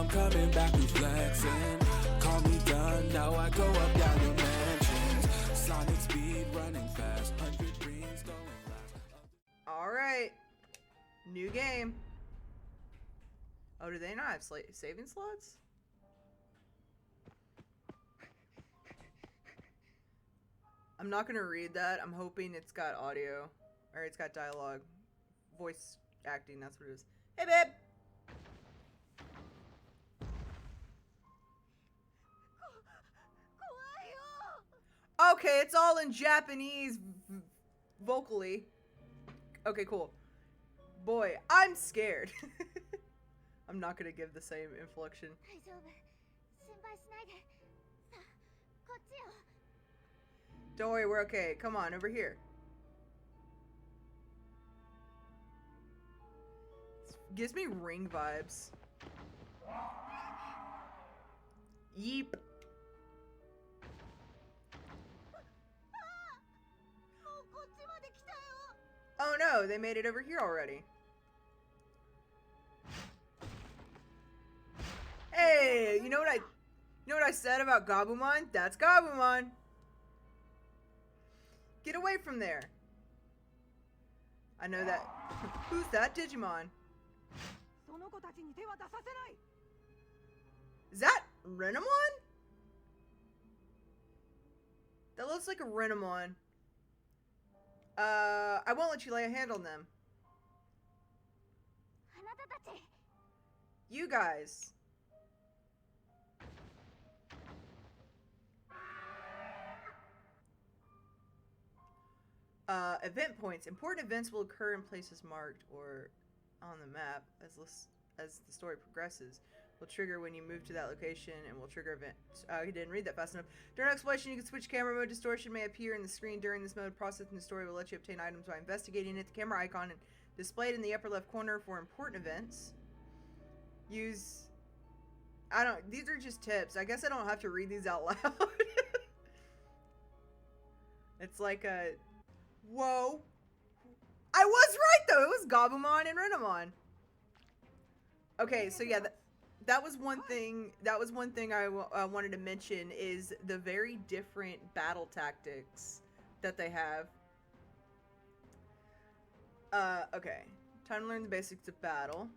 I'm coming back reflexing. Call me done, now I go up down dimensions. Sonic speed running fast, 100 rings going last. Alright. New game. Oh, do they not have saving slots? I'm not gonna read that. I'm hoping it's got audio. Or it's got dialogue. Voice acting, that's what it is. Hey, babe! Okay, it's all in Japanese vocally. Okay, cool. Boy, I'm scared. I'm not gonna give the same inflection. Don't worry, we're okay. Come on, over here. This gives me Ring vibes. Yeep. Oh no, they made it over here already. Hey, you know what I said about Gabumon? That's Gabumon. Get away from there. I know that. Who's that Digimon? Is that Renamon? That looks like a Renamon. I won't let you lay a hand on them. You guys. Event points. Important events will occur in places marked or on the map as the story progresses. Will trigger when you move to that location and will trigger events. You didn't read that fast enough. During exploration, you can switch camera mode. Distortion may appear in the screen during this mode. Processing the story will let you obtain items by investigating it. The camera icon and displayed in the upper left corner for important events. Use... These are just tips. I guess I don't have to read these out loud. It's like a... Whoa. I was right, though. It was Gabumon and Renamon. Okay, so yeah, that was one thing. That was one thing I wanted to mention is the very different battle tactics that they have. Okay. Time to learn the basics of battle.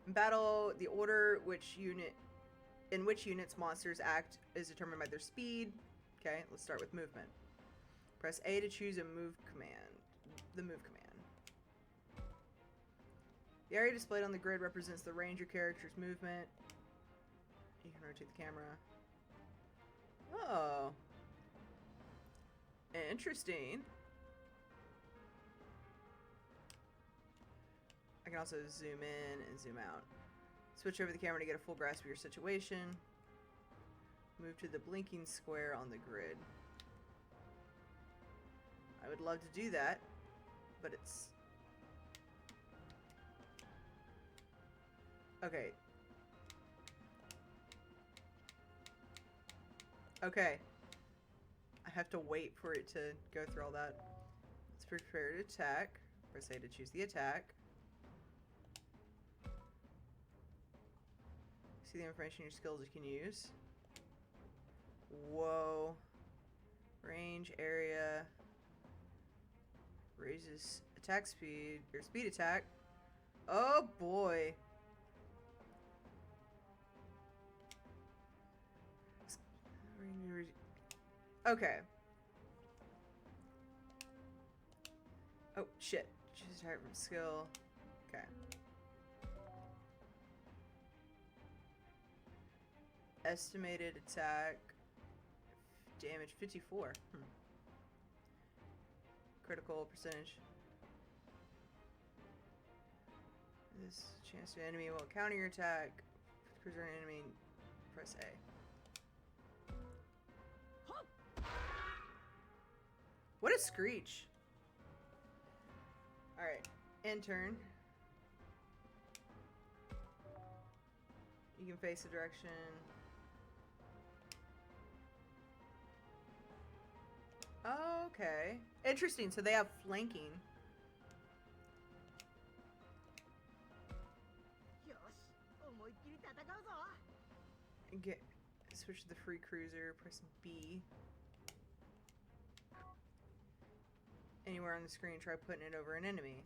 In battle, the order in which units monsters act is determined by their speed. Okay, let's start with movement. Press A to choose a move command. The move command. The area displayed on the grid represents the range your character's movement. You can rotate the camera. Oh. Interesting. I can also zoom in and zoom out. Switch over the camera to get a full grasp of your situation. Move to the blinking square on the grid. I would love to do that, but it's... Okay. Okay. I have to wait for it to go through all that. Let's prepare to attack. Press A to choose the attack. See the information your skills you can use. Whoa. Range, area. Raises attack speed, or speed attack. Oh boy. Okay. Oh shit. Choose attack from skill. Okay. Estimated attack damage 54. Critical percentage. This chance to enemy will counter your attack. Cruiser enemy. Press A. What a screech. Alright. End turn. You can face the direction. Okay. Interesting. So they have flanking. Get switch to the free cruiser, press B. Anywhere on the screen, try putting it over an enemy.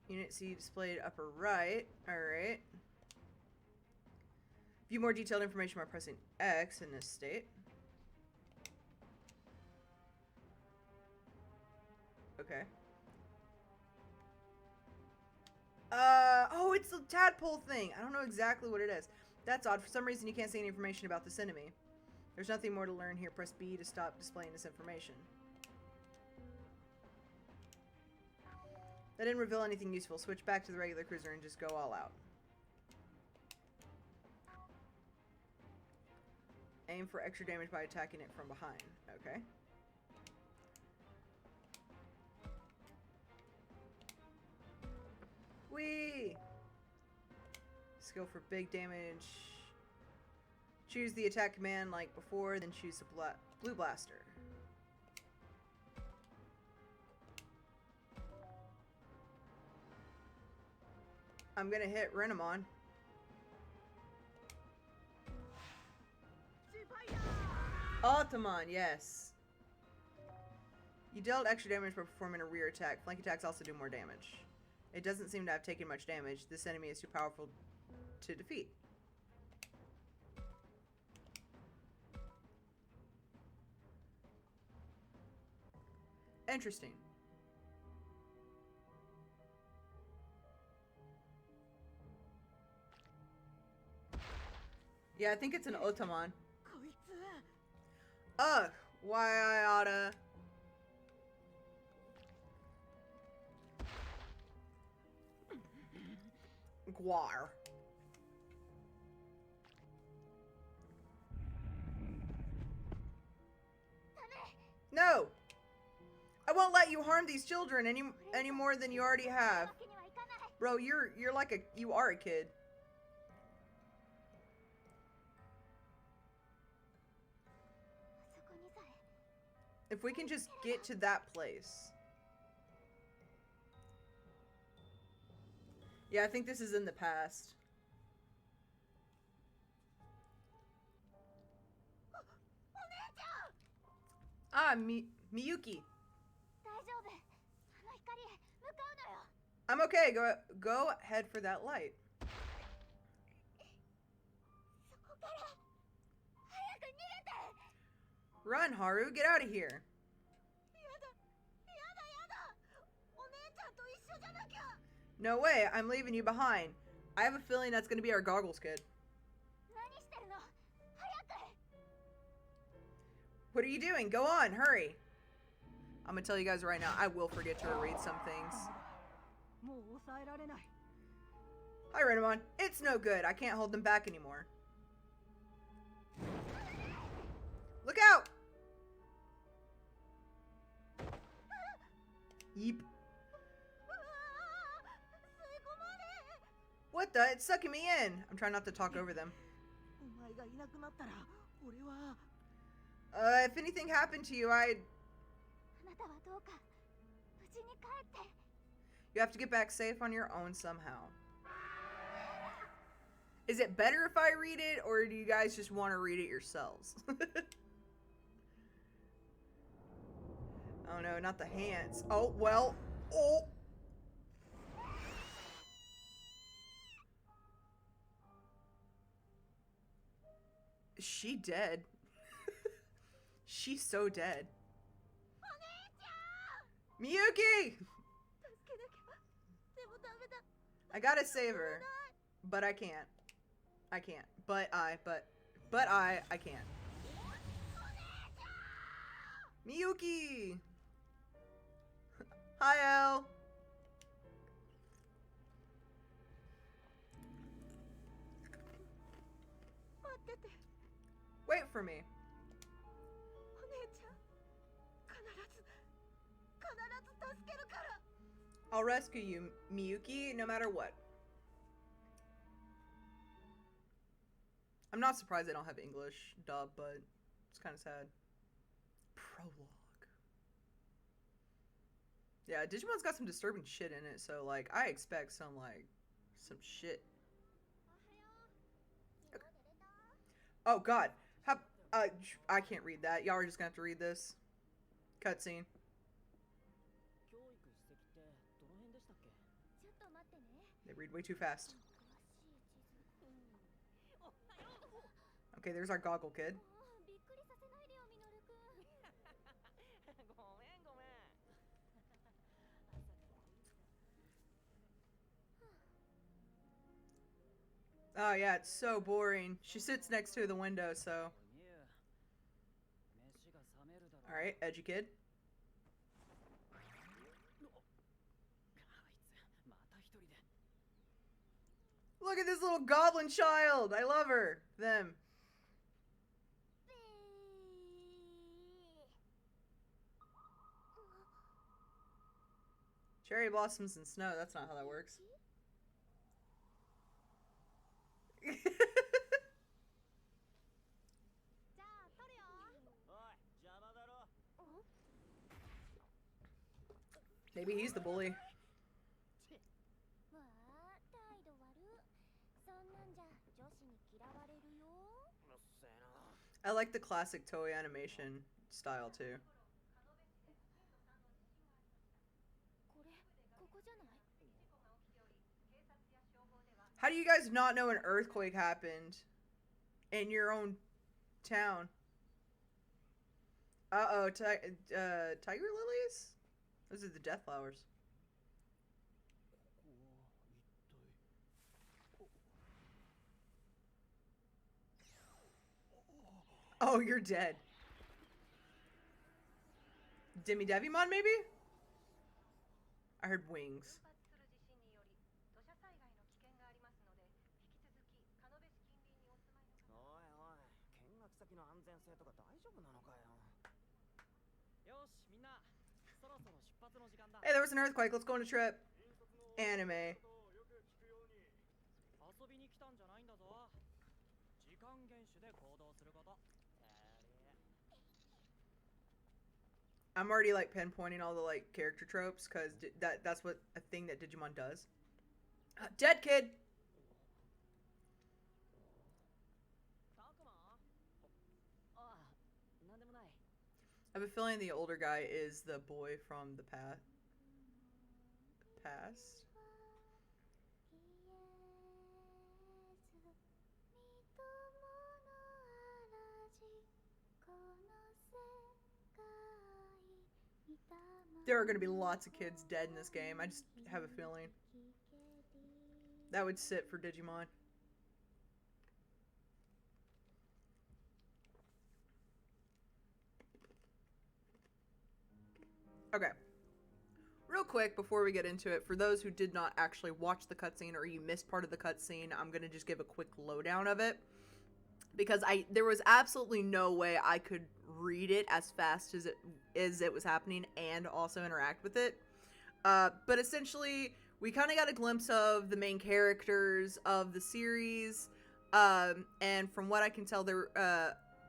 Unit C displayed upper right. Alright. View more detailed information by pressing X in this state. Okay. Oh, it's the tadpole thing. I don't know exactly what it is. That's odd. For some reason, you can't see any information about this enemy. There's nothing more to learn here. Press B to stop displaying this information. That didn't reveal anything useful. Switch back to the regular cruiser and just go all out. Aim for extra damage by attacking it from behind. Okay. Whee! Skill for big damage. Choose the attack command like before, then choose the blue blaster. I'm gonna hit Renamon. Altamon, yes. You dealt extra damage by performing a rear attack. Flank attacks also do more damage. It doesn't seem to have taken much damage. This enemy is too powerful to defeat. Interesting. Yeah, I think it's an Otamon. Ugh, why I oughta... Guar. No! I won't let you harm these children any more than you already have. Bro, you're like you are a kid. If we can just get to that place. Yeah, I think this is in the past. Ah, Miyuki. I'm okay. Go head for that light. Run, Haru. Get out of here. No way. I'm leaving you behind. I have a feeling that's going to be our goggles kid. What are you doing? Go on. Hurry. I'm going to tell you guys right now, I will forget to read some things. Hi, Renamon. It's no good. I can't hold them back anymore. Look out! Yeep. What the? It's sucking me in. I'm trying not to talk over them. If anything happened to you, You have to get back safe on your own somehow. Is it better if I read it, or do you guys just want to read it yourselves? Oh no, not the hands. Oh, well. Oh! Is she dead? She's so dead. Miyuki! I gotta save her. But I can't. I can't. But I can't. Miyuki! Hi, Elle. Wait for me. I'll rescue you, Miyuki, no matter what. I'm not surprised they don't have English dub, but it's kind of sad. Prologue. Yeah, Digimon's got some disturbing shit in it, so, like, I expect some, like, some shit. Okay. Oh god. How, I can't read that. Y'all are just gonna have to read this. Cutscene. They read way too fast. Okay, there's our goggle kid. Oh yeah, it's so boring. She sits next to the window, so. Alright, edgy kid. Look at this little goblin child! I love her. Them. Cherry blossoms and snow, that's not how that works. Maybe he's the bully. I like the classic Toei animation style too. How do you guys not know an earthquake happened in your own town? Uh-oh, tiger lilies? Those are the death flowers. Oh, you're dead. Devimon, maybe? I heard wings. Hey, there was an earthquake. Let's go on a trip. Anime. I'm already like pinpointing all the like character tropes because that's what a thing that Digimon does. Dead kid. I have a feeling the older guy is the boy from the past. There are going to be lots of kids dead in this game. I just have a feeling. That would sit for Digimon. Okay. Real quick, before we get into it, for those who did not actually watch the cutscene or you missed part of the cutscene, I'm going to just give a quick lowdown of it. Because there was absolutely no way I could read it as fast as it was happening and also interact with it. But essentially, we kind of got a glimpse of the main characters of the series. And from what I can tell, there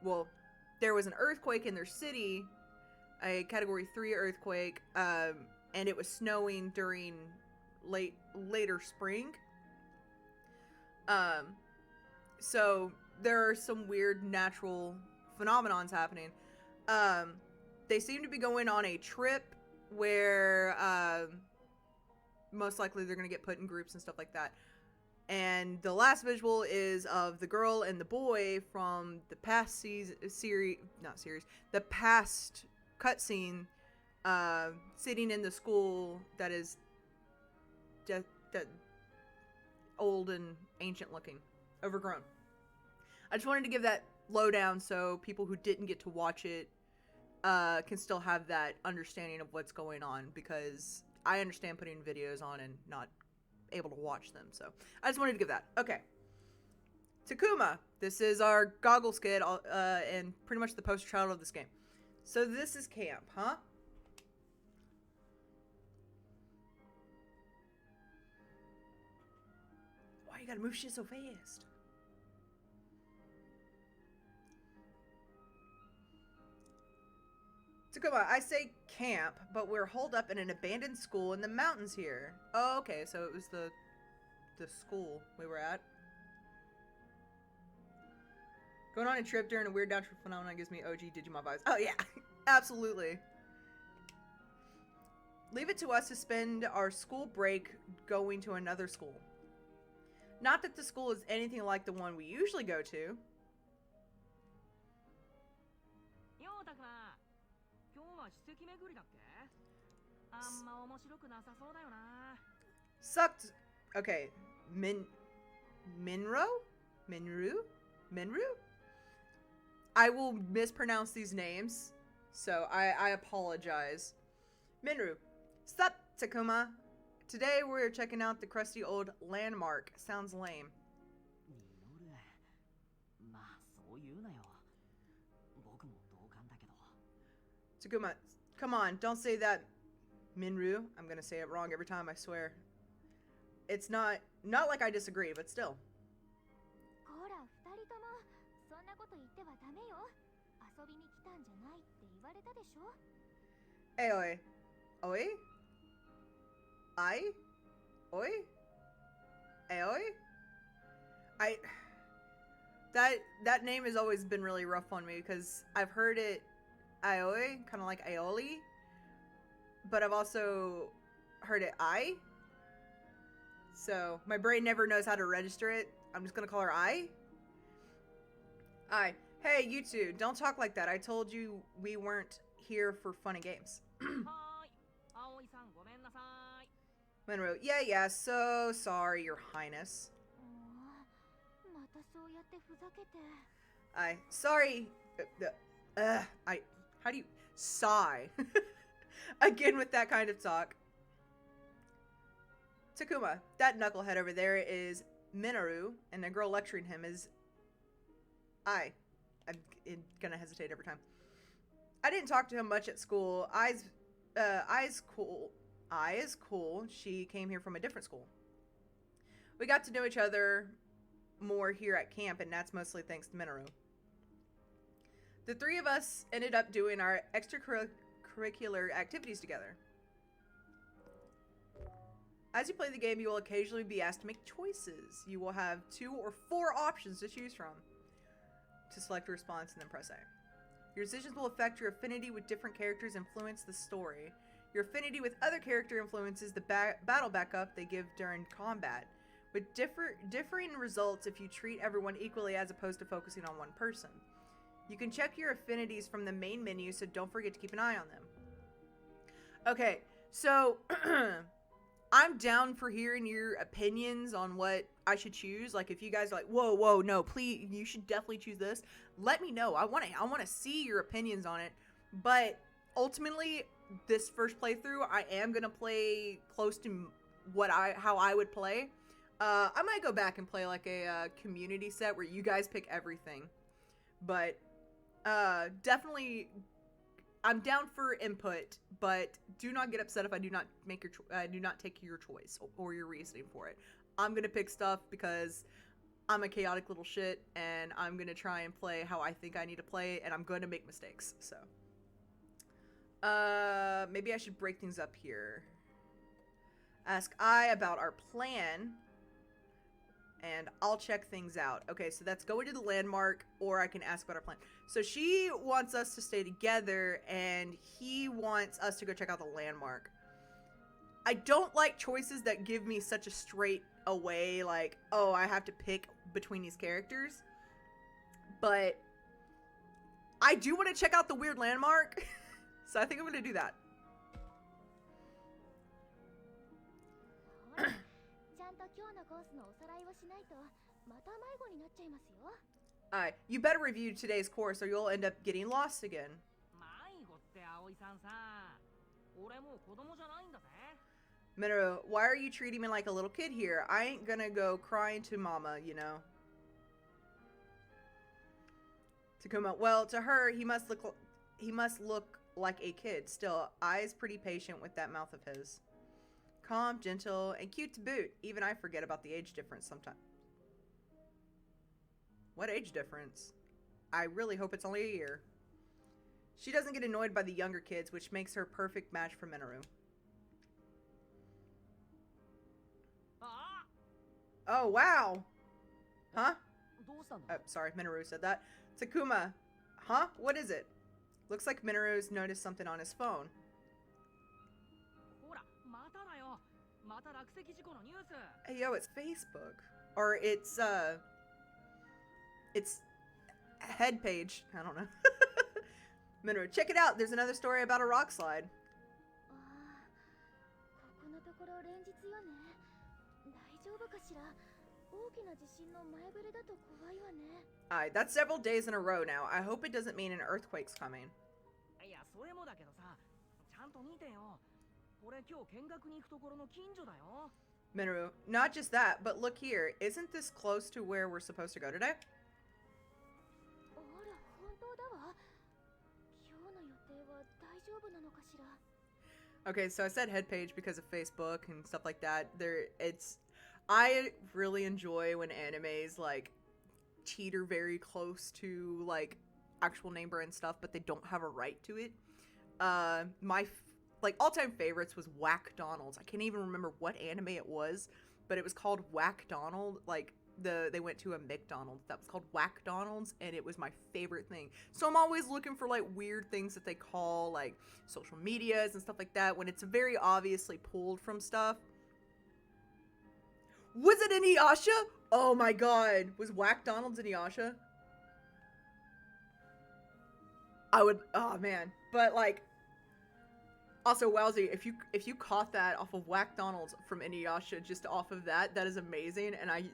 was an earthquake in their city, a Category 3 earthquake, and it was snowing during later spring. So there are some weird natural phenomenons happening. They seem to be going on a trip where most likely they're going to get put in groups and stuff like that. And the last visual is of the girl and the boy from the past the past cutscene, sitting in the school that is old and ancient looking, overgrown. I just wanted to give that lowdown so people who didn't get to watch it can still have that understanding of what's going on, because I understand putting videos on and not able to watch them. So I just wanted to give that. Okay. Takuma. This is our goggles kid and pretty much the poster child of this game. So this is camp, huh? Why you gotta move shit so fast? Takuma, I say camp, but we're holed up in an abandoned school in the mountains here. Oh, okay, so it was the the school we were at. Going on a trip during a weird natural phenomenon gives me OG Digimon vibes. Oh yeah, absolutely. Leave it to us to spend our school break going to another school. Not that the school is anything like the one we usually go to. Sucked. Okay, Minro? I will mispronounce these names, so I apologize. Minru. Sup, Takuma. Today we're checking out the crusty old landmark. Sounds lame. Takuma, come on, don't say that. Minru. I'm gonna say it wrong every time, I swear. It's not like I disagree, but still. Aoi. Oi? I? Oi? Aoi? That name has always been really rough on me because I've heard it Aoi, kind of like aioli, but I've also heard it I. So my brain never knows how to register it. I'm just gonna call her I. Hey, you two, don't talk like that. I told you we weren't here for fun and games. Monroe, yeah, so sorry, Your Highness. Sorry. How do you sigh? Again with that kind of talk. Takuma, that knucklehead over there is Minoru, and the girl lecturing him is I'm gonna hesitate every time. I didn't talk to him much at school. Ai's cool. Ai is cool. She came here from a different school. We got to know each other more here at camp, and that's mostly thanks to Minoru. The three of us ended up doing our extracurricular activities together. As you play the game, you will occasionally be asked to make choices. You will have 2 or 4 options to choose from. To select a response and then press A. Your decisions will affect your affinity with different characters, influence the story. Your affinity with other character influences the battle backup they give during combat, with differing results if you treat everyone equally as opposed to focusing on one person. You can check your affinities from the main menu, so don't forget to keep an eye on them. Okay, so I'm down for hearing your opinions on what I should choose. Like, if you guys are like, whoa, no, please, you should definitely choose this. Let me know. I want to see your opinions on it. But ultimately, this first playthrough, I am gonna play close to how I would play. I might go back and play like a community set where you guys pick everything. But definitely, I'm down for input, but do not get upset if I do not take your choice or your reasoning for it. I'm gonna pick stuff because I'm a chaotic little shit, and I'm gonna try and play how I think I need to play, and I'm gonna make mistakes. So, maybe I should break things up here. Ask I about our plan, and I'll check things out. Okay, so that's going to the landmark, or I can ask about our plan. So she wants us to stay together, and he wants us to go check out the landmark. I don't like choices that give me such a straight away, like, oh, I have to pick between these characters. But I do want to check out the weird landmark, so I think I'm going to do that. You better review today's course or you'll end up getting lost again. Minoru, why are you treating me like a little kid here? I ain't gonna go crying to mama, you know. Takuma, well, to her, he must look like a kid. Still, Ai's pretty patient with that mouth of his. Calm, gentle, and cute to boot. Even I forget about the age difference sometimes. What age difference? I really hope it's only a year. She doesn't get annoyed by the younger kids, which makes her a perfect match for Minoru. Oh, wow. Huh? どうしたの？ Oh, sorry, Minoru said that. Takuma. Huh? What is it? Looks like Minoru's noticed something on his phone. ほら、まただよ。また落石事故のニュース。 Hey, yo, it's Facebook. Or it's head page. I don't know. Minoru, check it out. There's another story about a rock slide. ああ、ここのところ連日よね。大丈夫かしら。大きな地震の前触れだと怖いわね。Alright, that's several days in a row now. I hope it doesn't mean an earthquake's coming. いや、それもだけどさ、ちゃんと見てよ。俺今日見学に行くところの近所だよ。 Minoru, not just that, but look here. Isn't this close to where we're supposed to go today? あら、本当だわ。今日の予定は大丈夫なのかしら。 Okay, so I said head page because of Facebook and stuff like that. I really enjoy when animes like teeter very close to like actual name brand stuff, but they don't have a right to it. My all-time favorites was Whack Donald's. I can't even remember what anime it was, but it was called Whack Donald. Like they went to a McDonald's that was called Whack Donald's, and it was my favorite thing. So I'm always looking for like weird things that they call like social medias and stuff like that when it's very obviously pulled from stuff. Was it Inuyasha? Oh my god. Was Whack Donald's Inuyasha? Oh man. But like, also Wowzy, if you caught that off of Whack Donald's from Inuyasha, just off of that is amazing, and I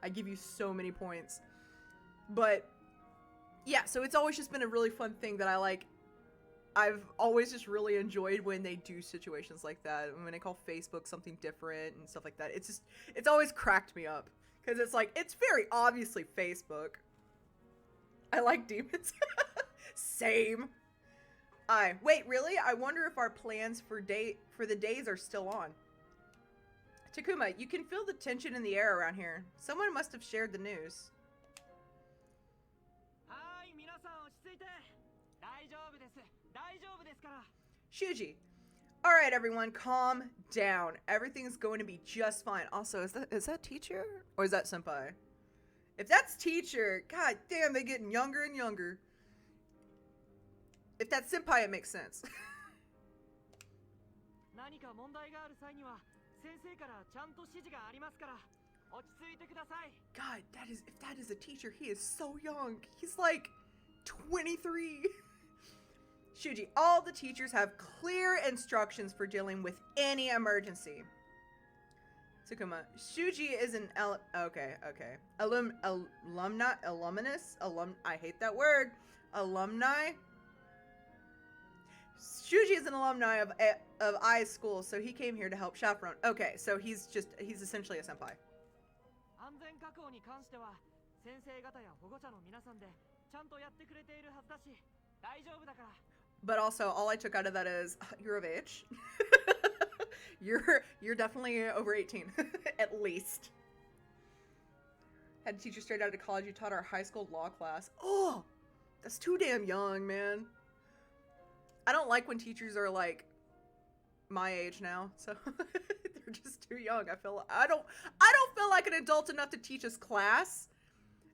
give you so many points. But yeah, so it's always just been a really fun thing that I've always just really enjoyed when they do situations like that, when they call Facebook something different and stuff like that. It's always cracked me up, because it's like, it's very obviously Facebook. I like demons. Same. Wait, really? I wonder if our plans for the days are still on. Takuma, you can feel the tension in the air around here. Someone must have shared the news. はーい、皆さん落ち着いて。大丈夫です。大丈夫ですから。 Shuji. Alright, everyone, calm down. Everything's going to be just fine. Also, is that teacher? Or is that senpai? If that's teacher, god damn, they're getting younger and younger. If that's senpai, it makes sense. 何か問題がある際には先生からちゃんと指示がありますから落ち着いてください。 God, if that is a teacher, he is so young. He's like 23. Shuji, all the teachers have clear instructions for dealing with any emergency. Tsukuma, Shuji is an I hate that word. Alumni. Shuji is an alumni of Ai's school, so he came here to help chaperone. Okay, so he's essentially a senpai. 安全確保に関しては先生方や保護者の皆さんでちゃんとやってくれているはずだし大丈夫だから。 But also, all I took out of that is you're of age. You're definitely over 18, at least. Had a teacher straight out of college who taught our high school law class. Oh, that's too damn young, man. I don't like when teachers are like my age now, so they're just too young. I don't feel like an adult enough to teach this class.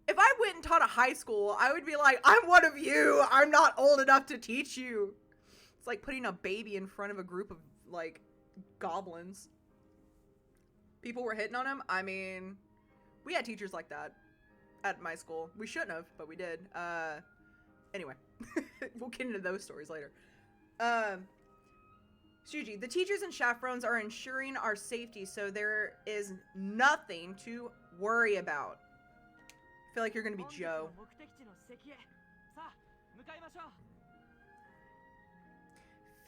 If I went and taught a high school, I would be like, I'm one of you. I'm not old enough to teach you. It's like putting a baby in front of a group of like goblins. People were hitting on him. I mean, we had teachers like that at my school. We shouldn't have, but we did. Anyway, we'll get into those stories later. Shuji, the teachers and chaperones are ensuring our safety, so there is nothing to worry about. I feel like you're gonna be Joe. 目的地の席へさあ向かいましょう。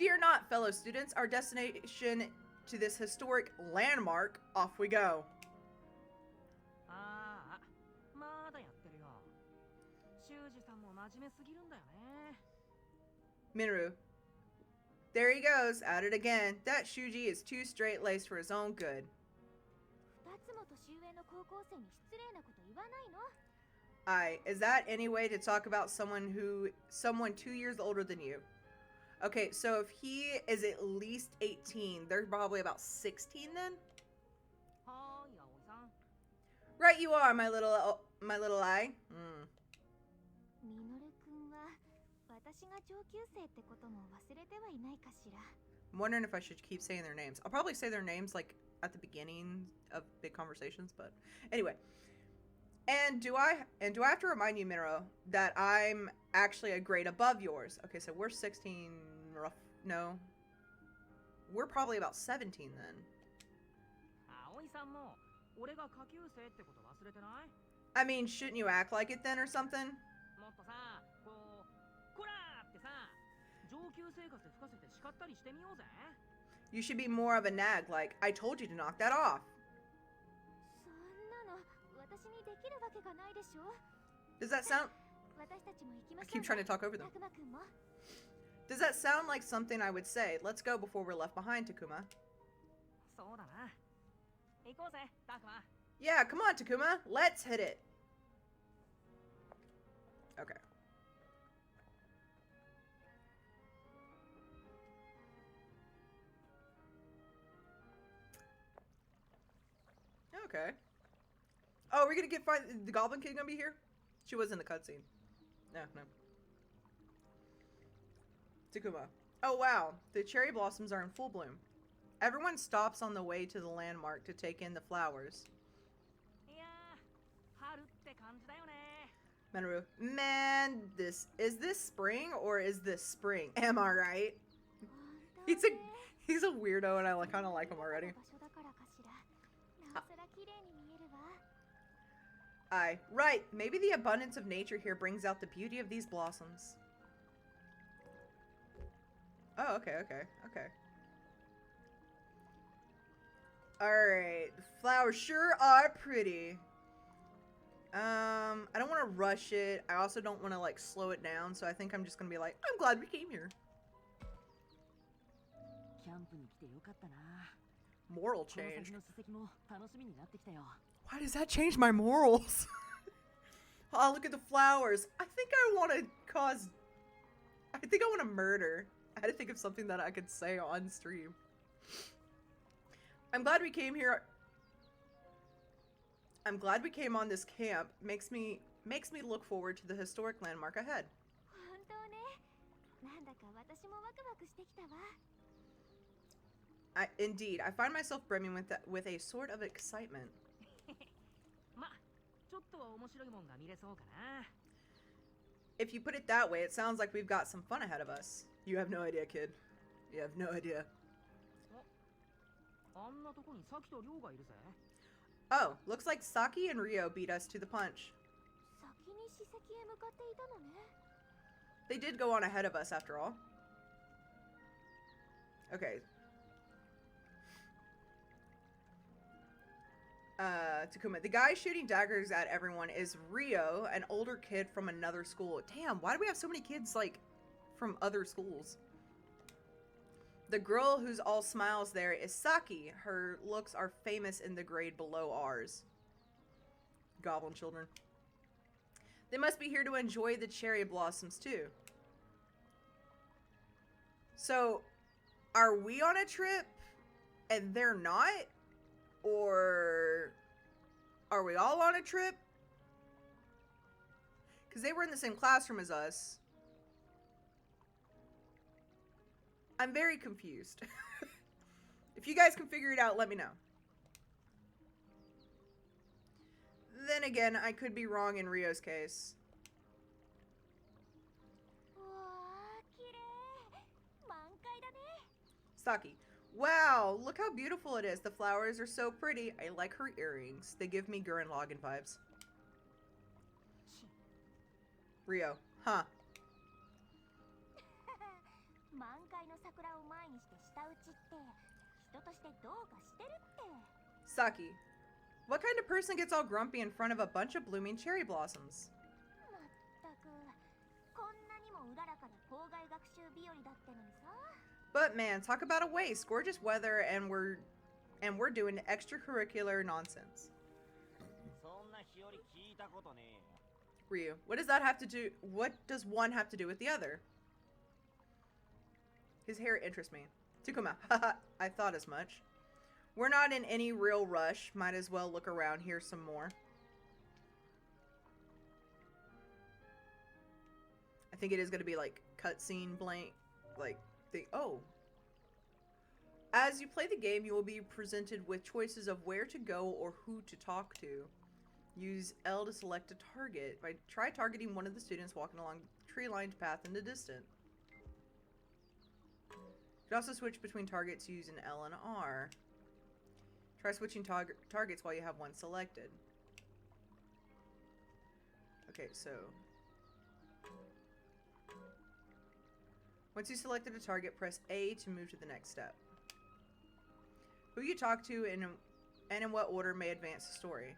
Fear not, fellow students. Our destination to this historic landmark. Off we go. ああ、まだやってるよ。修二さんも真面目すぎるんだよね。 Minoru. There he goes, at it again. That Shuji is too straight-laced for his own good. 2つも年上の高校生に失礼なこと言わないの？ Is that any way to talk about someone 2 years older than you? Okay, so if he is at least 18, they're probably about 16 then? はーい、葵さん。bet you are, my little eye. ミノル君は私が上級生ってことも忘れてはいないかしら。 I'm wondering if I should keep saying their names. I'll probably say their names like at the beginning of big conversations, but anyway. And do I have to remind you, Minero, that I'm actually a grade above yours? Okay, so we're 16 rough. No. We're probably about 17 then. 葵さんも俺が下級生ってこと忘れてない？ I mean, shouldn't you act like it then or something? もっとさ、こう、こらーってさ、上級生活吹かせて叱ったりしてみようぜ。 You should be more of a nag, like, I told you to knock that off. そんなの私にできるわけがないでしょ。 Does that sound... 私たちも行きま I しょう。 keep trying to talk over them. たくまくんも。 Does that sound like something I would say? Let's go before we're left behind, Takuma. そうだな。行こうぜ、たくま。 Yeah, come on, Takuma. Let's hit it. Okay. Okay. Oh, we're gonna the Goblin Kid gonna be here? She was in the cutscene. No. Takuma. Oh wow, the cherry blossoms are in full bloom. Everyone stops on the way to the landmark to take in the flowers. いやー、春って感じだよね。 Menoru, man, is this spring or is this spring? Am I right? 本当ね。 He's a weirdo and I kind of like him already. 場所だからかしら。なおさら綺麗に見えるわ。 Right. Maybe the abundance of nature here brings out the beauty of these blossoms. Oh, okay. Alright. The flowers sure are pretty. I don't want to rush it. I also don't want to, like, slow it down. So I think I'm just going to be like, I'm glad we came here. キャンプに来てよかったな。 Moral この change. 先の史跡も楽しみになってきたよ。 Why does that change my morals? Oh, look at the flowers. I think I want to murder. I had to think of something that I could say on stream. I'm glad we came here. I'm glad we came on this camp. Makes me look forward to the historic landmark ahead. 本当ね。なんだか私もワクワクしてきたわ。 Indeed, I find myself brimming with a sort of excitement. ま、ちょっとは面白いもんが見れそうかな。 If you put it that way, it sounds like we've got some fun ahead of us. You have no idea, kid. You have no idea. あんなとこにサキとリョウがいるぜ。 Oh, looks like Saki and Ryo beat us to the punch. 先に史跡へ向かっていたのね。 They did go on ahead of us after all. Okay. Takuma. The guy shooting daggers at everyone is Ryo, an older kid from another school. Damn, why do we have so many kids, like, from other schools? The girl who's all smiles there is Saki. Her looks are famous in the grade below ours. Goblin children. They must be here to enjoy the cherry blossoms, too. So, are we on a trip and they're not? Or are we all on a trip? Because they were in the same classroom as us. I'm very confused. If you guys can figure it out, let me know. Then again, I could be wrong in Ryo's case. わあ、綺麗。満開だね。 Saki. Wow, look how beautiful it is. The flowers are so pretty. I like her earrings. They give me Gurren Lagann vibes. Ryo. Huh. 満開の桜を前にして舌打ちって人としてどうかしてるって。 Saki. What kind of person gets all grumpy in front of a bunch of blooming cherry blossoms? まったく、こんなにもうららかな校外学習日和だってのにさ。 But man, talk about a waste. Gorgeous weather and we're doing extracurricular nonsense. そんな日和聞いたことねえよ。 Ryu, what does one have to do with the other? His hair interests me. Takuma, haha, I thought as much. We're not in any real rush. Might as well look around here some more. I think it is going to be like cutscene blank, like the oh. As you play the game, you will be presented with choices of where to go or who to talk to. Use L to select a target. Try targeting one of the students walking along the tree-lined path in the distance. You can also switch between targets using L and R. Try switching targets while you have one selected. Okay, so once you selected a target, press A to move to the next step. Who you talk to and in what order may advance the story.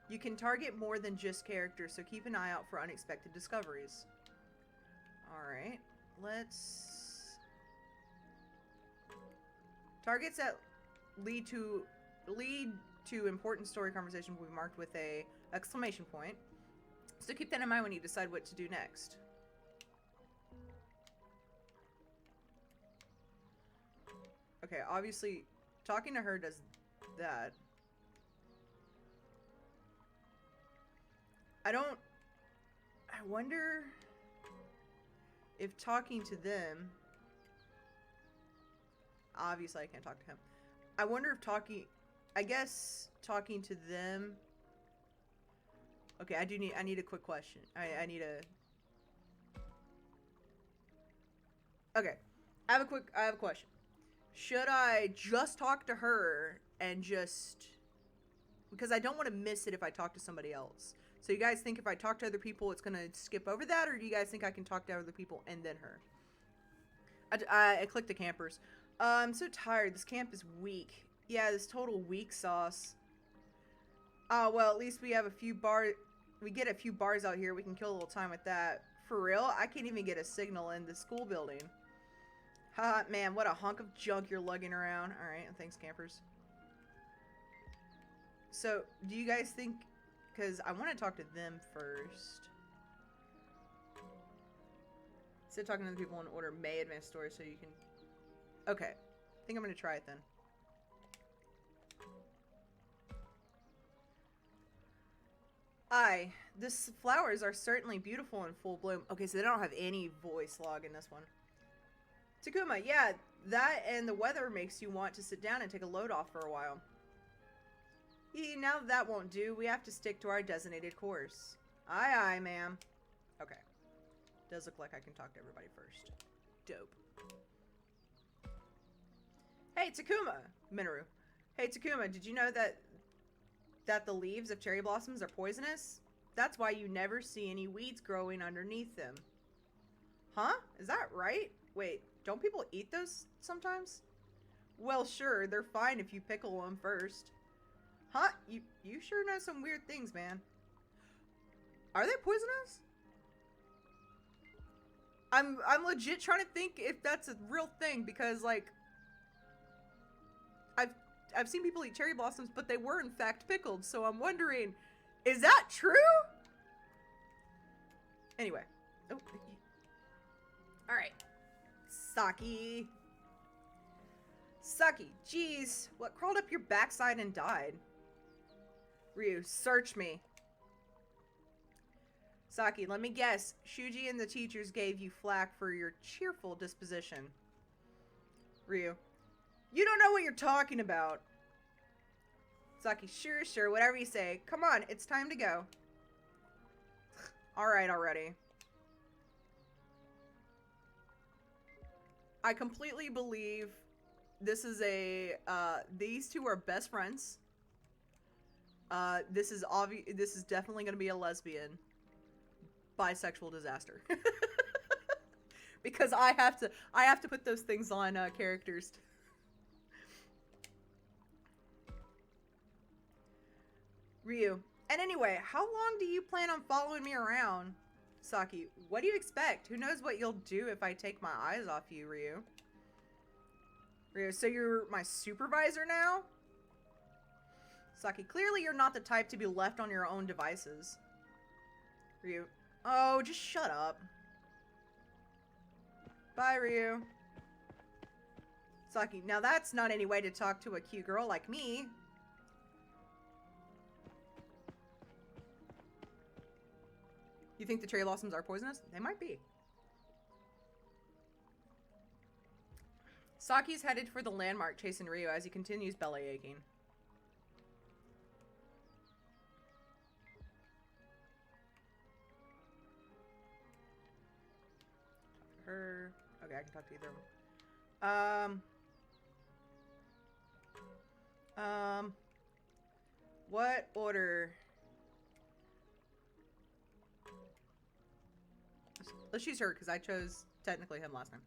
You can target more than just characters, so keep an eye out for unexpected discoveries. Alright, let's... Targets that lead to important story conversation will be marked with a exclamation point. So keep that in mind when you decide what to do next. Okay, obviously, talking to her does that. I wonder if talking to them... Obviously, I can't talk to him. I wonder if I guess talking to them... Okay, I need a quick question. I need a... Okay, I have a question. Should I just talk to her and just... Because I don't want to miss it if I talk to somebody else. So you guys think if I talk to other people, it's going to skip over that? Or do you guys think I can talk to other people and then her? I clicked the campers. I'm so tired. This camp is weak. Yeah, this total weak sauce. Well, at least we have a few bars. We get a few bars out here. We can kill a little time with that. For real? I can't even get a signal in the school building. Ha, man, what a hunk of junk you're lugging around. Alright, thanks, campers. So, do you guys think... Because I want to talk to them first. Instead of talking to the people in order, may advance story so you can... Okay. I think I'm going to try it then. These flowers are certainly beautiful in full bloom. Okay, so they don't have any voice log in this one. Takuma, yeah, that and the weather makes you want to sit down and take a load off for a while. Now that won't do. We have to stick to our designated course. Aye, aye, ma'am. Okay. Does look like I can talk to everybody first. Dope. Hey, Takuma! Minoru. Hey, Takuma, did you know that the leaves of cherry blossoms are poisonous? That's why you never see any weeds growing underneath them. Huh? Is that right? Wait, don't people eat those sometimes? Well, sure, they're fine if you pickle them first. Huh? You sure know some weird things, man. Are they poisonous? I'm legit trying to think if that's a real thing because, like, I've seen people eat cherry blossoms, but they were in fact pickled, so I'm wondering, is that true? Anyway. Oh. Alright. Saki. Saki, jeez. What crawled up your backside and died? Ryu, search me. Saki, let me guess. Shuji and the teachers gave you flack for your cheerful disposition. Ryu, you don't know what you're talking about. Saki, sure, whatever you say. Come on, it's time to go. Alright already. I completely believe this is these two are best friends. This is definitely gonna be a lesbian bisexual disaster. Because I have to put those things on characters. Ryu. And anyway, how long do you plan on following me around? Saki, what do you expect? Who knows what you'll do if I take my eyes off you, Ryu? Ryu, so you're my supervisor now? Saki, clearly you're not the type to be left on your own devices. Ryu, oh, just shut up. Bye, Ryu. Saki, now that's not any way to talk to a cute girl like me. You think the cherry blossoms are poisonous? They might be. Saki's headed for the landmark chasing Ryo as he continues belly aching. Her. Okay, I can talk to either of them. What order? Let's choose her, because I chose technically him last time.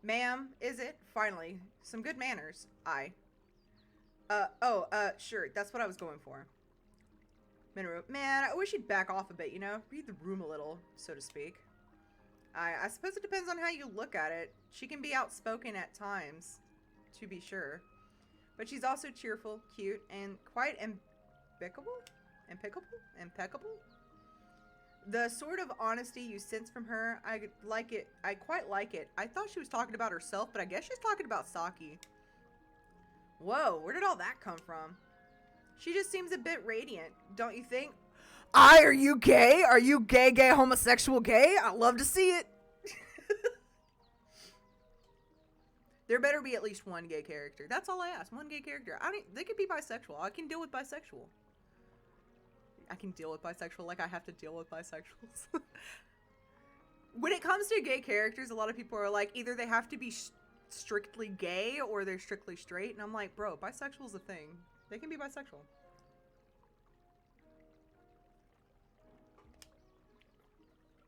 Ma'am, is it? Finally. Some good manners. Sure. That's what I was going for. Minoru, man, I wish you'd back off a bit, you know? Read the room a little, so to speak. I suppose it depends on how you look at it. She can be outspoken at times, to be sure. But she's also cheerful, cute, and quite impeccable? Impeccable? The sort of honesty you sense from her, I like it. I quite like it. I thought she was talking about herself, but I guess she's talking about Saki. Whoa, where did all that come from? She just seems a bit radiant, don't you think? Are you gay? Are you gay, homosexual, gay? I'd love to see it. There better be at least one gay character. That's all I ask. One gay character. They could be bisexual. I can deal with bisexual. I can deal with bisexual like I have to deal with bisexuals. When it comes to gay characters, a lot of people are like, either they have to be strictly gay or they're strictly straight. And I'm like, bro, bisexual's a thing. They can be bisexual.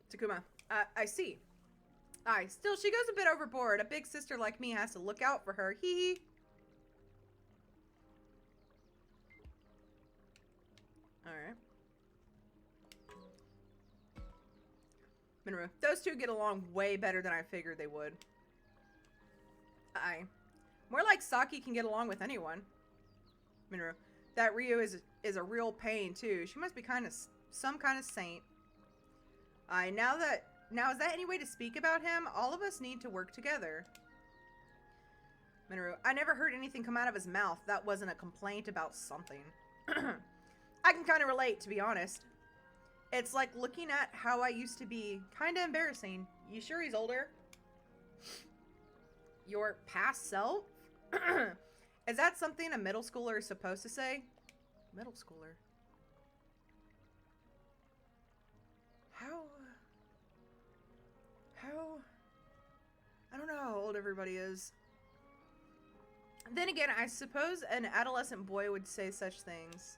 Takuma, I see. Still, she goes a bit overboard. A big sister like me has to look out for her. Hee hee. Alright. Minoru, those two get along way better than I figured they would. More like Saki can get along with anyone. Minoru, that Ryo is a real pain too. She must be some kind of saint. Now is that any way to speak about him? All of us need to work together. Minoru, I never heard anything come out of his mouth that wasn't a complaint about something. I can kind of relate, to be honest. It's like looking at how I used to be. Kind of embarrassing. You sure he's older? Your past self? Is that something a middle schooler is supposed to say? Middle schooler? How? I don't know how old everybody is. Then again, I suppose an adolescent boy would say such things.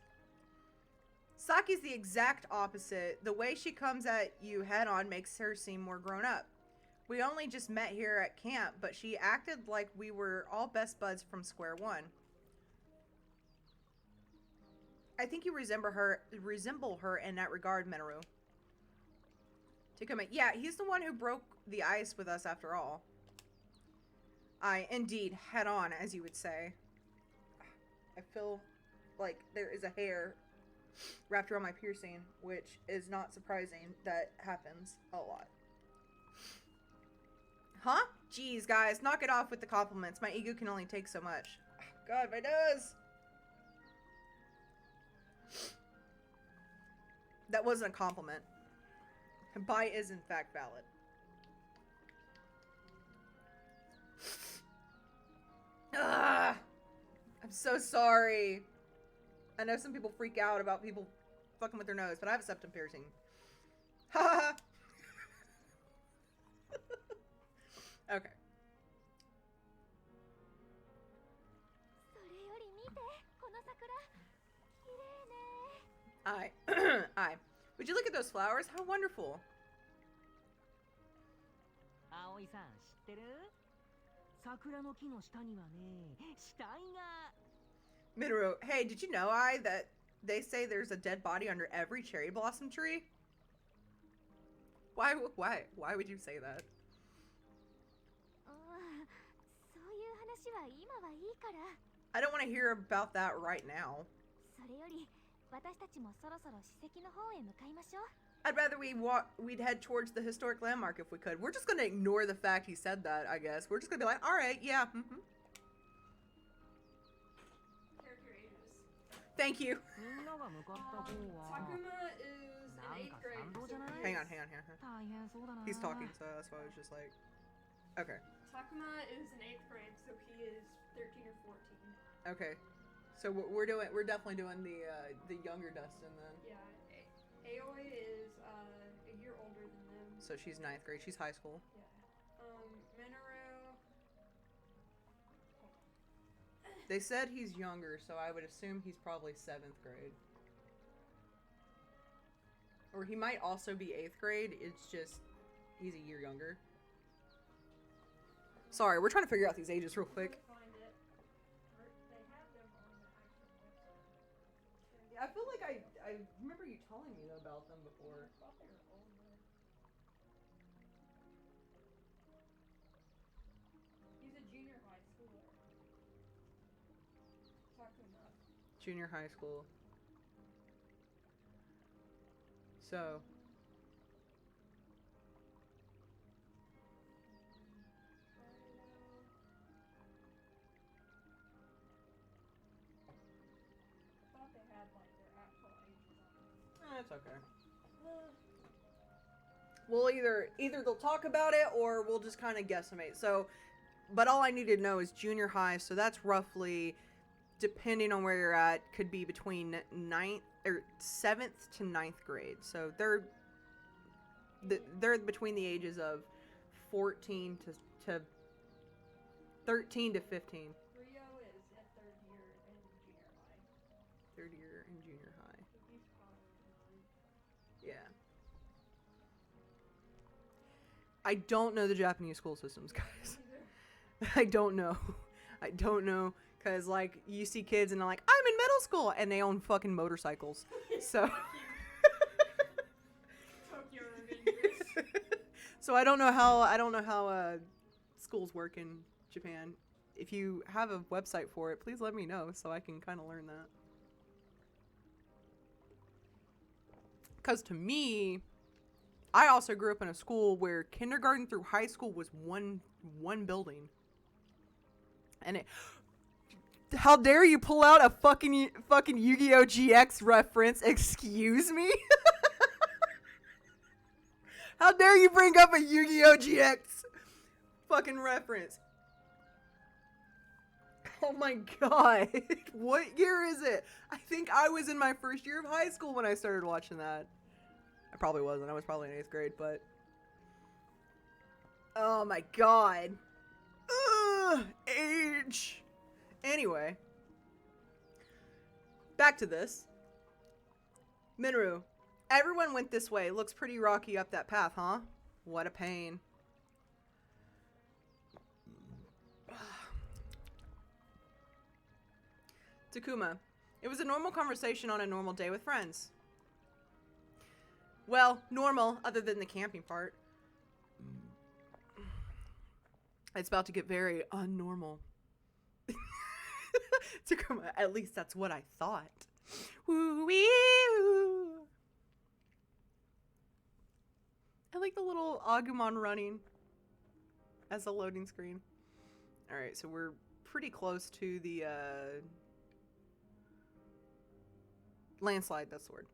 Saki's the exact opposite. The way she comes at you head on makes her seem more grown up. We only just met here at camp, but she acted like we were all best buds from square one. I think you resemble her in that regard, Minoru. Takuma, yeah, he's the one who broke the ice with us after all. Indeed, head on, as you would say. I feel like there is a hair wrapped around my piercing, which is not surprising. That happens a lot. Huh? Jeez, guys, knock it off with the compliments. My ego can only take so much. God, my nose! That wasn't a compliment. Bi is, in fact, valid. Ugh! I'm so sorry. I know some people freak out about people fucking with their nose, but I have a septum piercing. Ha ha ha! Okay. Aye. Would you look at those flowers? How wonderful. Aoi-san, 知ってる? 桜の木の下にはね、死体が。 Minoru, hey, did you know, that they say there's a dead body under every cherry blossom tree? Why would you say that? I don't want to hear about that right now. I'd rather we'd head towards the historic landmark if we could. We're just gonna ignore the fact he said that, I guess. We're just gonna be like, alright, yeah, Thank you. みんなが向かった方は Takuma is なん in か 8th grade. 賛同じゃない Hang on. 大変そうだな He's talking, so that's why I was just like, okay. Takuma is in 8th grade, so he is 13 or 14. Okay. So we're definitely doing the younger Dustin then. Yeah, Aoi is a year older than them. So she's 9th grade. She's high school. Yeah. Minoru. They said he's younger, so I would assume he's probably 7th grade. Or he might also be 8th grade. It's just he's a year younger. Sorry, we're trying to figure out these ages real quick. Find it. They have them on the actual website. Yeah, I feel like I remember you telling me about them before. I thought they were older. He's a junior high schooler. Takuma. Junior high school. So. I thought they had like their actual ages on it. It's okay. We'll either they'll talk about it or we'll just kind of guesstimate. So, but all I need to know is junior high. So that's roughly, depending on where you're at, could be between 7th to 9th grade. So they're between the ages of 14 to 13 to 15. Rio is at 3rd year in junior high. 3rd year in junior high. So he's probably 9. Yeah. I don't know the Japanese school systems, guys. I don't know. I don't know. Because, like, you see kids and they're like, I'm in middle school! And they own fucking motorcycles. So. Tokyo Revengers. So I don't know how schools work in Japan. If you have a website for it, please let me know so I can kind of learn that. Because to me, I also grew up in a school where kindergarten through high school was one building. And it... How dare you pull out a fucking Yu-Gi-Oh! GX reference? Excuse me? How dare you bring up a Yu-Gi-Oh! GX fucking reference? Oh my god. What year is it? I think I was in my first year of high school when I started watching that. I probably wasn't. I was probably in 8th grade, but... Oh my god. Ugh, age. Anyway. Back to this. Minoru. Everyone went this way. Looks pretty rocky up that path, huh? What a pain. Takuma. It was a normal conversation on a normal day with friends. Well, normal, other than the camping part. It's about to get very unnormal. Takuma, at least that's what I thought. Woo-wee-oo. I like the little Agumon running as a loading screen. Alright, so we're pretty close to the landslide, that's the word.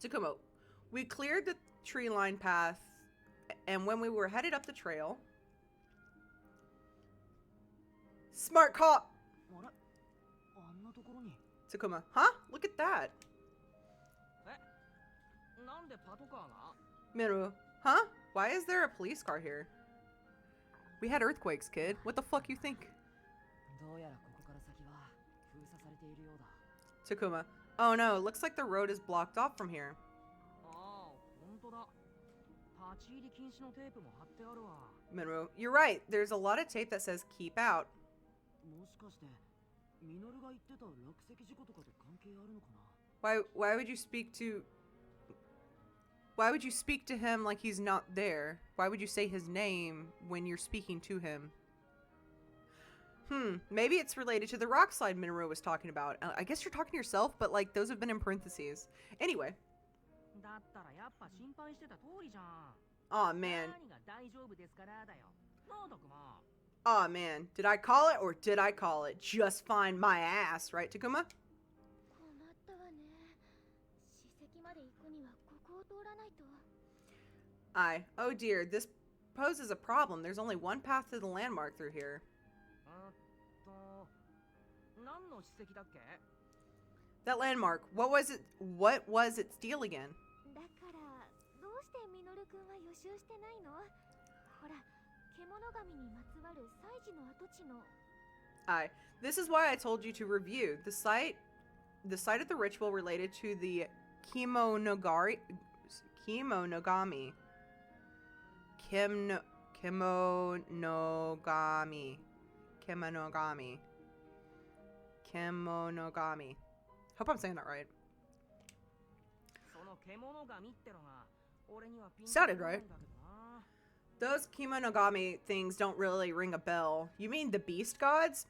Takuma, we cleared the tree line path, and when we were headed up the trail... Smart cop! Takuma, huh? Look at that. Miru, huh? Why is there a police car here? We had earthquakes, kid. What the fuck you think? Takuma, oh no, looks like the road is blocked off from here. Miru, you're right. There's a lot of tape that says keep out. Why would you speak to him like he's not there? Why would you say his name when you're speaking to him? Maybe it's related to the rock slide Minoru was talking about. I guess you're talking to yourself, but like those have been in parentheses. Anyway. Aw, man. Aw, man. Did I call it or did I call it? Just fine my ass, right, Takuma? 通らないと。 Oh dear, this poses a problem. There's only one path to the landmark through here. 何の史跡だっけ？ That landmark, what was its deal again? だからどうしてミノルくんは予習してないの？ほら、獣神にまつわる祭事の跡地の。 This is why I told you to review the site of the ritual related to the Kemonogami. Hope I'm saying that right. その獣神ってのが俺にはピンと Sounded こない right. んだけどな。 Those Kemonogami things don't really ring a bell. You mean the beast gods?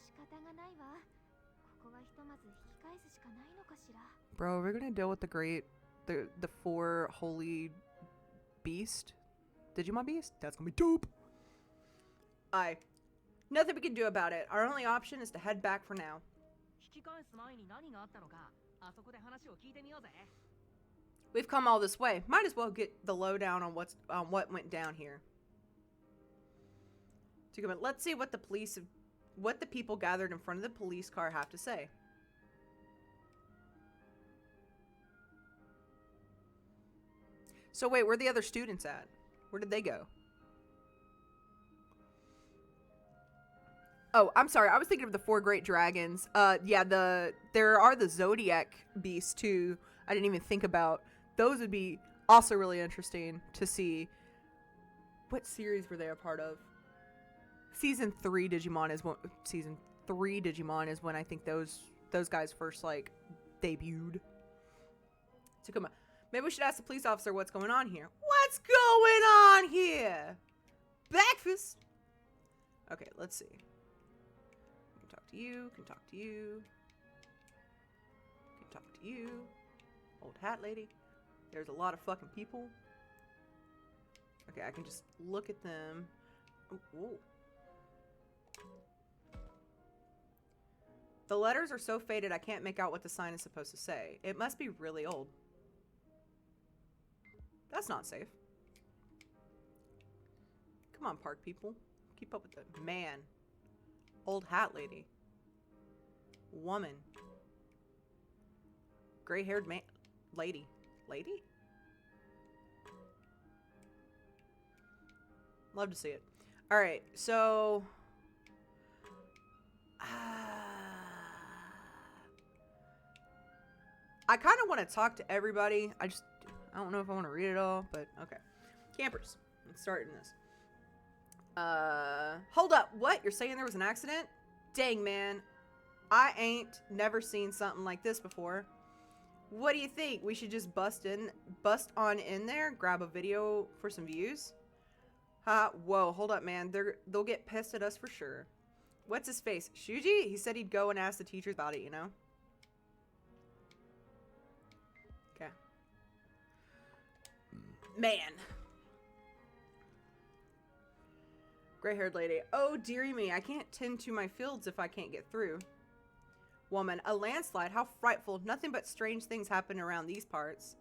仕方がないわ。ここはひとまず引き返すしかないのかしら。 Bro, we're gonna deal with the four holy beast. Digimon beast? That's gonna be dope. Nothing we can do about it. Our only option is to head back for now. 引き返す前に何があったのか、あそこで話を聞いてみようぜ。 We've come all this way. Might as well get the lowdown on what went down here. Let's see what the people gathered in front of the police car have to say. So wait, where are the other students at? Where did they go? Oh, I'm sorry. I was thinking of the four great dragons. Yeah, there are the zodiac beasts too. I didn't even think about. Those would be also really interesting to see. What series were they a part of? Season 3 Digimon is when I think those guys first like debuted. So come on. Maybe we should ask the police officer what's going on here. What's going on here? Breakfast. Okay, let's see. Can talk to you. Can talk to you. Can talk to you. Old hat lady. There's a lot of fucking people. Okay, I can just look at them. Ooh. The letters are so faded I can't make out what the sign is supposed to say. It must be really old. That's not safe. Come on, park people. Keep up with the man. Old hat lady. Woman. Gray-haired man. Lady. Lady? Love to see it. Alright, so... I kind of want to talk to everybody. I don't know if I want to read it all, but okay. Campers. Let's start in this. Hold up. What? You're saying there was an accident? Dang, man. I ain't never seen something like this before. What do you think? We should just bust on in there, grab a video for some views? Whoa, hold up, man. They'll get pissed at us for sure. What's his face? Shuji? He said he'd go and ask the teachers about it, you know? Okay. Man. Gray-haired lady. Oh, dearie me. I can't tend to my fields if I can't get through. Woman. A landslide. How frightful. Nothing but strange things happen around these parts.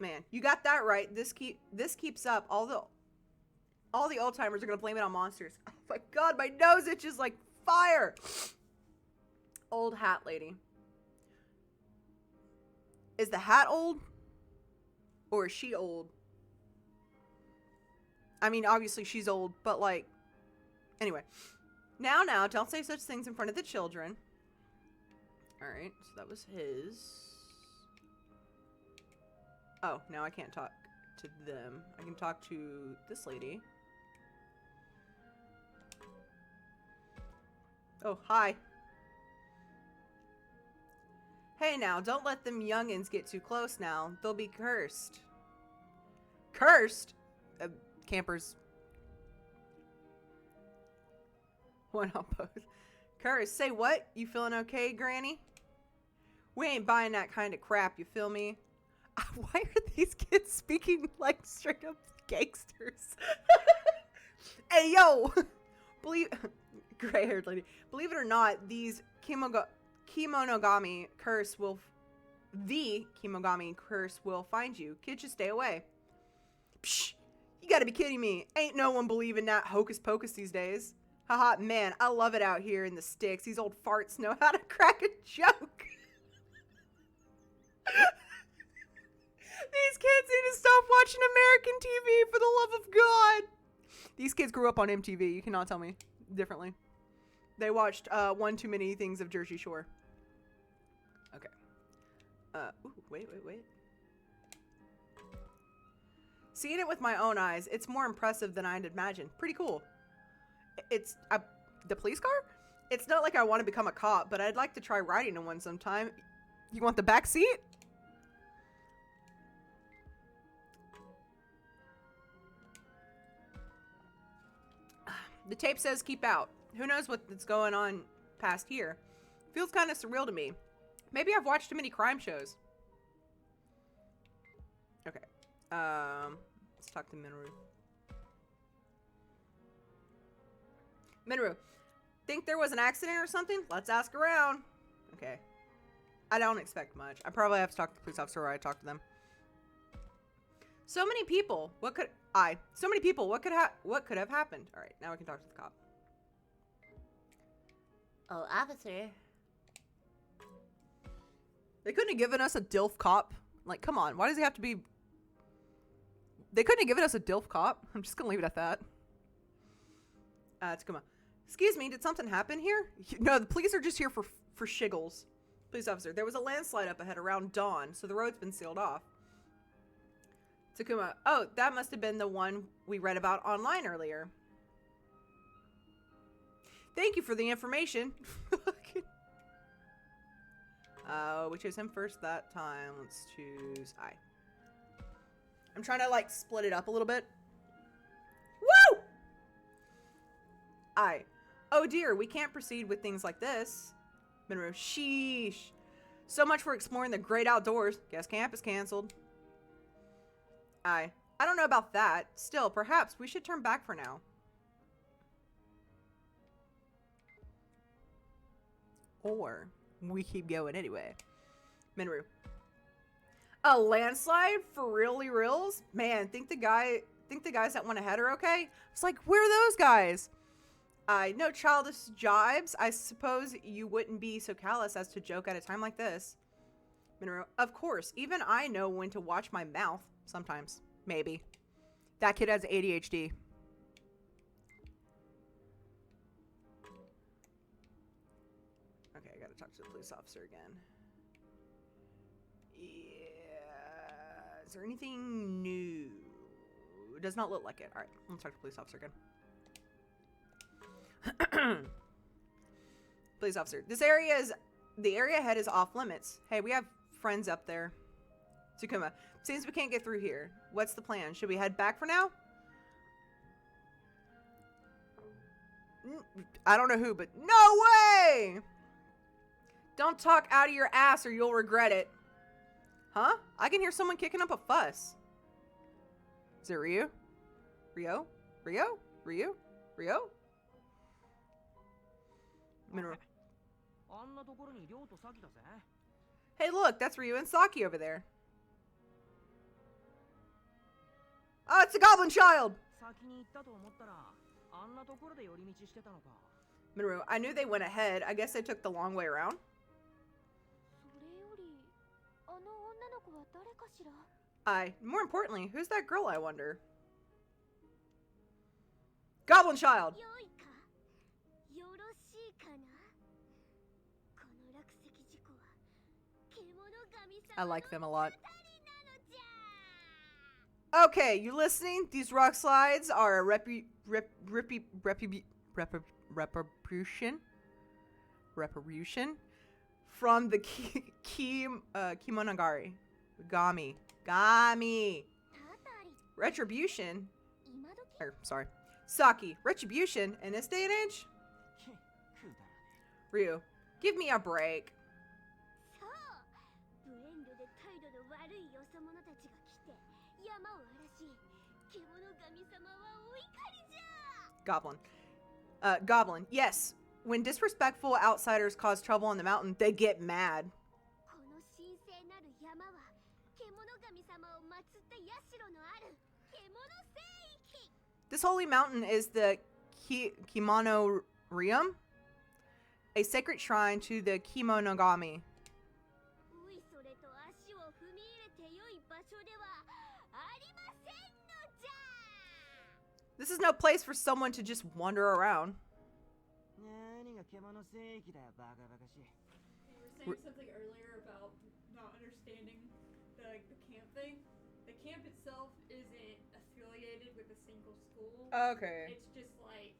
Man, you got that right. This keeps up. All the old timers are gonna blame it on monsters. Oh my god, my nose itches like fire. Old hat lady. Is the hat old? Or is she old? I mean, obviously she's old, but like... Anyway. Now, don't say such things in front of the children. Alright, so that was his. Oh, now I can't talk to them. I can talk to this lady. Oh, hi. Hey now, don't let them youngins get too close now. They'll be cursed. Cursed? Campers. One on both. Cursed. Say what? You feeling okay, Granny? We ain't buying that kind of crap, you feel me? Why are these kids speaking like straight up gangsters? Hey, yo! Gray-haired lady. Believe it or not, these Kemonogami curse will the Kimogami curse will find you. Kids, just stay away. Psh, you gotta be kidding me. Ain't no one believing that hocus pocus these days. Haha, man, I love it out here in the sticks. These old farts know how to crack a joke. These kids need to stop watching American TV for the love of God. These kids grew up on MTV. You cannot tell me differently. They watched one too many things of Jersey Shore. Okay. Ooh, wait. Seeing it with my own eyes, it's more impressive than I'd imagined. Pretty cool. It's the police car? It's not like I want to become a cop, but I'd like to try riding in one sometime. You want the back seat? The tape says keep out. Who knows what's going on past here? Feels kind of surreal to me. Maybe I've watched too many crime shows. Okay. Let's talk to Minoru. Minoru, think there was an accident or something? Let's ask around. Okay. I don't expect much. I probably have to talk to the police officer or I talk to them. So many people. So many people. What could have happened? All right, now we can talk to the cop. Oh, officer. They couldn't have given us a DILF cop. Like, come on. Why does he have to be... They couldn't have given us a DILF cop. I'm just gonna leave it at that. Takuma. Excuse me, did something happen here? No, the police are just here for shiggles. Police officer, there was a landslide up ahead around dawn, so the road's been sealed off. Takuma, oh, that must have been the one we read about online earlier. Thank you for the information. We chose him first that time. Let's choose I. I'm trying to, like, split it up a little bit. Woo! I. Oh dear, we can't proceed with things like this. Minoru, sheesh. So much for exploring the great outdoors. Guess camp is canceled. I don't know about that. Still, perhaps we should turn back for now. Or we keep going anyway. Minoru. A landslide for really reals? Man, think the guys that went ahead are okay? It's like, where are those guys? No childish jibes. I suppose you wouldn't be so callous as to joke at a time like this. Minoru, of course. Even I know when to watch my mouth. Sometimes. Maybe. That kid has ADHD. Okay, I gotta talk to the police officer again. Yeah. Is there anything new? It does not look like it. Alright, let's talk to the police officer again. Police officer. The area ahead is off limits. Hey, we have friends up there. Takuma. Seems we can't get through here. What's the plan? Should we head back for now? I don't know who, but no way! Don't talk out of your ass or you'll regret it. Huh? I can hear someone kicking up a fuss. Is it Ryu? Rio? Rio? Ryu? Rio? Minoru. Hey, look, that's Ryu and Saki over there. Oh, it's a goblin child! Minoru, I knew they went ahead. I guess they took the long way around. More importantly, who's that girl, I wonder? Goblin child! I like them a lot. Okay, you listening? These rock slides are a retribution from the Kimonogari. Gami. Retribution? Sorry. Saki. Retribution in this day and age? Ryu, give me a break. Goblin. Goblin. Yes. When disrespectful outsiders cause trouble on the mountain, they get mad. This holy mountain is the Kimono Ryum, a sacred shrine to the Kimonogami. ういそれと足を踏み入れて良い場所ではありませんのじゃ。 This is no place for someone to just wander around. 何が獣聖域だよ、バカバカしい。 You were saying something earlier about not understanding the camp thing. The camp itself isn't affiliated with a single school. Okay. It's just like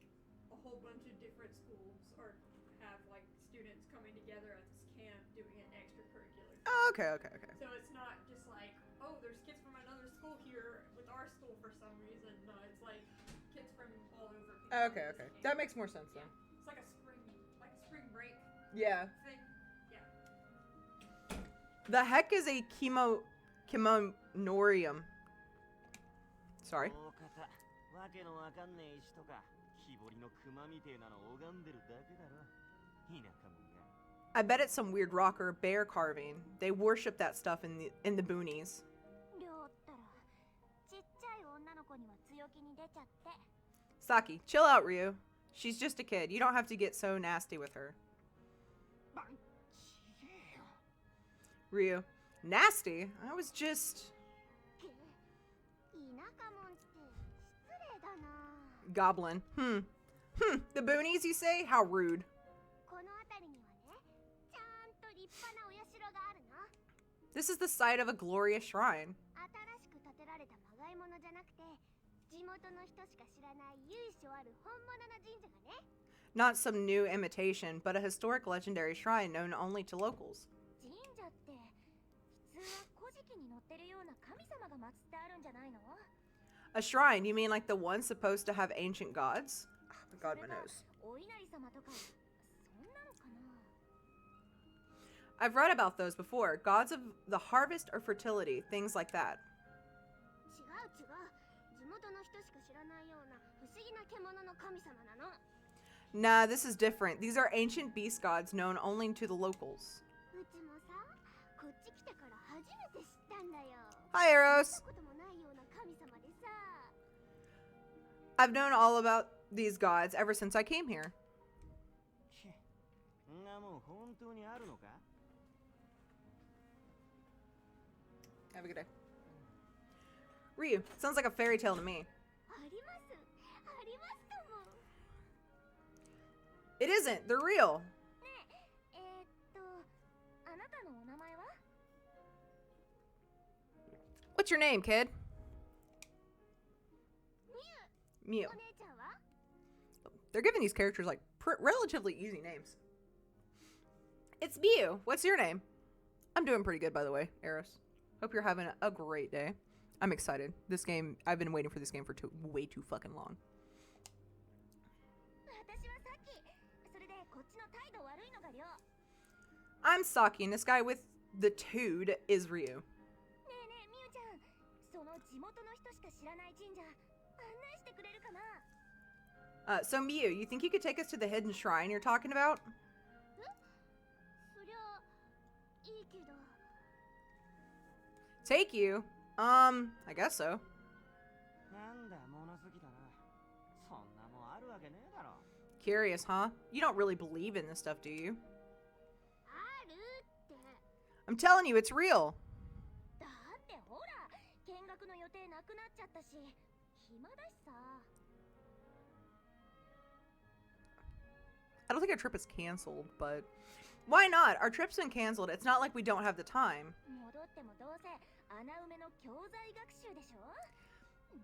a whole bunch of different schools or have like students coming together at this camp doing an extracurricular. Okay. So it's not just like, oh, there's kids from another school here with our school for some reason. No, it's like kids from all over. Okay. That makes more sense then. It's like a spring break Yeah. thing. The heck is a Kimonorium? Sorry. 大方、わけのわかんねえ石とか、木彫りの熊みてえなの拝んでるだけだろ。田舎もんが。 I bet it's some weird rock or bear carving. They worship that stuff in the boonies. りょうったらちっちゃい女の子には強気に出ちゃって。 Saki, chill out, Ryu. She's just a kid. You don't have to get so nasty with her. Ryu, nasty? I was just... 田舎もんって失礼だな。 Goblin. The boonies, you say? How rude. この辺りにはね、ちゃんと立派なお社があるの。 This is the site of a glorious shrine. 新しく建てられたまがいものじゃなくて、地元の人しか知らない由緒ある本物の神社がね。 Not some new imitation, but a historic legendary shrine known only to locals. 神社って普通は古事記に載ってるような神様が祀ってあるんじゃないの？ A shrine? You mean like the one supposed to have ancient gods? Oh, God, my nose. お稲荷様とかそんなのかな？ I've read about those before. Gods of the harvest or fertility, things like that. 違う。地元の人しか知らないような不思議な獣の神様なの。 Nah, this is different. These are ancient beast gods known only to the locals. うちもさ、こっち来てから初めて知ったんだよ。 Hi, Eros. 見たこともないような神様でさ。 I've known all about these gods ever since I came here. んなもん本当にあるのか？ Have a good day. Ryu, sounds like a fairy tale to me. ありますとも。 It isn't. They're real. ねえ、あなたのお名前は？ What's your name, kid? みゆ。 Mew. お姉ちゃんは？ They're giving these characters like relatively easy names. It's Mew. What's your name? I'm doing pretty good, by the way, Eros. Hope you're having a great day. I'm excited. This game, I've been waiting for this game for way too fucking long. 私はさっき。それでこっちの態度悪いのがりょう。 I'm Saki, and this guy with the toad is Ryu. ねえねえ、みゆちゃん。その地元の人しか知らない神社、案内してくれるかな？ So Mew, you think you could take us to the hidden shrine you're talking about? そりゃいいけど。 Take you? I guess so. なんだ、物好きだな。そんなもんあるわけねえだろ。 Curious, huh? You don't really believe in this stuff, do you? あるって。 I'm telling you, it's real. だってほら、見学の予定なくなっちゃったし、暇だしさ。 I don't think our trip is canceled, but why not? Our trip's been canceled. It's not like we don't have the time. 戻ってもどうせ穴埋めの教材学習でしょ？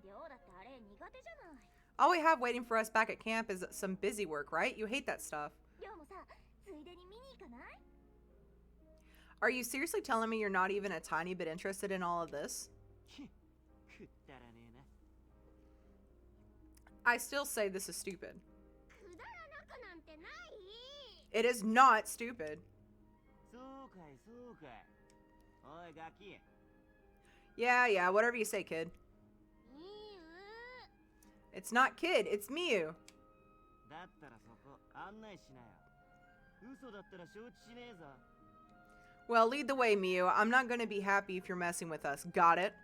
りょうだってあれ苦手じゃない。 All we have waiting for us back at camp is some busy work, right? You hate that stuff. りょうもさ、ついでに見に行かない？ Are you seriously telling me you're not even a tiny bit interested in all of this? くったらねえな。 I still say this is stupid. くだらなくなんてない。 It is not stupid. そうかい、そうかい。おい、ガキ。 Yeah, whatever you say, kid. みゆ。 It's not kid, it's Mew. だったらそこ案内しなよ。嘘だったら承知しねえぞ。 Well, lead the way, Mew. I'm not gonna be happy if you're messing with us. Got it?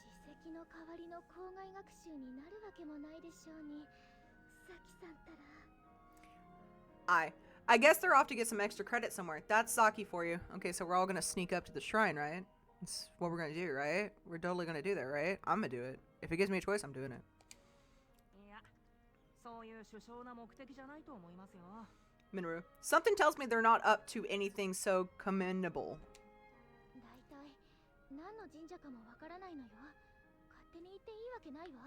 史跡のの代わりの校外学習になるわけもないでしょうに、サキさんたら。I guess they're off to get some extra credit somewhere. That's Saki for you. Okay, so we're all gonna sneak up to the shrine, right? That's what we're gonna do, right? We're totally gonna do that, right? I'm gonna do it. If it gives me a choice, I'm doing it. いや、そういう殊勝な目的じゃないと思いますよ。 Minoru, something tells me they're not up to anything so commendable. だいたい何の神社かもわからないのよ。勝手に行っていいわけないわ。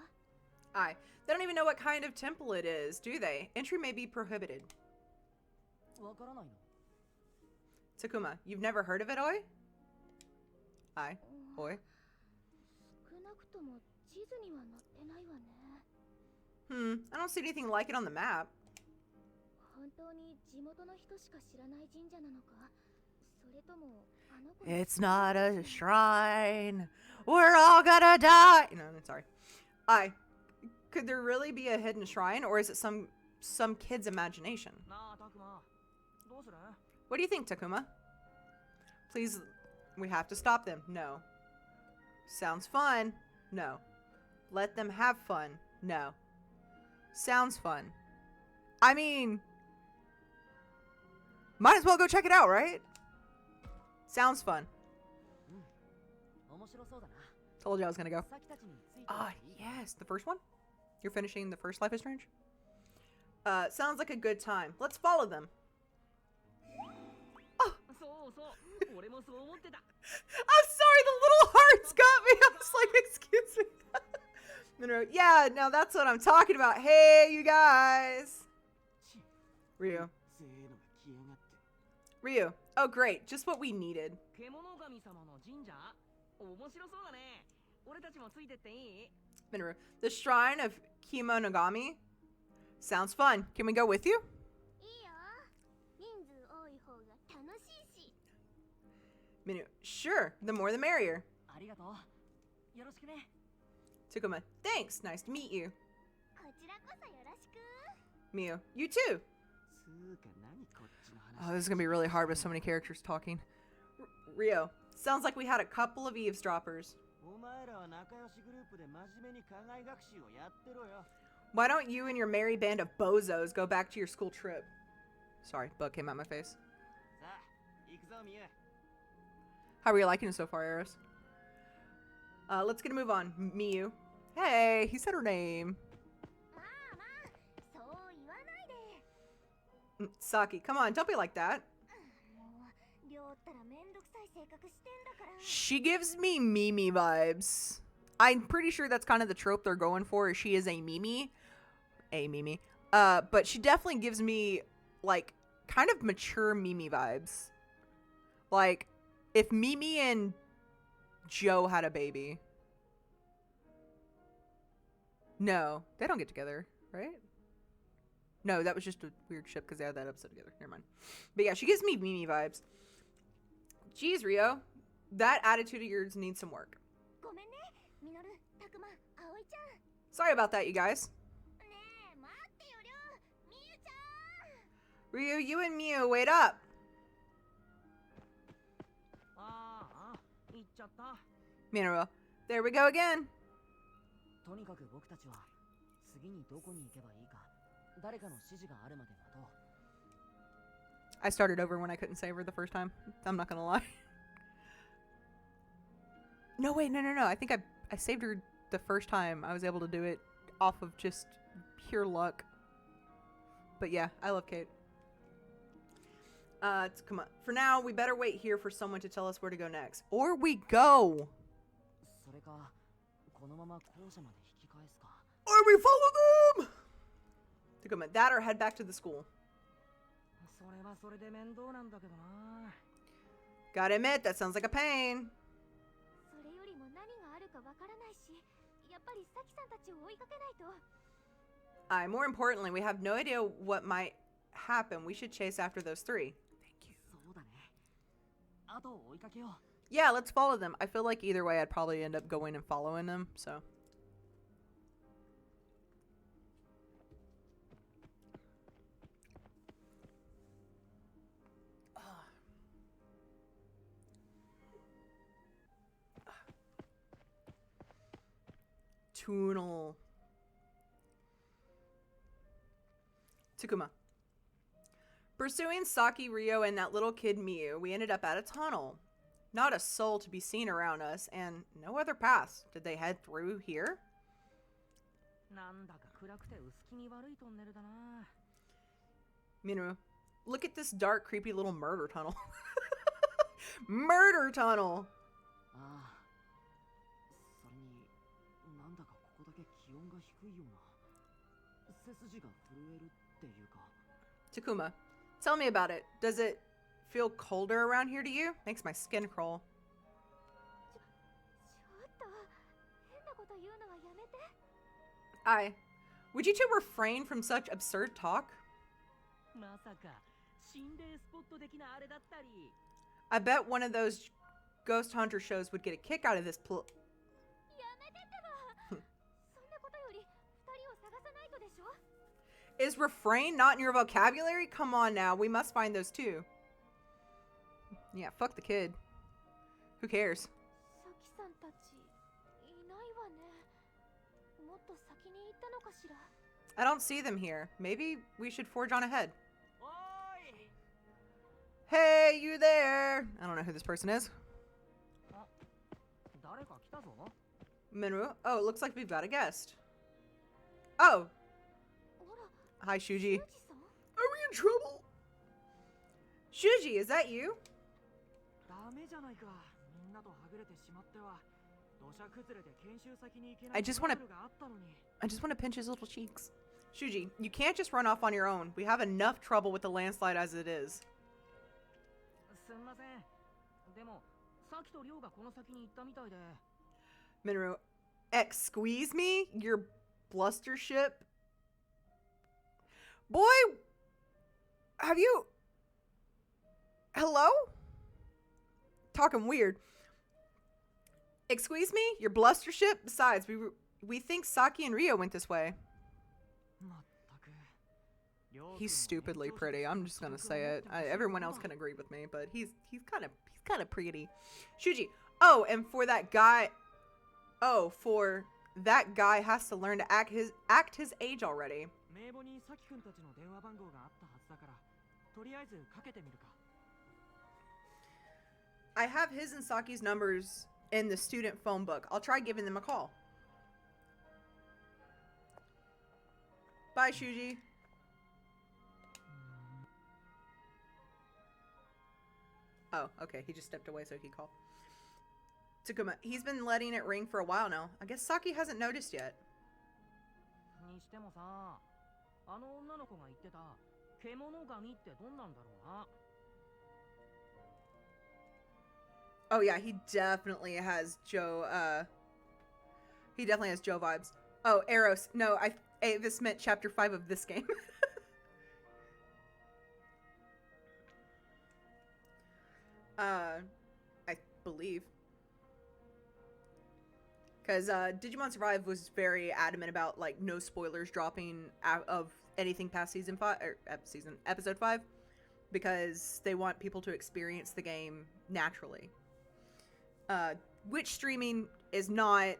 They don't even know what kind of temple it is, do they? Entry may be prohibited. わからないの。 Takuma, you've never heard of it, Oi? Oi? 少なくとも地図には載ってないわね。I don't see anything like it on the map. 本当に地元の人しか知らない神社なのか、それともあの子の It's not a shrine. We're all gonna die. No, sorry. Could there really be a hidden shrine, or is it some kid's imagination? なあ、タクマ。どうする？ What do you think, Takuma? Please, we have to stop them. No. Sounds fun. No. Let them have fun. No. Sounds fun. I mean, might as well go check it out, right? Sounds fun. 面白そうだな。 Told you I was gonna go. サキたちについて。Ah, yes. The first one? You're finishing the first Life is Strange? Sounds like a good time. Let's follow them. そうそう。俺もそう思ってた。 I'm sorry, the little hearts got me. I was like, excuse me. Minoru, yeah, now that's what I'm talking about. Hey, you guys. Ryu. Ryu. Oh, great. Just what we needed. 獣神様の神社？面白そうだね。俺たちもついてっていい？ Minoru. The Shrine of Kemonogami. Sounds fun. Can we go with you? いいよ。人数多い方が楽しいし。 Minoru. Sure. The more the merrier. ありがとう。よろしくね。 Takuma. Thanks. Nice to meet you. こちらこそよろしく。 Miu. You too. Oh, this is gonna be really hard with so many characters talking. Rio. Sounds like we had a couple of eavesdroppers. Why don't you and your merry band of bozos go back to your school trip? Sorry, bug came out my face. How are you liking it so far, Eris? Let's get a move on. Miu. Hey, he said her name. まあまあ、そう言わないで。 Saki, come on, don't be like that. もう、りょうったらめんどくさい性格してんだから。 She gives me Mimi vibes. I'm pretty sure that's kind of the trope they're going for. Is she is a Mimi. A Mimi. But she definitely gives me, like, kind of mature Mimi vibes. Like, if Mimi and Joe had a baby. No, they don't get together, right? No, that was just a weird ship because they had that episode together. Never mind. But yeah, she gives me Mimi vibes. Jeez, Rio. That attitude of yours needs some work. ごめんね、ミノル、タクマ、アオイちゃん。 Sorry about that, you guys. ねえ、待ってよ、りょう。みゆちゃん。 Ryu, you and Miu, wait up. ああ、行っちゃった。 Minoru, there we go again. とにかく僕たちは次にどこに行けばいいか、誰かの指示があるまで待とう。 I started over when I couldn't save her the first time. I'm not gonna lie. No, wait, no. I think I saved her the first time. I was able to do it off of just pure luck. But yeah, I love Kate. Come on. For now, we better wait here for someone to tell us where to go next. Or we go. それか、このまま校舎まで引き返すか。 Or we follow them. Come on, that or head back to the school. それはそれで面倒なんだけどな。 Gotta admit, that sounds like a pain. それよりも何があるかわからないし、やっぱりサキさんたちを追いかけないと。 More importantly, we have no idea what might happen. We should chase after those three. Thank you. そうだね。あと追いかけよう。 Yeah, let's follow them. I feel like either way, I'd probably end up going and following them, so. tunnel. Takuma. Pursuing Saki, Rio, and that little kid Miyu, we ended up at a tunnel. Not a soul to be seen around us, and no other paths. Did they head through here? Minoru, look at this dark, creepy little murder tunnel. Murder tunnel! Takuma, tell me about it. Does it feel colder around here to you? Makes my skin crawl. Would you two refrain from such absurd talk? I bet one of those ghost hunter shows would get a kick out of this Is refrain not in your vocabulary? Come on now, we must find those too. Yeah, fuck the kid. Who cares? I don't see them here. Maybe we should forge on ahead. Hey, you there? I don't know who this person is. Minoru? Oh, it looks like we've got a guest. Oh! Hi, Shuji. Are we in trouble? Shuji, is that you? I just want to pinch his little cheeks. Shuji, you can't just run off on your own. We have enough trouble with the landslide as it is. Minoru, squeeze me? Your bluster ship? Boy, have you... Hello? Talking weird. Excuse me? Your bluster ship? Besides, we think Saki and Rio went this way. He's stupidly pretty. I'm just gonna say it. Everyone else can agree with me, but he's kind of pretty. Shuji. Oh, and for that guy. Oh, for that guy has to learn to act his age already. I have his and Saki's numbers in the student phone book. I'll try giving them a call. Bye, Shuji. Oh, okay. He just stepped away so he could call. Takuma, he's been letting it ring for a while now. I guess Saki hasn't noticed yet. Oh yeah, he definitely has Joe, vibes. Oh, Eros. No, this meant chapter 5 of this game. I believe. Because Digimon Survive was very adamant about like no spoilers dropping out of anything past season 5 or episode 5, because they want people to experience the game naturally. Which streaming is not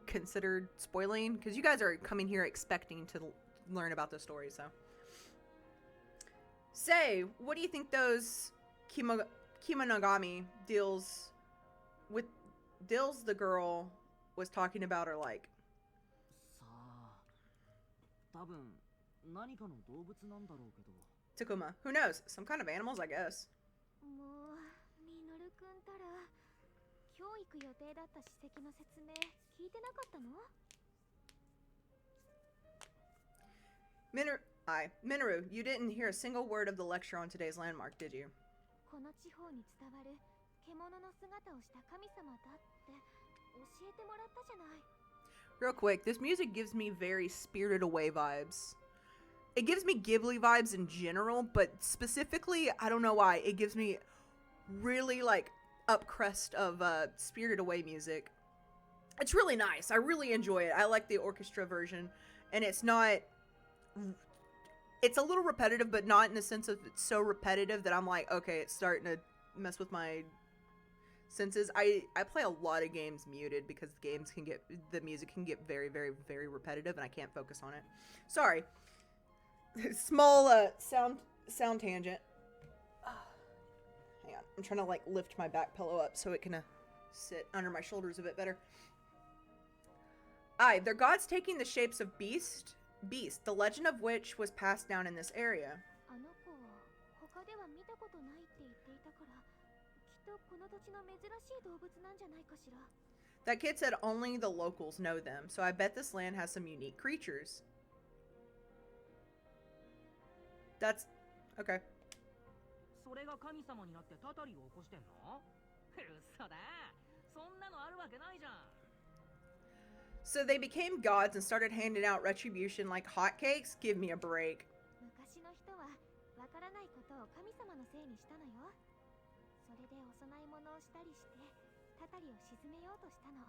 considered spoiling, because you guys are coming here expecting to learn about the story. So, say, what do you think those Kimonogami deals the girl was talking about are like? Takuma, who knows? Some kind of animals, I guess. Minoru, you didn't hear a single word of the lecture on today's landmark, did you? Real quick, this music gives me very Spirited Away vibes. It gives me Ghibli vibes in general, but specifically, I don't know why, it gives me really like up crest of Spirited Away music. It's really nice. I really enjoy it. I like the orchestra version, and it's a little repetitive, but not in the sense of it's so repetitive that I'm like, okay, it's starting to mess with my senses. I play a lot of games muted because the music can get very, very, very repetitive and I can't focus on it. Sorry. Small sound tangent. Hang on. I'm trying to like lift my back pillow up so it can sit under my shoulders a bit better. Aye, their gods taking the shapes of beast, the legend of which was passed down in this area. あの子他では見たことないって言っていたからきっとこの土地の珍しい動物なんじゃないかしら That kid said only the locals know them, so I bet this land has some unique creatures. That's okay. それが神様になってタタリを起こしてんの？嘘だ。そんなのあるわけないじゃん。 So they became gods and started handing out retribution like hotcakes? Give me a break. 昔の人はわからないことを神様のせいにしたのよそれでお供え物をしたりしてタタリを沈めようとしたの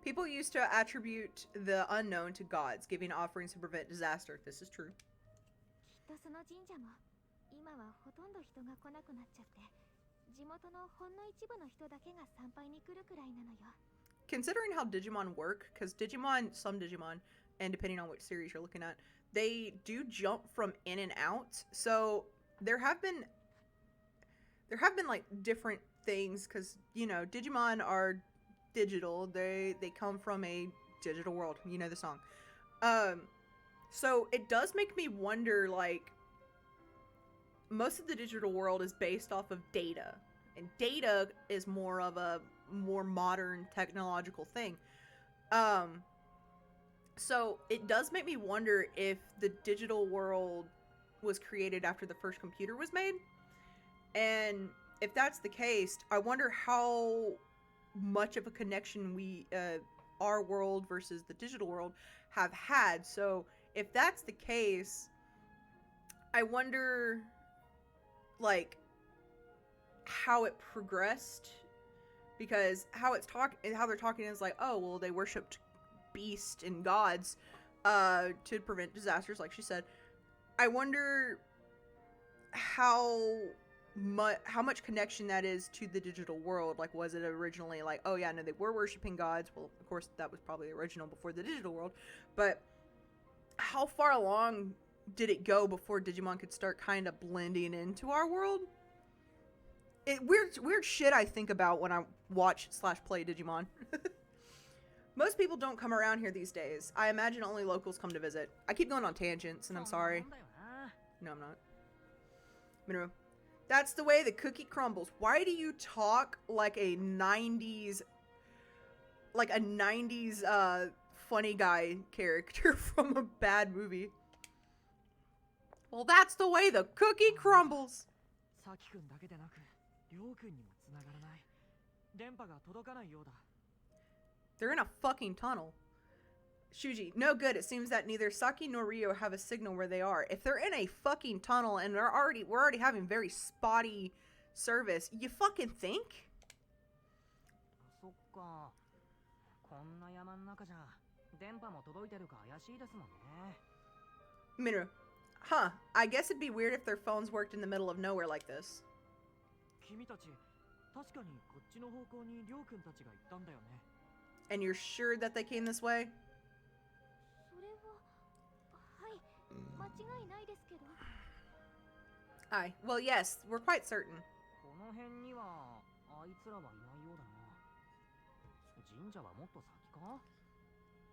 People used to attribute the unknown to gods, giving offerings to prevent disaster. This is true. きっとその神社も今はほとんど人が来なくなっちゃって地元のほんの一部の人だけが参拝に来るくらいなのよ Considering how Digimon work, because some Digimon, and depending on which series you're looking at, they do jump from in and out. So there have been like different things, because you know Digimon are digital. They come from a digital world. You know the song. So it does make me wonder, like, most of the digital world is based off of data, and data is more of a more modern technological thing. So it does make me wonder if the digital world was created after the first computer was made. And if that's the case, I wonder how much of a connection our world versus the digital world have had. So if that's the case, I wonder like how it progressed, because how they're talking is like, oh well, they worshipped beasts and gods to prevent disasters, like she said. I wonder how much connection that is to the digital world. Like, was it originally like, oh yeah, no, they were worshiping gods? Well, of course that was probably the original before the digital world, but how far along did it go before Digimon could start kind of blending into our world? Weird shit I think about when I watch / play Digimon. Most people don't come around here these days. I imagine only locals come to visit. I keep going on tangents, and I'm sorry. No, I'm not. Minuru. That's the way the cookie crumbles. Why do you talk like a 90s funny guy character from a bad movie? Well, that's the way the cookie crumbles. サキ君だけでなく、りょう君にも繋がらない。電波が届かないようだ。 They're in a fucking tunnel. Shuji, no good. It seems that neither Saki nor Ryo have a signal where they are. If they're in a fucking tunnel and we're already having very spotty service, you fucking think? そっか。こんな山の中じゃ電波も届いてるか怪しいですもんね。 Minoru, huh? I guess it'd be weird if their phones worked in the middle of nowhere like this. 君たち、確かにこっちの方向にりょう君たちが行ったんだよね。 And you're sure that they came this way? それははい間違いないですけど Aye. Well, yes, we're quite certain. この辺にはあいつらはいないようだな。神社はもっと先か？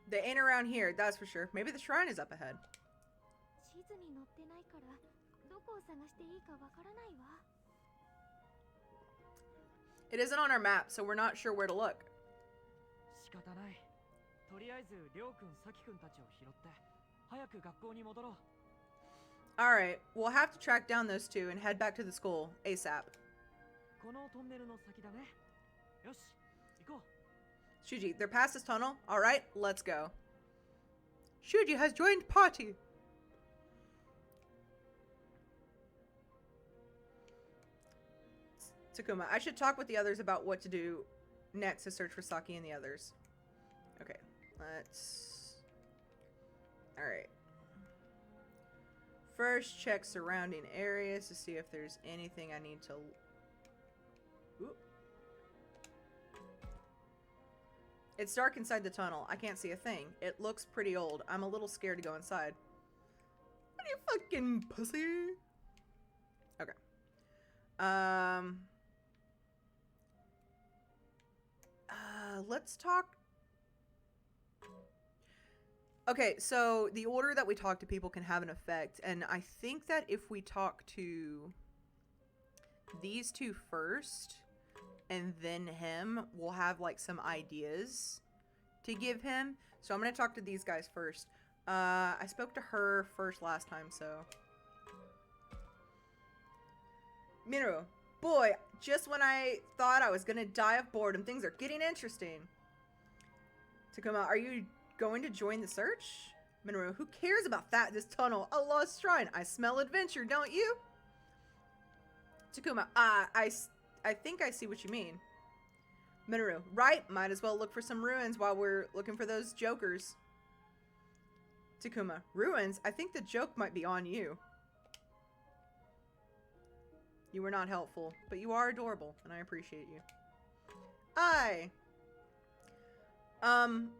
They ain't around here, that's for sure. Maybe the shrine is up ahead. 地図に載ってないからどこを探していいかわからないわ It isn't on our map, so we're not sure where to look. 仕方ない。とりあえずりょう君、さき君たちを拾って早く学校に戻ろう。 Alright, we'll have to track down those two and head back to the school ASAP. このトンネルの先だね。よし、行こう。 Shuji, they're past this tunnel. Alright, let's go. Shuji has joined party. Takuma, I should talk with the others about what to do next to search for Saki and the others. Okay, let's... Alright. First, check surrounding areas to see if there's anything I need to... Oop. It's dark inside the tunnel. I can't see a thing. It looks pretty old. I'm a little scared to go inside. What are you fucking pussy? Okay. Let's talk. Okay, so the order that we talk to people can have an effect, and I think that if we talk to these two first and then him, we'll have like some ideas to give him. So I'm gonna talk to these guys first. I spoke to her first last time, so Miru, boy, just when I thought I was gonna die of boredom, things are getting interesting. Takuma, are you going to join the search? Minoru, who cares about that? This tunnel, a lost shrine. I smell adventure, don't you? Takuma, I think I see what you mean. Minoru, right? Might as well look for some ruins while we're looking for those jokers. Takuma, ruins? I think the joke might be on you. You were not helpful, but you are adorable, and I appreciate you.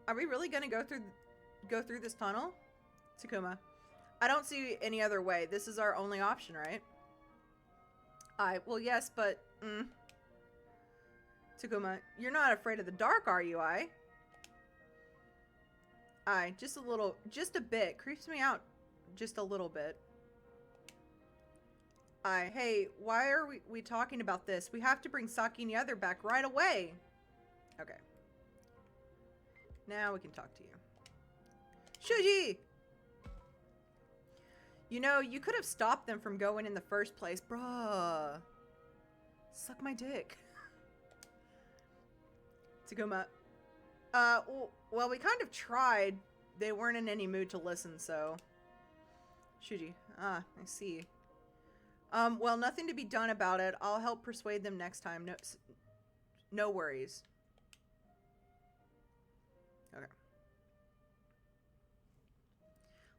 Are we really gonna go through this tunnel? Takuma, I don't see any other way. This is our only option, right? Well, yes, but, Takuma, you're not afraid of the dark, are you, just a bit. Creeps me out just a little bit. Hey, why are we talking about this? We have to bring Saki and the other back right away. Okay. Now we can talk to you. Shuji! You know, you could have stopped them from going in the first place. Bruh. Suck my dick. Takuma. Well, we kind of tried. They weren't in any mood to listen, so. Shuji. I see. Well, nothing to be done about it. I'll help persuade them next time. No worries. Okay.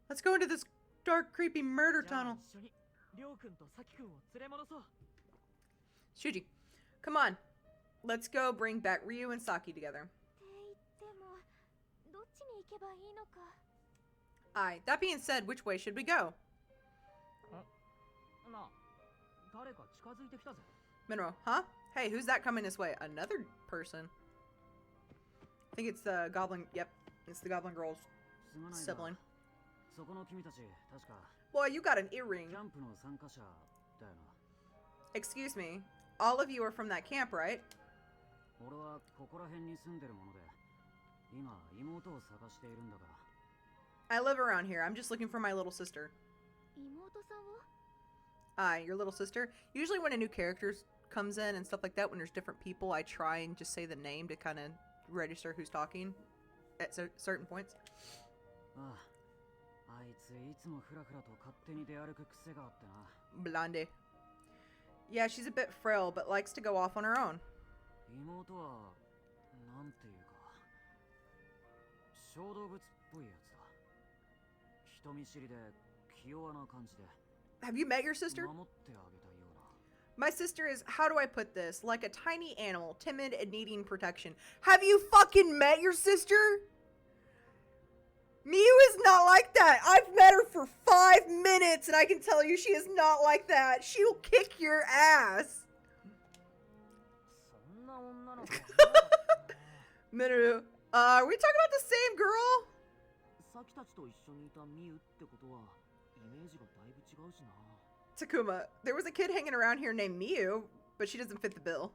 Let's go into this dark, creepy murder tunnel. Shuji, come on. Let's go bring back Ryu and Saki together. That being said, which way should we go? Mineral, huh? Hey, who's that coming this way? Another person. I think it's the goblin. Yep, it's the goblin girl's sibling. Boy, you got an earring. Excuse me. All of you are from that camp, right? I live around here. I'm just looking for my little sister. Your little sister. Usually when a new character comes in and stuff like that, when there's different people, I try and just say the name to kind of register who's talking at certain points. Blonde. Yeah, she's a bit frail, but likes to go off on her own. Have you met your sister? My sister is, how do I put this? Like a tiny animal, timid and needing protection. Have you fucking met your sister? Miu is not like that. I've met her for 5 minutes and I can tell you she is not like that. She'll kick your ass. Minoru, are we talking about the same girl? Takuma, there was a kid hanging around here named Miu, but she doesn't fit the bill.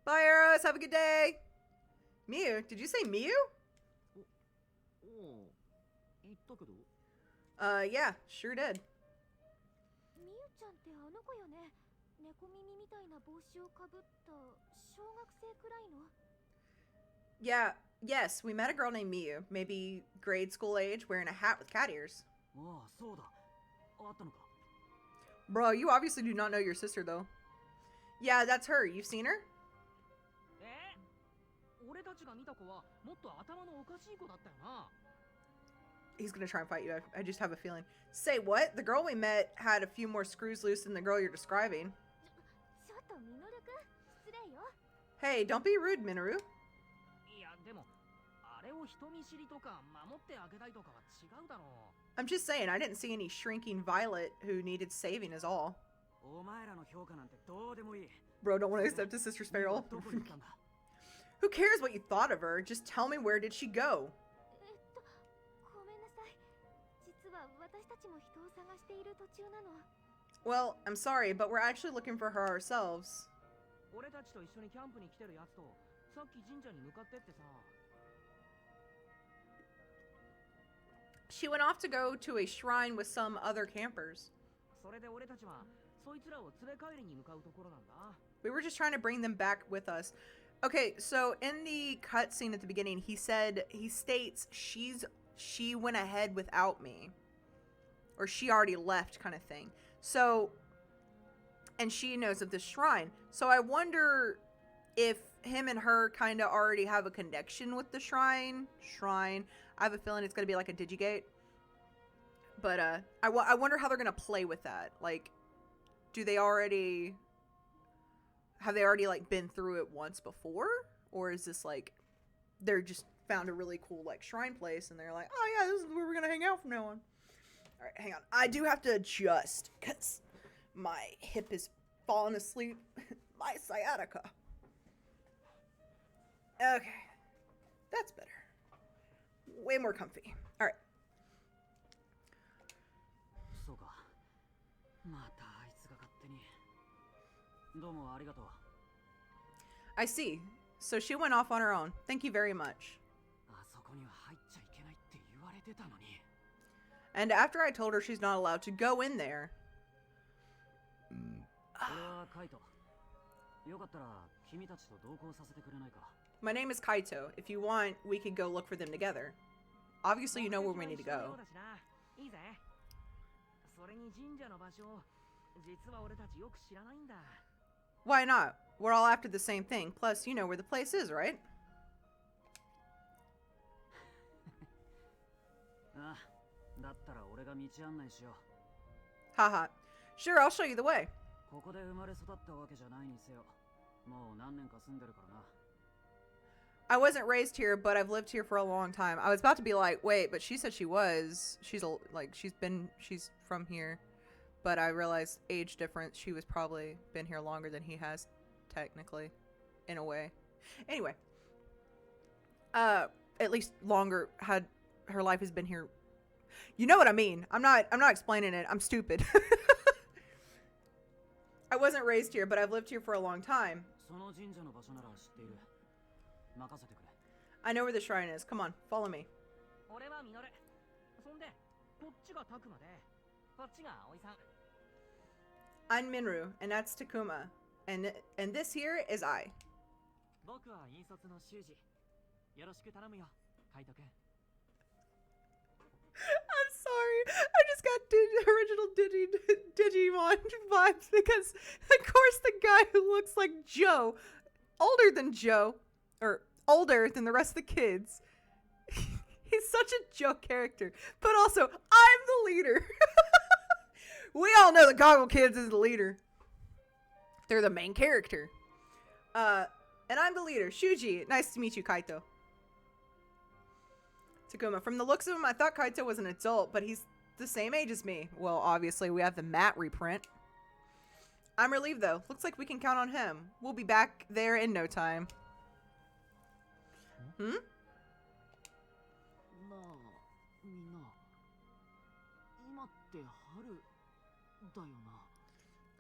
Bye, Eros. Have a good day. Miu? Did you say Miu? Yeah, sure did. Yeah, yes, we met a girl named Miu, maybe grade school age, wearing a hat with cat ears. Bro, you obviously do not know your sister, though. Yeah, that's her. You've seen her? He's gonna try and fight you. I just have a feeling. Say what? The girl we met had a few more screws loose than the girl you're describing. Hey, don't be rude, Minoru. いやでもあれを人見知りとか守ってあげたいとかは違うだろう。 I'm just saying, I didn't see any shrinking Violet who needed saving is all. お前らの評価なんてどうでもいい。 Bro, don't want to accept his sister's 今 farewell. どこに行ったんだ？ Who cares what you thought of her? Just tell me, where did she go? ごめんなさい。実は私たちも人を探している途中なの。 Well, I'm sorry, but we're actually looking for her ourselves. 俺たちと一緒にキャンプに来てるやつとさっき神社に向かってってさ。 She went off to go to a shrine with some other campers. それで俺たちはそいつらを連れ帰りに向かうところなんだ。 We were just trying to bring them back with us. Okay, so in the cutscene at the beginning, he states she went ahead without me. Or she already left kind of thing. So, and she knows of this shrine. So I wonder if him and her kind of already have a connection with the shrine. I have a feeling it's going to be like a Digigate. But I wonder how they're going to play with that. Like, have they already like been through it once before? Or is this like, they're just found a really cool like shrine place and they're like, oh yeah, this is where we're going to hang out from now on. All right, hang on. I do have to adjust because my hip is falling asleep. My sciatica. Okay. That's better. Way more comfy. All right. そうか。またあいつが勝手に。どうもありがとう。 I see. So she went off on her own. Thank you very much. あそこには入っちゃいけないって言われてたのに。 And after I told her she's not allowed to go in there. 俺はカイト。よかったら君たちと同行させてくれないか。 My name is Kaito. If you want, we could go look for them together. Obviously, you know where we need to go. いいぜ。それに神社の場所、実は俺たちよく知らないんだ。 Why not? We're all after the same thing. Plus, you know where the place is, right? ああ、だったら俺が道案内しよう。 Haha. Sure, I'll show you the way. ここで生まれ育ったわけじゃないにせよ。もう何年か住んでるからな。 I wasn't raised here, but I've lived here for a long time. I was about to be like, wait, but she said she was. She's from here. But I realized age difference. She was probably been here longer than he has, technically, in a way. Anyway, at least longer. Had her life has been here. You know what I mean? I'm not explaining it. I'm stupid. I wasn't raised here, but I've lived here for a long time. その神社の場所なら知っている。任せてくれ。 I know where the shrine is. Come on, follow me. 俺はミノル。そんで、こっちがタクマで、こっちが葵さん。 I'm Minru, and that's Takuma. And this here is I. 僕は引率の修二。よろしく頼むよ、カイト君。 I'm sorry. I just got original Digimon vibes because, of course, the guy who looks like Joe, older than Joe, or older than the rest of the kids, he's such a Joe character. But also, I'm the leader. We all know the Goggle Kids is the leader. They're the main character. And I'm the leader, Shuji. Nice to meet you, Kaito. Takuma. From the looks of him, I thought Kaito was an adult, but he's the same age as me. Well, obviously, we have the matte reprint. I'm relieved, though. Looks like we can count on him. We'll be back there in no time. Hmm? なあ、みんな。今って春だよ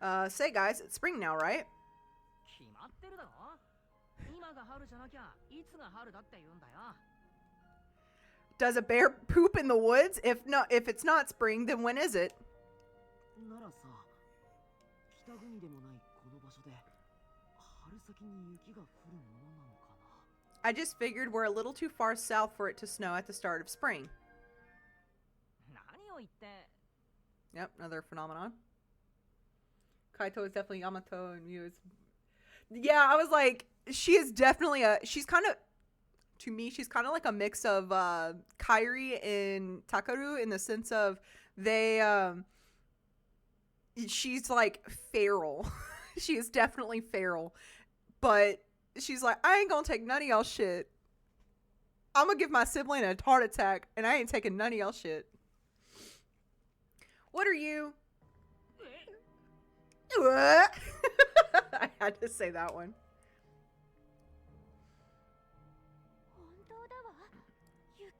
な。 Say guys, it's spring now, right? 決まってるだろ。今が春じゃなきゃいつが春だって言うんだよ。 Does a bear poop in the woods? If it's not spring, then when is it? ならさ、北国でもないこの場所で春先に雪が降るものなのかな。 I just figured we're a little too far south for it to snow at the start of spring. 何を言って。 Yep, another phenomenon. Kaito is definitely Yamato and Miu is... Yeah, I was like, she is definitely she's kind of... To me, she's kind of like a mix of Kairi and Takaru in the sense of she's like feral. She is definitely feral. But she's like, I ain't gonna take none of y'all shit. I'm gonna give my sibling a heart attack, and I ain't taking none of y'all shit. What are you? What? I had to say that one. 本当だわ。雪。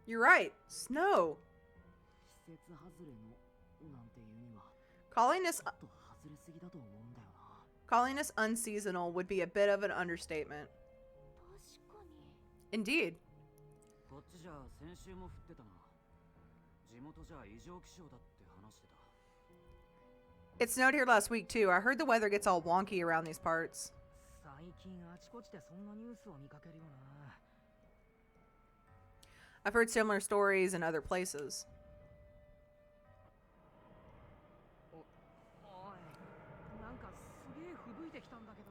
You're right. Snow. 季節外れのなんていうには Calling this ちょっと外れすぎだと思うんだよな。 calling this unseasonal would be a bit of an understatement. 確かに。 Indeed. こっちじゃ先週も降ってたな。地元じゃ異常気象だって話してた。 It snowed here last week too. I heard the weather gets all wonky around these parts. 最近あちこちでそんなニュースを見かけるよな。 I've heard similar stories in other places. おい、なんかすげえ吹雪いてきたんだけど。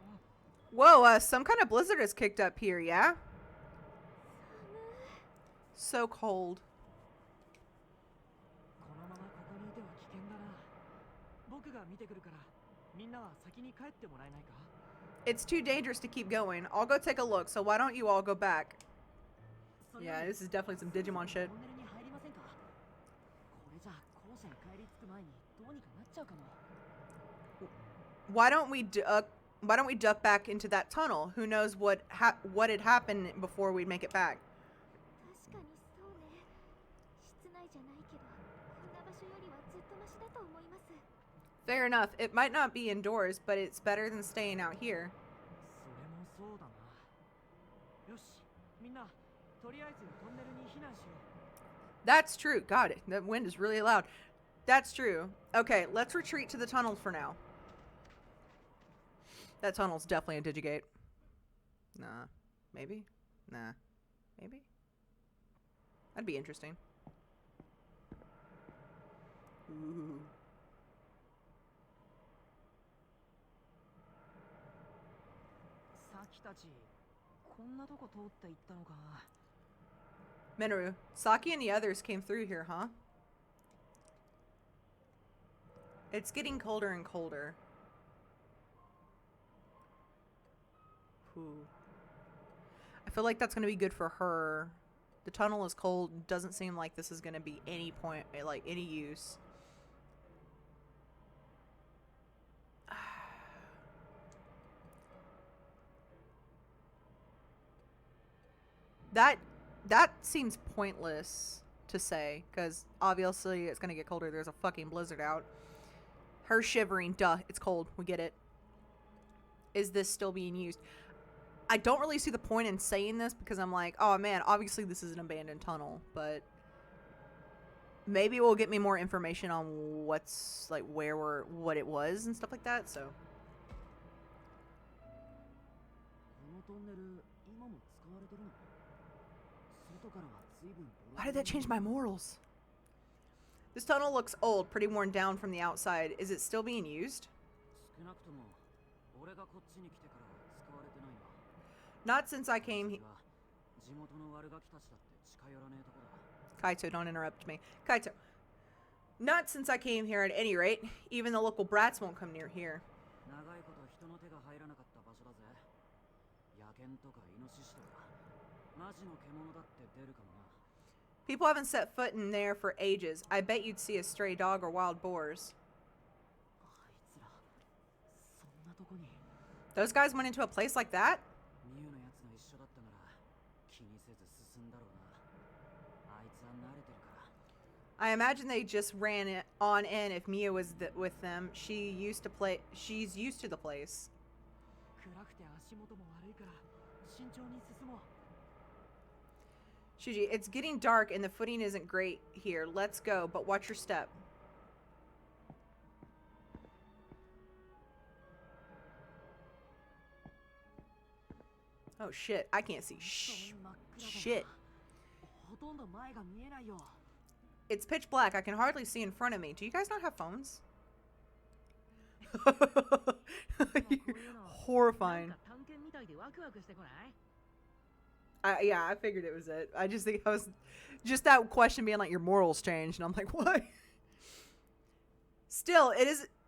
Whoa, some kind of blizzard has kicked up here, yeah? So cold. このままここにいては危険だな。僕が見てくるから、みんなは先に帰ってもらえないか? It's too dangerous to keep going. I'll go take a look, so why don't you all go back? Yeah, this is definitely some Digimon shit. トンネルに入りませんか? これじゃ校舎に帰り着く前にどうにかなっちゃうかも。 Why don't we duck back into that tunnel? Who knows what had happened before we make it back? 確かにそうね。室内じゃないけど、こんな場所よりはずっとマシだと思います。 Fair enough. It might not be indoors, but it's better than staying out here. それもそうだな。よし、みんな、とりあえずトンネルに避難しよう。 That's true. Got it. The wind is really loud. That's true. Okay, let's retreat to the tunnel for now. That tunnel's definitely a Digigate. Nah. Maybe? Nah. Maybe? That'd be interesting. Ooh. さっきたち、こんなとこ通って行ったのか。 Minoru, Saki and the others came through here, huh? It's getting colder and colder. Ooh. I feel like that's going to be good for her. The tunnel is cold. Doesn't seem like this is going to be any point, like any use. That seems pointless to say, because obviously it's going to get colder. There's a fucking blizzard out. Her shivering. Duh, it's cold. We get it. Is this still being used? I don't really see the point in saying this because I'm like, oh man, obviously this is an abandoned tunnel, but maybe it will get me more information on what's, like, what it was and stuff like that, so. このトンネル、今も使われてるの? 外からは随分 Why did that change my morals? This tunnel looks old, pretty worn down from the outside. Is it still being used? 少なくとも俺がこっちに来てからは使われてないな。 Not since I came here. 地元の悪ガキたちだって近寄らねえとこだ。 Kaito, don't interrupt me. Kaito. Not since I came here at any rate. Even the local brats won't come near here. 長いこと人の手が入らなかった場所だぜ。野犬とかイノシシとかマジの獣だって出るかもな。 People haven't set foot in there for ages. I bet you'd see a stray dog or wild boars. あいつら、そんなとこに。 Those guys went into a place like that? ミュウのやつが一緒だったなら気にせず進んだろうな。あいつは慣れてるから。 I imagine they just ran it on in if Mia was with them. She's used to the place. 暗くて足元も悪いから慎重に進もう。 Shuji, it's getting dark and the footing isn't great here. Let's go, but watch your step. Oh shit, I can't see shit. ほとんど前が見えないよ。 It's pitch black. I can hardly see in front of me. Do you guys not have phones? Horrifying. なんか探検みたいでワクワクしてこない? Yeah, I figured it was it. I just think I was just that question being like your morals changed, and I'm like, what? Still,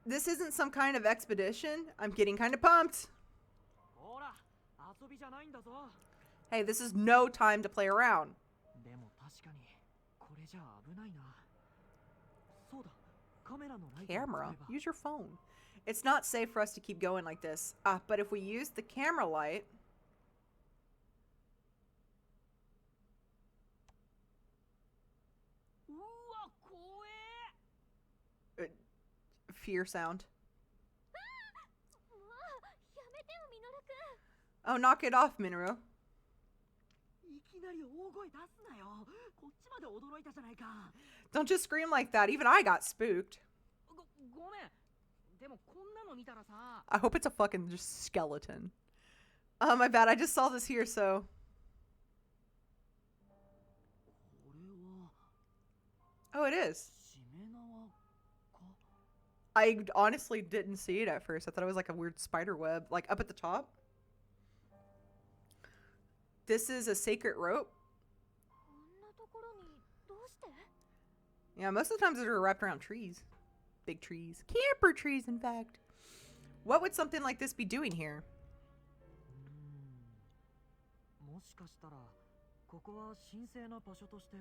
this isn't some kind of expedition. I'm getting kind of pumped. ほら、びじゃないんだぞ。 Hey, this is no time to play around. でも確かにこれじゃ危ないな。そうだ、カメラのライトを Camera? 使えば。 Use your phone. It's not safe for us to keep going like this. But if we use the camera light... うわ、怖え。 Fear sound. もうやめてよミノルくん。 Oh, knock it off, Minoru. いきなり大声出すなよ。こっちまで驚いたじゃないか。 Don't just scream like that. Even I got spooked. ごめん。でもこんなの見たらさ。 I hope it's a fucking just skeleton. My bad. I just saw this here, so... これは Oh, it is. しめ縄か。 I honestly didn't see it at first. I thought it was like a weird spider web, like up at the top. This is a sacred rope. こんなところにどうして？ Yeah, most of the times they're wrapped around trees. Big trees. Camper trees, in fact. What would something like this be doing here? もしかしたらここは神聖な場所として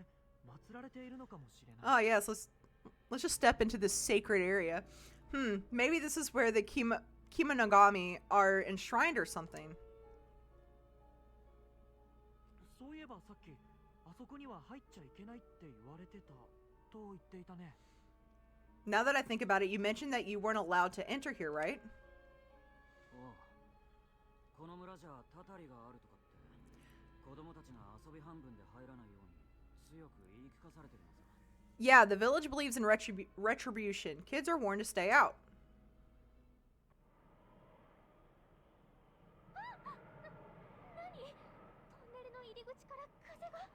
祀られているのかもしれない。 Oh, yes. Let's just step into this sacred area. Maybe this is where the Kimonogami are enshrined or something. そういえばさっきあそこには入っちゃいけないって言われてたと言っていたね。 Now that I think about it, you mentioned that you weren't allowed to enter here, right? おう、この村じゃたたりがあるとかって子供たちが遊び半分で入らないように強く言い聞かされてるのさ。 Yeah, the village believes in retribution. Kids are warned to stay out. 何？トンネルの入り口から風が。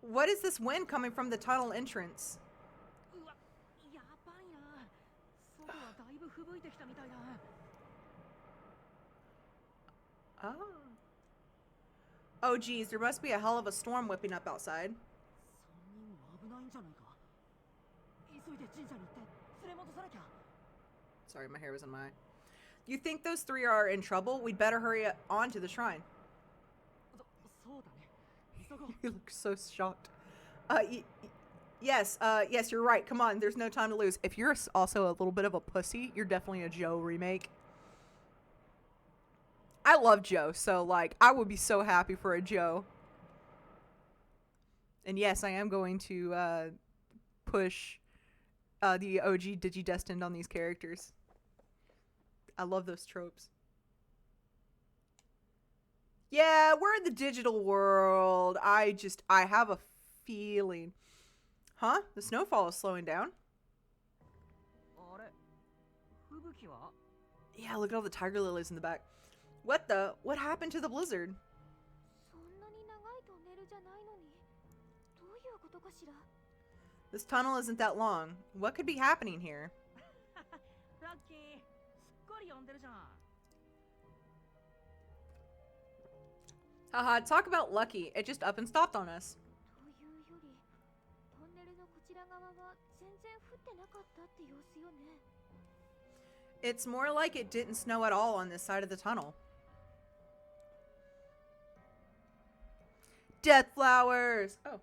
What is this wind coming from the tunnel entrance? うわ、やばいな。外はだいぶ吹雪いてきたみたいだ。 Oh, geez, there must be a hell of a storm whipping up outside. 3人も危ないんじゃないか。急いで神社に行って連れ戻さなきゃ。 Sorry, my hair was in my eye. You think those three are in trouble? We'd better hurry on to the shrine. そうだね。急ごう。 You look so shocked. Yes, you're right. Come on, there's no time to lose. If you're also a little bit of a pussy, you're definitely a Joe remake. I love Joe, so, like, I would be so happy for a Joe. And yes, I am going to, push, the OG Digidestined on these characters. I love those tropes. Yeah, we're in the digital world. I have a feeling. Huh? The snowfall is slowing down. あれ、吹雪は？ Yeah, look at all the tiger lilies in the back. What happened to the blizzard? そんなに長いトンネルじゃないのに、どういうことかしら。 This tunnel isn't that long. What could be happening here? ラッキー、すっかり呼んでるじゃん。 Haha, talk about lucky. It just up and stopped on us. というより、トンネルのこちら側は全然降ってなかったって様子よね。 It's more like it didn't snow at all on this side of the tunnel. Death flowers! Oh.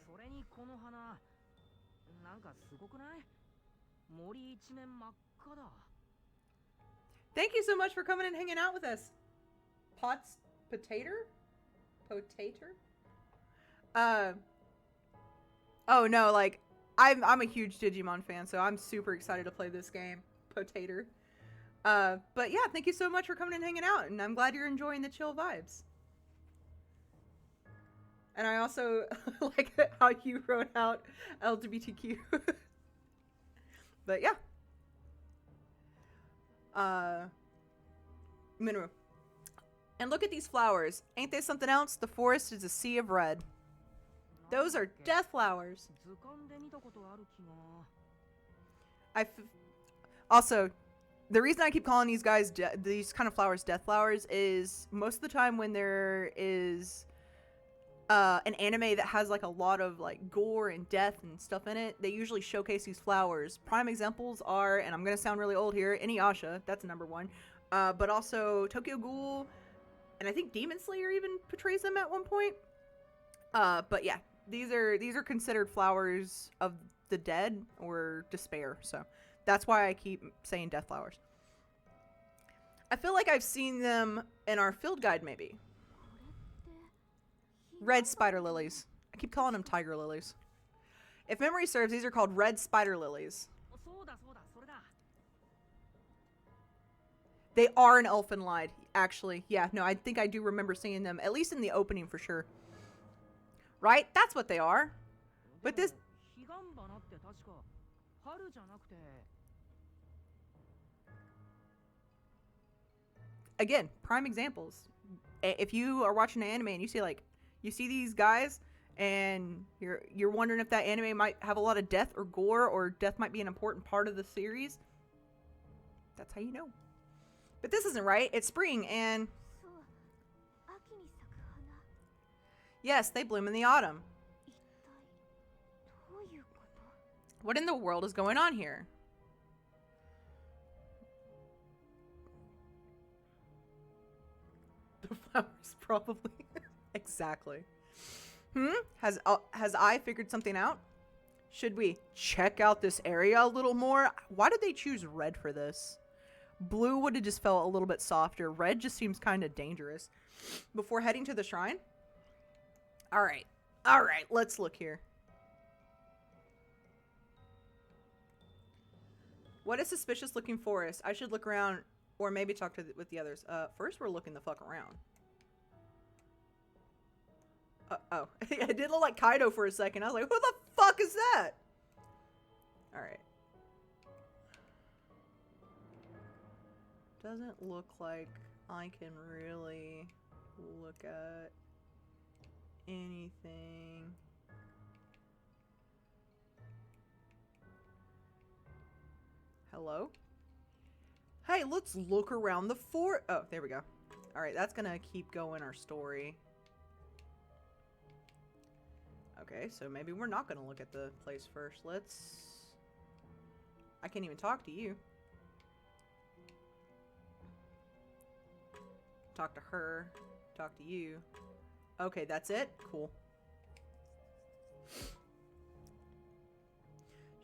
それにこの花、なんかすごくない？森一面真っ赤だ。 Thank you so much for coming and hanging out with us. Potator? Oh no, like, I'm a huge Digimon fan, so I'm super excited to play this game. Potator. But yeah, thank you so much for coming and hanging out, and I'm glad you're enjoying the chill vibes. And I also like how you wrote out LGBTQ. But yeah. Minoru. And look at these flowers. Ain't they something else? The forest is a sea of red. Those are death flowers. 図鑑で見たことある気が。 Also, the reason I keep calling these guys these kind of flowers death flowers is most of the time when there is an anime that has like a lot of like gore and death and stuff in it, they usually showcase these flowers. Prime examples are, and I'm gonna sound really old here, Inuyasha, that's number one, but also Tokyo Ghoul, and I think Demon Slayer even portrays them at one point. But yeah, these are considered flowers of the dead or despair, so that's why I keep saying death flowers. I feel like I've seen them in our field guide, maybe. Red spider lilies. I keep calling them tiger lilies. If memory serves, these are called red spider lilies. They are an elfin lied, actually. Yeah, no, I think I do remember seeing them, at least in the opening for sure. Right? That's what they are. But this... Again, prime examples. If you are watching an anime and you see like, you see these guys and you're wondering if that anime might have a lot of death or gore, or death might be an important part of the series, that's how you know. But this isn't right. It's spring and... Yes, they bloom in the autumn. What in the world is going on here? The flowers, probably. Exactly. Has I figured something out? Should we check out this area a little more? Why did they choose red for this? Blue would have just felt a little bit softer. Red just seems kind of dangerous. Before heading to the shrine? Alright. Alright, let's look here. What a suspicious looking forest. I should look around or maybe talk to with the others. First we're looking the fuck around. Oh. I did look like Kaido for a second. I was like, who the fuck is that? Alright. Doesn't look like I can really look at anything. Hello? Hey, let's look around the fort. Oh, there we go. Alright, that's gonna keep going our story. Okay, so maybe we're not gonna look at the place first. Let's... I can't even talk to you. Talk to her. Talk to you. Okay, that's it? Cool.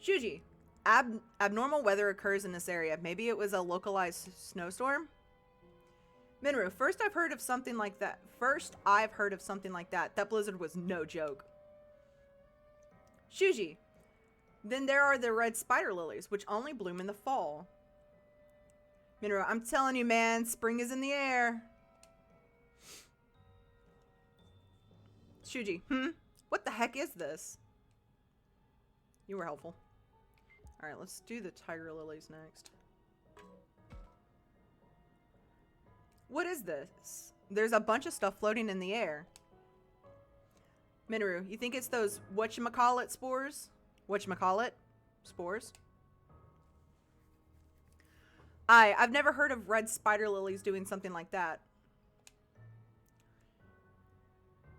Shuji. Abnormal weather occurs in this area. Maybe it was a localized snowstorm? Minoru, first I've heard of something like that. That blizzard was no joke. Shuji. Then there are the red spider lilies, which only bloom in the fall. Minoru, I'm telling you, man, spring is in the air. Shuji, what the heck is this? You were helpful. Alright, let's do the tiger lilies next. What is this? There's a bunch of stuff floating in the air. Minoru, you think it's those whatchamacallit spores? Whatchamacallit? Spores? I've never heard of red spider lilies doing something like that.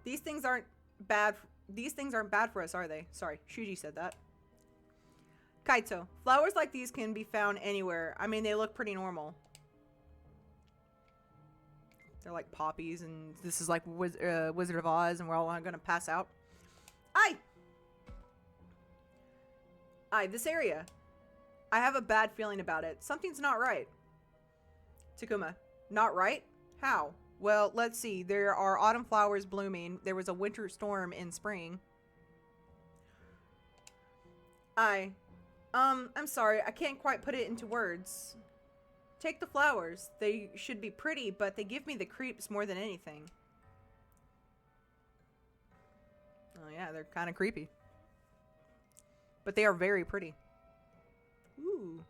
These things aren't bad for us, are they? Sorry, Shuji said that. Kaito, flowers like these can be found anywhere. I mean, they look pretty normal. They're like poppies, and this is like Wizard of Oz, and we're all gonna pass out. This area. I have a bad feeling about it. Something's not right. Takuma, not right? How? Well, let's see. There are autumn flowers blooming. There was a winter storm in spring. I'm sorry. I can't quite put it into words. Take the flowers. They should be pretty, but they give me the creeps more than anything. Oh yeah, they're kind of creepy. But they are very pretty. Ooh.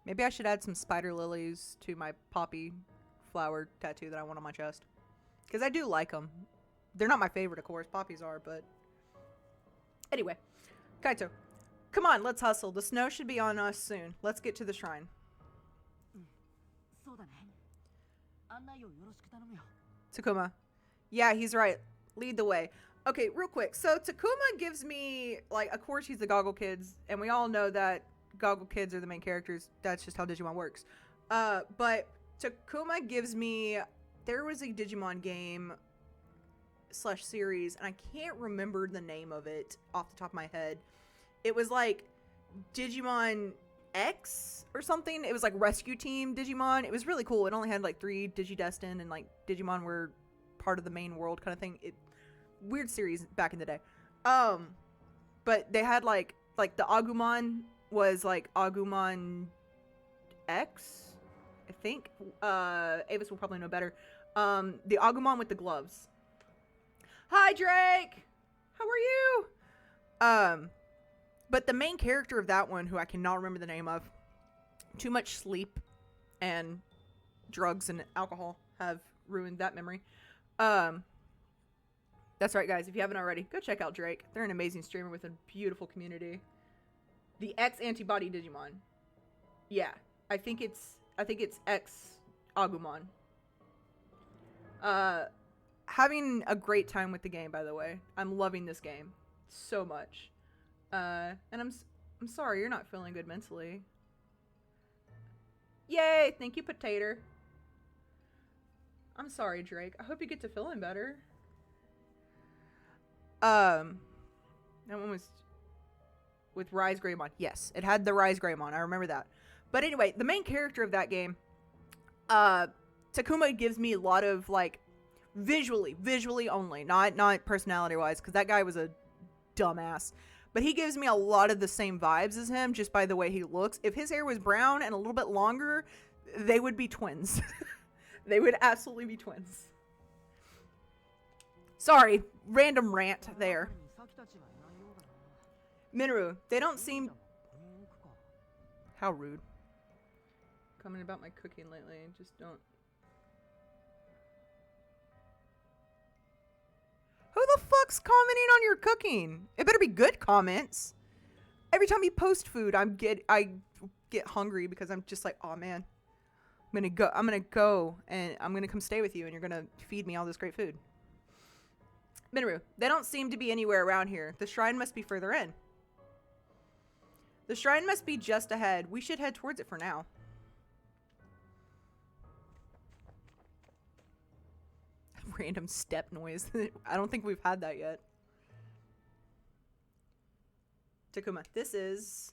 Maybe I should add some spider lilies to my poppy flower tattoo that I want on my chest. Because I do like them. They're not my favorite, of course. Poppies are, but... Anyway. Kaito. Come on, let's hustle. The snow should be on us soon. Let's get to the shrine. だね。案内をよろしく頼むよ。 Takuma. Yeah, he's right. Lead the way. Okay, real quick. So Takuma gives me, like, of course he's the Goggle Kids, and we all know that Goggle Kids are the main characters. That's just how Digimon works. But Takuma gives me, there was a Digimon game / series, and I can't remember the name of it off the top of my head. It was like Digimon X or something. It was like Rescue Team Digimon. It was really cool. It only had like 3 Digidestined, and like Digimon were part of the main world kind of thing. Weird series back in the day. But they had like the Agumon was like Agumon X, I think. Avis will probably know better. The Agumon with the gloves. Hi, Drake! How are you? But the main character of that one, who I cannot remember the name of, too much sleep and drugs and alcohol have ruined that memory. That's right, guys. If you haven't already, go check out Drake. They're an amazing streamer with a beautiful community. The X Antibody Digimon. Yeah, I think it's X Agumon. Having a great time with the game, by the way. I'm loving this game so much. And I'm sorry you're not feeling good mentally. Yay! Thank you, Potato. I'm sorry, Drake. I hope you get to feeling better. That one was with Rise Greymon. Yes, it had the Rise Greymon. I remember that. But anyway, the main character of that game, Takuma gives me a lot of like visually only, not personality wise, because that guy was a dumbass. But he gives me a lot of the same vibes as him just by the way he looks. If his hair was brown and a little bit longer, they would be twins. They would absolutely be twins. Sorry, random rant there. Minoru, they don't seem... How rude. Commenting about my cooking lately, just don't... Who the fuck's commenting on your cooking? It better be good comments. Every time you post food, I get hungry because I'm just like, oh man, I'm gonna go and I'm gonna come stay with you and you're gonna feed me all this great food. Minoru, they don't seem to be anywhere around here. The shrine must be further in. The shrine must be just ahead. We should head towards it for now. Random step noise. I don't think we've had that yet. Takuma, this is...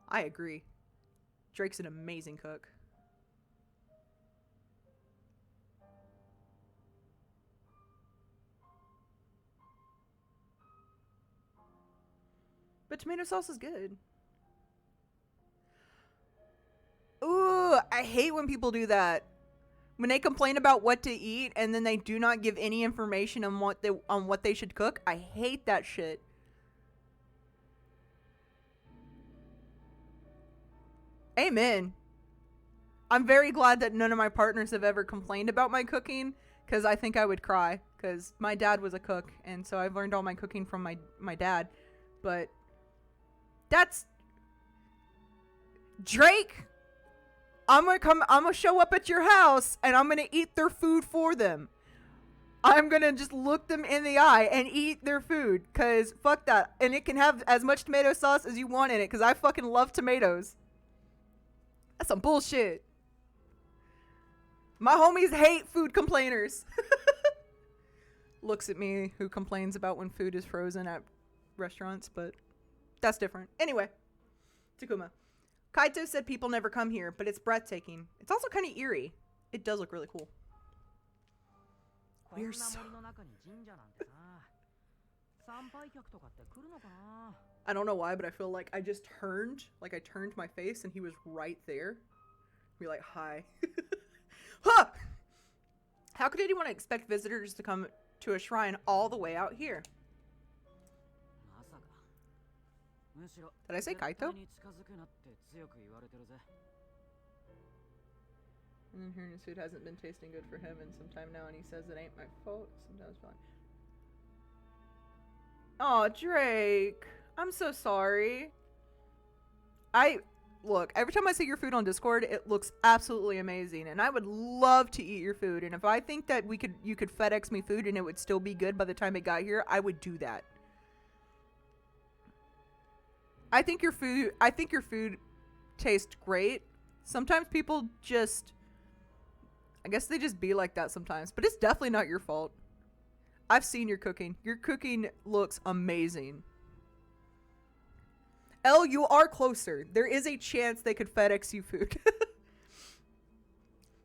I agree. Drake's an amazing cook. But tomato sauce is good. Ooh, I hate when people do that. When they complain about what to eat and then they do not give any information on what they should cook. I hate that shit. Amen. I'm very glad that none of my partners have ever complained about my cooking, because I think I would cry, because my dad was a cook, and so I've learned all my cooking from my dad. But that's... Drake, I'm gonna show up at your house and I'm gonna eat their food for them. I'm gonna just look them in the eye and eat their food, cause fuck that. And it can have as much tomato sauce as you want in it, cause I fucking love tomatoes. That's some bullshit. My homies hate food complainers. Looks at me who complains about when food is frozen at restaurants, but that's different. Anyway, Takuma. Kaito said people never come here, but it's breathtaking. It's also kind of eerie. It does look really cool. We're so... I don't know why, but I feel like I just turned, like I turned my face and he was right there. Be like, hi. Huh! How could anyone expect visitors to come to a shrine all the way out here? Did I say Kaito? And then hearing his food hasn't been tasting good for him in some time now, and he says it ain't my fault. Sometimes fine. Oh, Drake. I'm so sorry. Look, every time I see your food on Discord, it looks absolutely amazing, and I would love to eat your food. And if I think that you could FedEx me food and it would still be good by the time it got here, I would do that. I think your food tastes great. Sometimes people just, I guess they just be like that sometimes, but it's definitely not your fault. I've seen your cooking. Your cooking looks amazing. Elle, you are closer. There is a chance they could FedEx you food.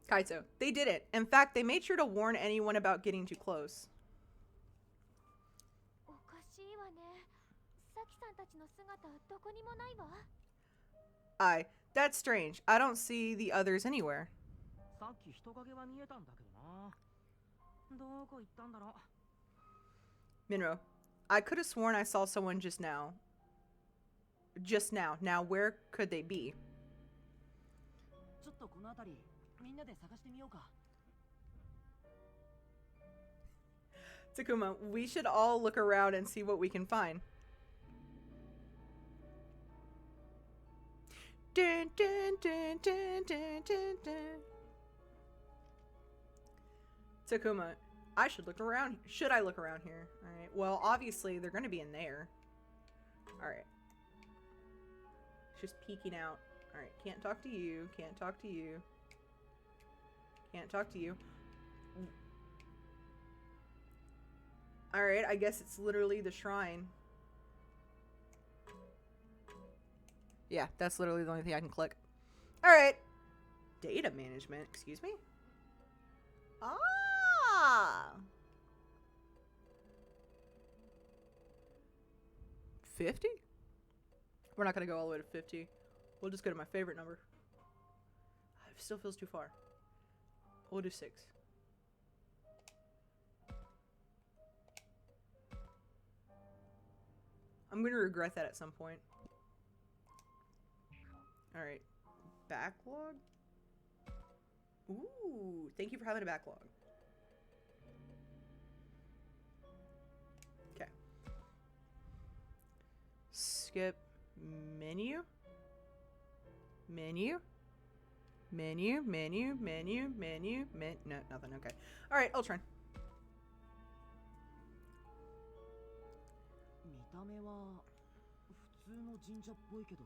Kaito, they did it. In fact, they made sure to warn anyone about getting too close. おかしいわね。サキさんたちの姿どこにもないわ。That's strange. I don't see the others anywhere. さっき人影は見えたんだけどな。どこ行ったんだろう。 Minro, I could have sworn I saw someone just now. Just now. Now, where could they be? ちょっとこの辺りみんなで探してみようか。 Takuma, we should all look around and see what we can find. Dun, dun, dun, dun, dun, dun, dun. Takuma, I should look around. Should I look around here? Alright, well, obviously, they're gonna be in there. Alright. Just peeking out. Alright, can't talk to you. Can't talk to you. Can't talk to you. Alright, I guess it's literally the shrine. Yeah, that's literally the only thing I can click. Alright. Data management, excuse me? Ah! 50? We're not gonna go all the way to 50. We'll just go to my favorite number. It still feels too far. We'll do 6. I'm gonna regret that at some point. Alright. Backlog? Ooh, thank you for having a backlog. Okay. Skip menu. Menu. Menu, menu, menu, menu, no, nothing, okay. Alright, Ultron. 見た目は普通の神社っぽいけど。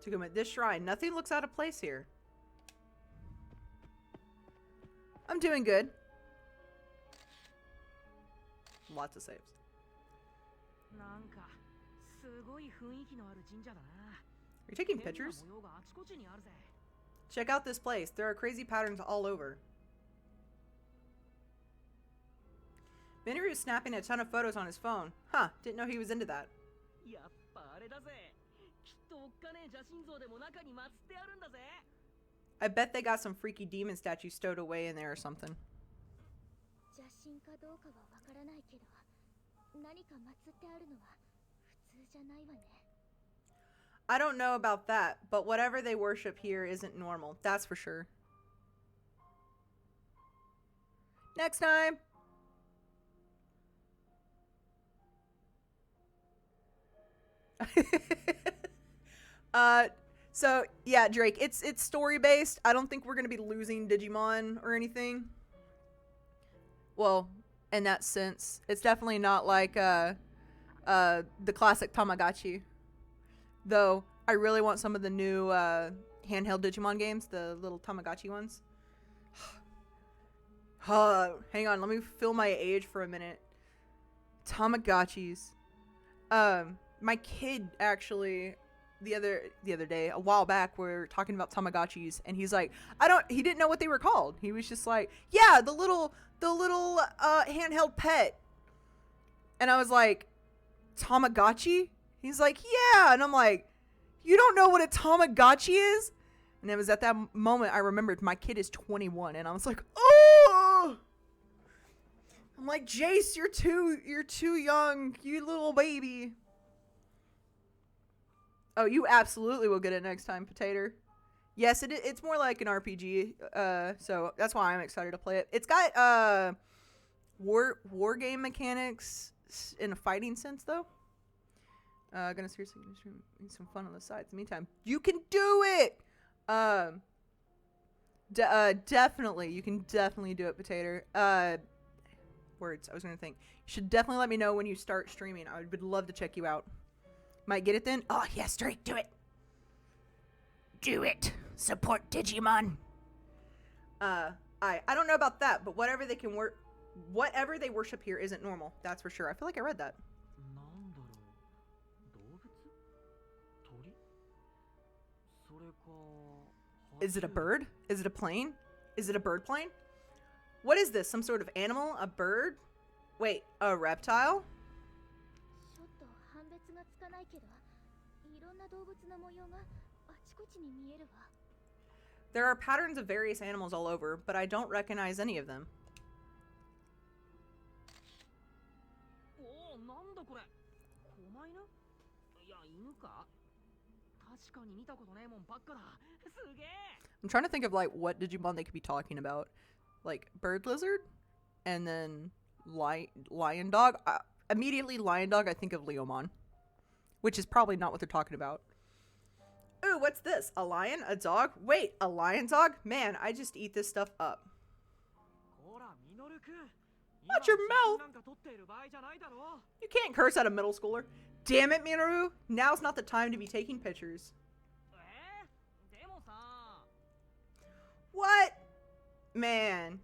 Takuma, this shrine, nothing looks out of place here. I'm doing good. Lots of saves. なんかすごい雰囲気のある神社だな。 Are you taking 変な pictures? 模様があちこちにあるぜ。 Check out this place. There are crazy patterns all over. Minoru's snapping a ton of photos on his phone. Huh, didn't know he was into that. やっぱあれだぜ。きっとおっかねえ邪神像でも中に祀ってあるんだぜ。 I bet they got some freaky demon statue stowed away in there or something. 邪神かどうかはわからないけど、何か祀ってあるのは普通じゃないわね。 I don't know about that, but whatever they worship here isn't normal. That's for sure. Next time! So yeah, Drake, it's story based. I don't think we're gonna be losing Digimon or anything. Well, in that sense, it's definitely not like the classic Tamagotchi. Though I really want some of the new handheld Digimon games, the little Tamagotchi ones. Hang on, let me feel my age for a minute. Tamagotchis. My kid actually the other day, a while back, we were talking about Tamagotchis, and he's like, he didn't know what they were called. He was just like, yeah, the little handheld pet. And I was like, Tamagotchi? He's like, yeah. And I'm like, you don't know what a Tamagotchi is? And it was at that moment I remembered my kid is 21, and I was like, oh! I'm like, Jace, you're too young, you little baby. Oh, you absolutely will get it next time, Potato. Yes, it's more like an RPG, so that's why I'm excited to play it. It's got war game mechanics in a fighting sense, though. Gonna seriously need some fun on the sides. Meantime, you can do it. Definitely, you can definitely do it, Potato. Words. I was gonna think. You should definitely let me know when you start streaming. I would love to check you out. Might get it then. Oh yes, Drake, do it. Do it. Support Digimon. I don't know about that, but whatever they worship here isn't normal. That's for sure. I feel like I read that. Is it a bird? Is it a plane? Is it a bird plane? What is this? Some sort of animal? A bird? Wait, a reptile? ちょっと判別がつかないけど、いろんな動物の模様があちこちに見えるわ。 There are patterns of various animals all over, but I don't recognize any of them. おお、なんだこれ。狛犬？いや、犬か？確かに見たことねえもんばっかだ。すげえ。I'm trying to think of like what Digimon they could be talking about. Like bird lizard? And then lion dog? Immediately lion dog, I think of Leomon. Which is probably not what they're talking about. Ooh, what's this? A lion? A dog? Wait, a lion dog? Man, I just eat this stuff up. Watch your mouth! You can't curse at a middle schooler. Damn it, Minoru! Now's not the time to be taking pictures. What? Man.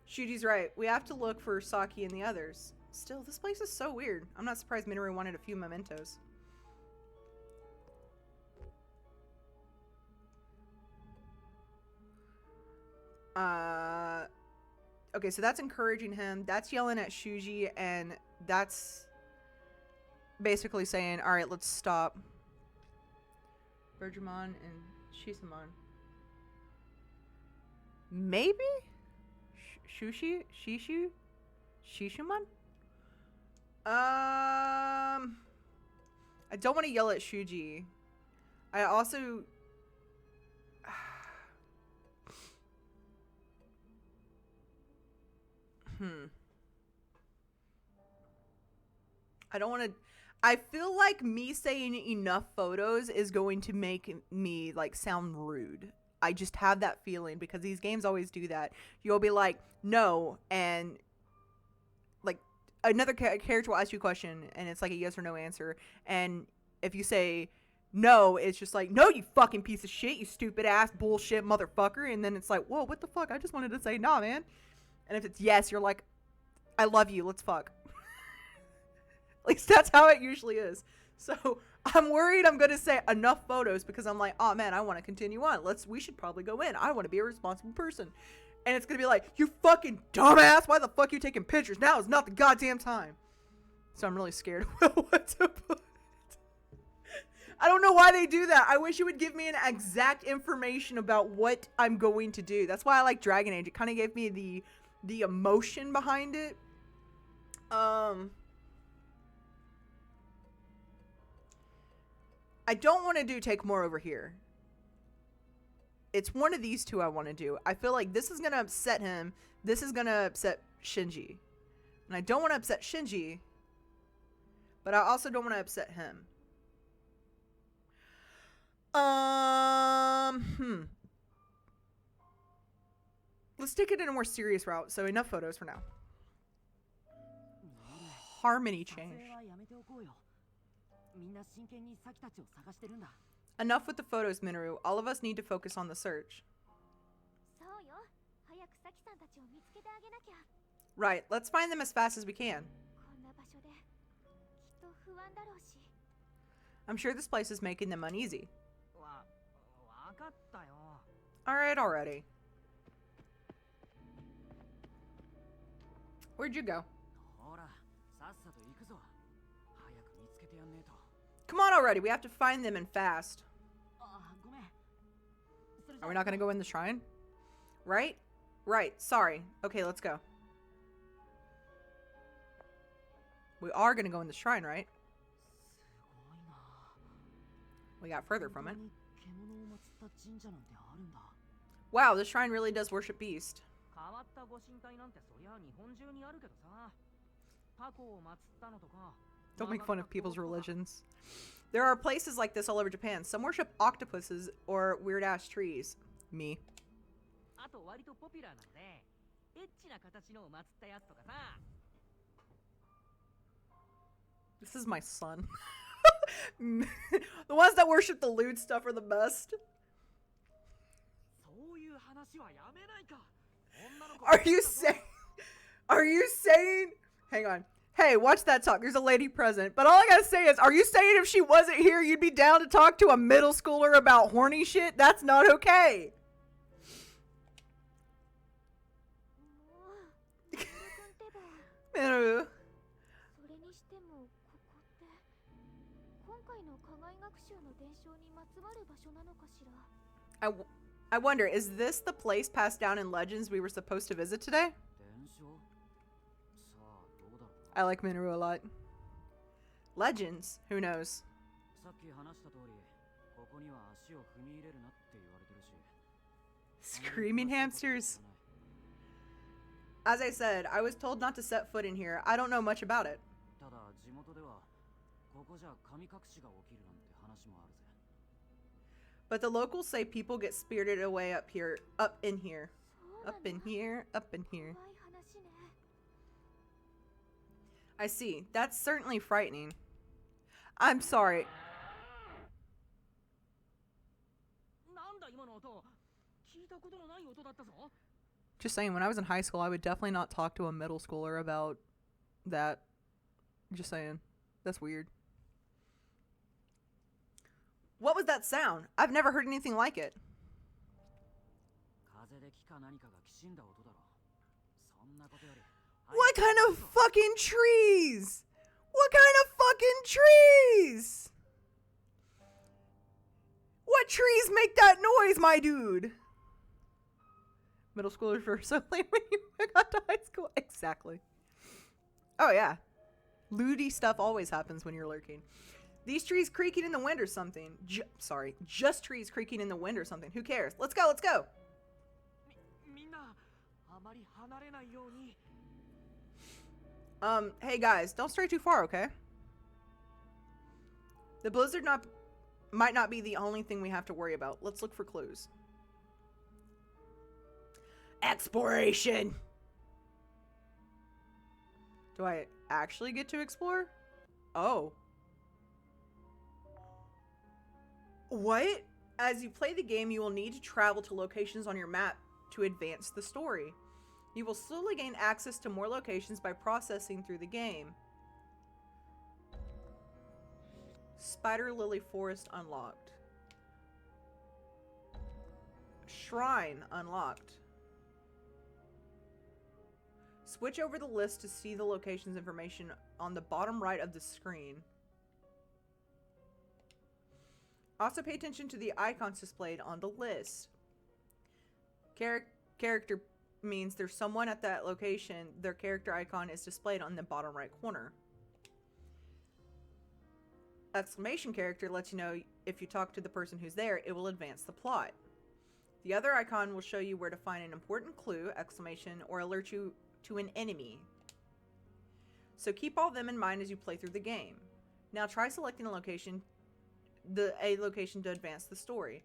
Shuji's right. We have to look for Saki and the others. Still, this place is so weird. I'm not surprised Minoru wanted a few mementos. Okay, so that's encouraging him. That's yelling at Shuji, and that's basically saying, alright, let's stop. Bergermon and Shisamon. Maybe? Shishuman? I don't want to yell at Shuji. I also... I don't want to... I feel like me saying enough photos is going to make me, like, sound rude. I just have that feeling because these games always do that. You'll be like, no, and, like, another character will ask you a question, and it's like a yes or no answer. And if you say no, it's just like, no, you fucking piece of shit, you stupid ass bullshit motherfucker. And then it's like, whoa, what the fuck? I just wanted to say nah, man. And if it's yes, you're like, I love you, let's fuck. At least that's how it usually is. So I'm worried I'm going to say enough photos because I'm like, oh man, I want to continue on. We should probably go in. I want to be a responsible person. And it's going to be like, you fucking dumbass. Why the fuck are you taking pictures? Now is not the goddamn time. So I'm really scared of what to put. I don't know why they do that. I wish you would give me an exact information about what I'm going to do. That's why I like Dragon Age. It kind of gave me the emotion behind it. I don't want to do take more over here. It's one of these two I want to do. I feel like this is going to upset him. This is going to upset Shinji. And I don't want to upset Shinji. But I also don't want to upset him. Let's take it in a more serious route. So enough photos for now. Harmony change. Enough with the photos, Minoru. All of us need to focus on the search. Right, let's find them as fast as we can. I'm sure this place is making them uneasy. Alright already. Where'd you go? Come on already, we have to find them and fast. Are we not gonna go in the shrine? Right? Right, sorry. Okay, let's go. We are gonna go in the shrine, right? We got further from it. Wow, the shrine really does worship Beast. Don't make fun of people's religions. There are places like this all over Japan. Some worship octopuses or weird-ass trees. Me. あと割とポピュラーなので、エッチな形のを祀ったやつとかさ。This is my son. The ones that worship the lewd stuff are the best. そういう話はやめないか。女の子 Are you saying? Are you saying? Hang on. Hey, watch that talk. There's a lady present. But all I gotta say is, are you saying if she wasn't here, you'd be down to talk to a middle schooler about horny shit? That's not okay. もうミノル君ってば Minoru. それにしてもここって今回の課外学習の伝承にまつわる場所なのかしら。 I wonder, is this the place passed down in Legends we were supposed to visit today? 伝承さあどうだろう。 I like Minoru a lot. Legends? Who knows? さっき話した通り、ここには足を踏み入れるなって言われてるし。 Screaming hamsters. As I said, I was told not to set foot in here. I don't know much about it. ただ地元ではここじゃ神隠しが起きるなんて話もあるぜ。 But the locals say people get spirited away up here. Up in here. そうな Up in の here. Up in here. 怖い話ね。 I see. That's certainly frightening. I'm sorry. なんだ今の音。聞いたことのない音だったぞ。 Just saying, when I was in high school, I would definitely not talk to a middle schooler about that. Just saying. That's weird. What was that sound? I've never heard anything like it. 風で木か何かがきしんだ音だろう。そんなことより。 What kind of fucking trees? What kind of fucking trees? What trees make that noise, my dude? Middle schoolers were so lame when you got to high school. Exactly. Oh, yeah. Lewdy stuff always happens when you're lurking. These trees creaking in the wind or something. Sorry. Just trees creaking in the wind or something. Who cares? Let's go, let's go. みんなあまり離れないように。 Hey guys, don't stray too far, okay? The blizzard might not be the only thing we have to worry about. Let's look for clues. Exploration! Do I actually get to explore? Oh. What? As you play the game, you will need to travel to locations on your map to advance the story. You will slowly gain access to more locations by processing through the game. Spider Lily Forest unlocked. Shrine unlocked. Switch over the list to see the location's information on the bottom right of the screen. Also pay attention to the icons displayed on the list. Character means there's someone at that location. Their character icon is displayed on the bottom right corner. Exclamation character lets you know if you talk to the person who's there, it will advance the plot. The other icon will show you where to find an important clue, exclamation, or alert you to an enemy. So keep all them in mind as you play through the game. Now try selecting a location to advance the story.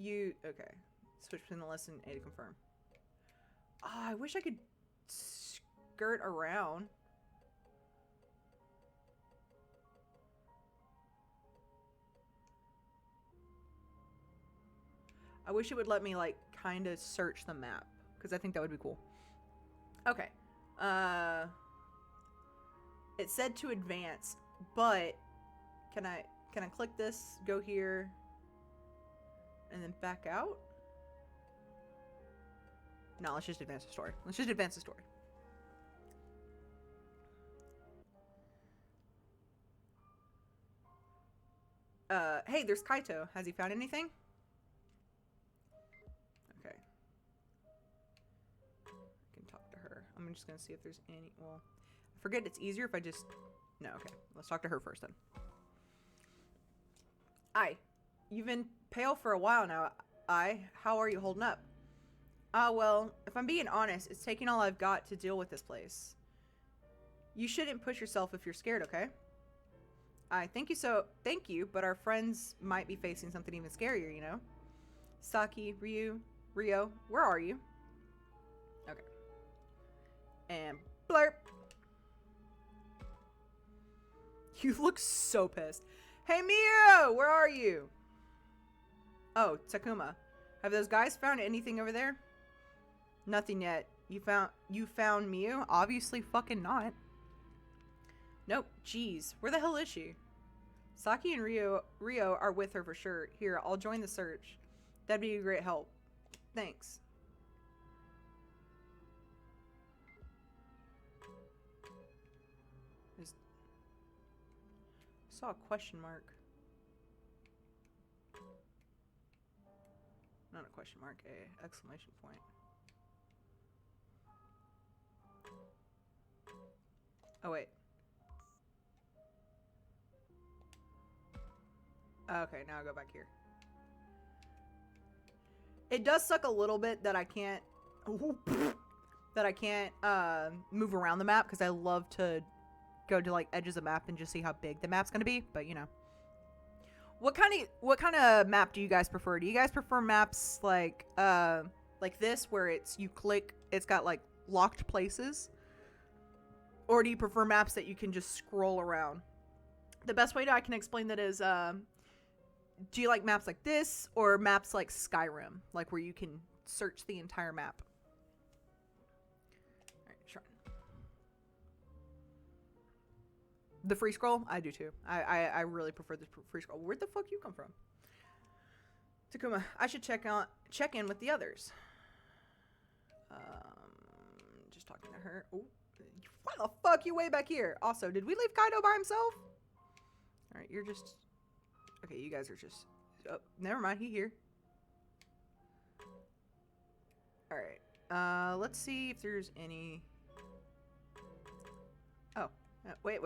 Okay. Switch between the list and A to confirm. Oh, I wish I could skirt around. I wish it would let me, like, kind of search the map, because I think that would be cool. Okay. It said to advance, but can I click this, go here, and then back out? No, let's just advance the story. Let's just advance the story. Hey, there's Kaito. Has he found anything? Okay. I can talk to her. I'm just gonna see if there's any, well, I forget it's easier if I just, no, okay. Let's talk to her first then. Aye. You've been pale for a while now. Aye. How are you holding up? Well, if I'm being honest, it's taking all I've got to deal with this place. You shouldn't push yourself if you're scared, okay? Thank you, but our friends might be facing something even scarier, you know? Saki, Rio, where are you? Okay. And blurp. You look so pissed. Hey, Mio, where are you? Oh, Takuma. Have those guys found anything over there? Nothing yet. You found Mio? Obviously fucking not. Nope. Jeez. Where the hell is she? Saki and Rio are with her for sure. Here, I'll join the search. That'd be a great help. Thanks. Saw a question mark. Not a question mark, a exclamation point. Oh wait. Okay, now I'll go back here. It does suck a little bit that I can't move around the map, because I love to go to like edges of the map and just see how big the map's gonna be, but you know. What kind of map do you guys prefer? Do you guys prefer maps like this, where you click, it's got like locked places? Or do you prefer maps that you can just scroll around? The best way I can explain that is, do you like maps like this, or maps like Skyrim, like where you can search the entire map? Alright, sure. The free scroll? I do too. I really prefer the free scroll. Where'd the fuck you come from? Takuma, I should check in with the others. Just talking to her. Ooh. Why the fuck you way back here? Also, did we leave Kaido by himself? Alright, you're just... Okay, you guys are just... Oh, never mind, he here. Alright, let's see if there's any... Oh, wait.